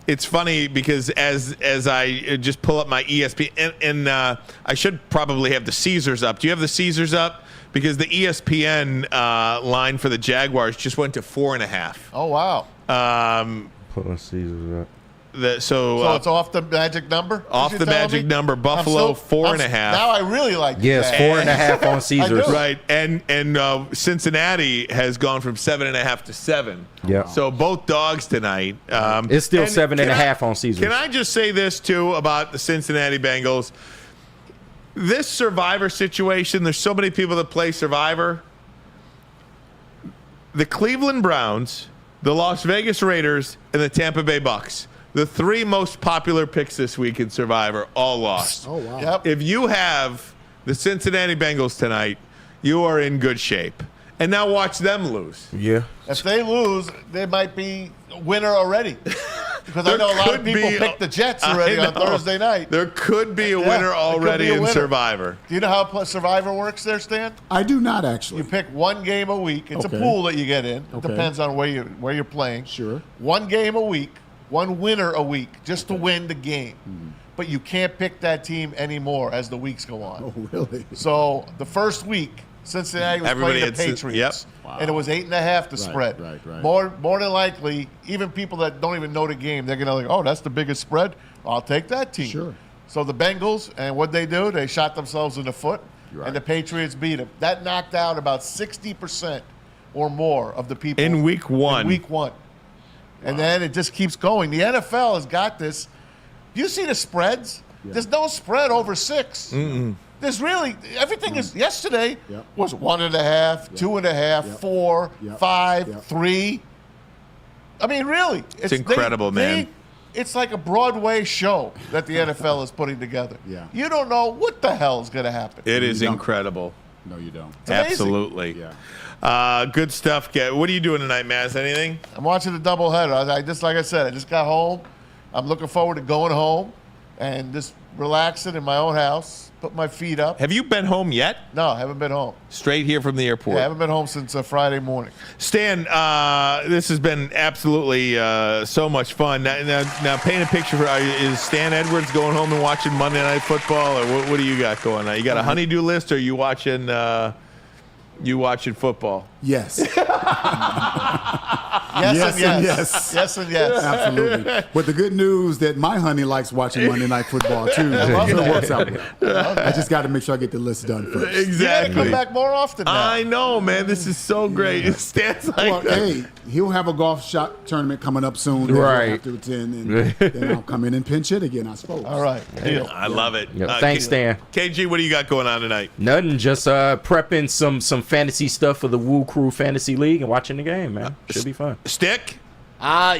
It's funny because as I just pull up my ESPN, and I should probably have the Caesars up. Do you have the Caesars up? Because the ESPN line for the Jaguars just went to 4.5. Oh, wow. Put on Caesars up. So it's off the magic number? Off the magic number. Buffalo 4.5. Now I really like Yes, 4.5 on Caesars. Right, and Cincinnati has gone from 7.5 to 7. Yeah. So both dogs tonight. It's still 7.5 on Caesars. Can I just say this too about the Cincinnati Bengals? This Survivor situation. There's so many people that play Survivor. The Cleveland Browns, the Las Vegas Raiders, and the Tampa Bay Bucks. The three most popular picks this week in Survivor all lost. Oh, wow. Yep. If you have the Cincinnati Bengals tonight, you are in good shape. And now watch them lose. Yeah. If they lose, they might be a winner already. Because I know a lot of people picked the Jets already on Thursday night. There could be a winner already in Survivor. Do you know how Survivor works there, Stan? I do not, actually. You pick one game a week. It's a pool that you get in. It depends on where you're playing. Sure. One game a week, one winner a week, just to win the game. But you can't pick that team anymore as the weeks go on. Oh, really? So the first week, Cincinnati was playing the Patriots, and it was 8.5 the spread. Right. More than likely, even people that don't even know the game, they're gonna oh, that's the biggest spread. I'll take that team. Sure. So the Bengals, and what they do, they shot themselves in the foot, and the Patriots beat them. That knocked out about 60% or more of the people in week one. And then it just keeps going. The NFL has got this. Do you see the spreads? Yeah. There's no spread over 6. There's really everything is yesterday was 1.5, 2.5, 4, 5, 3. I mean, really, it's incredible, man. It's like a Broadway show that the NFL is putting together. Yeah. You don't know what the hell is going to happen. It is incredible. No, you don't. Absolutely. Yeah. Good stuff. What are you doing tonight, Maz? Anything? I'm watching the doubleheader. I just, like I said, I just got home. I'm looking forward to going home and just relaxing in my own house, put my feet up. Have you been home yet? No, I haven't been home. Straight here from the airport. Yeah, I haven't been home since Friday morning. Stan, this has been absolutely so much fun. Now paint a picture for is Stan Edwards going home and watching Monday Night Football, or what do you got going on? You got a honey-do list, or are you watching football? Yes. Yes and yes. Yes. Yes and yes. Absolutely. But the good news that my honey likes watching Monday Night Football too. So it works out well. I just got to make sure I get the list done first. Exactly. You gotta come back more often now. I know, man. This is so great. Yeah. Stan's like, well, hey, he'll have a golf shot tournament coming up soon. Right. I'll have to attend, and then I'll come in and pinch it again, I suppose. All right. I love it. Yep. Thanks, Stan. KG, what do you got going on tonight? Nothing. Just prepping some fantasy stuff for the Woo Crew Fantasy League and watching the game, man. Should be fun. Stick?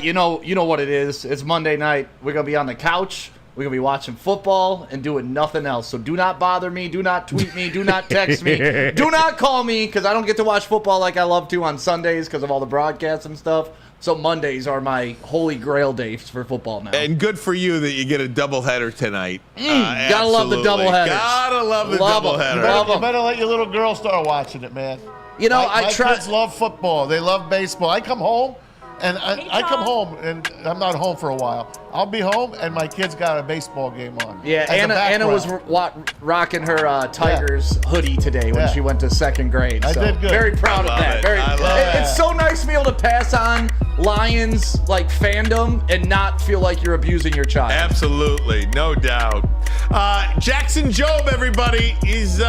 You know what it is. It's Monday night. We're gonna be on the couch. We're gonna be watching football and doing nothing else. So do not bother me. Do not tweet me. Do not text me. Do not call me, because I don't get to watch football like I love to on Sundays because of all the broadcasts and stuff. So Mondays are my holy grail days for football now. And good for you that you get a doubleheader tonight. Gotta love the doubleheaders. Gotta love the doubleheader. You better let your little girl start watching it, man. You know, my kids love football. They love baseball. I come home. And I come home, and I'm not home for a while. I'll be home, and my kid's got a baseball game on. Yeah, Anna was rocking her Tigers hoodie today when she went to second grade. So I did good. Very proud of that. It's so nice to be able to pass on Lions like fandom and not feel like you're abusing your child. Absolutely, no doubt. Jackson Jobe, everybody, is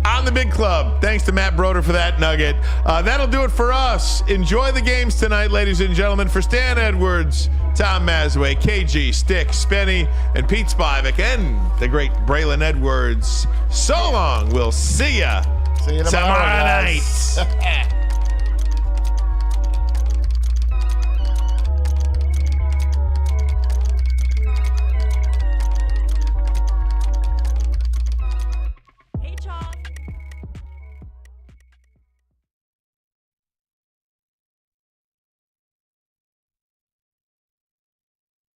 on the big club. Thanks to Matt Broder for that nugget. That'll do it for us. Enjoy the games tonight, ladies and gentlemen. For Stan Edwards, Tom Mazway, KG, Stick, Spenny, and Pete Spivak, and the great Braylon Edwards. So long. We'll see ya. See you tomorrow night.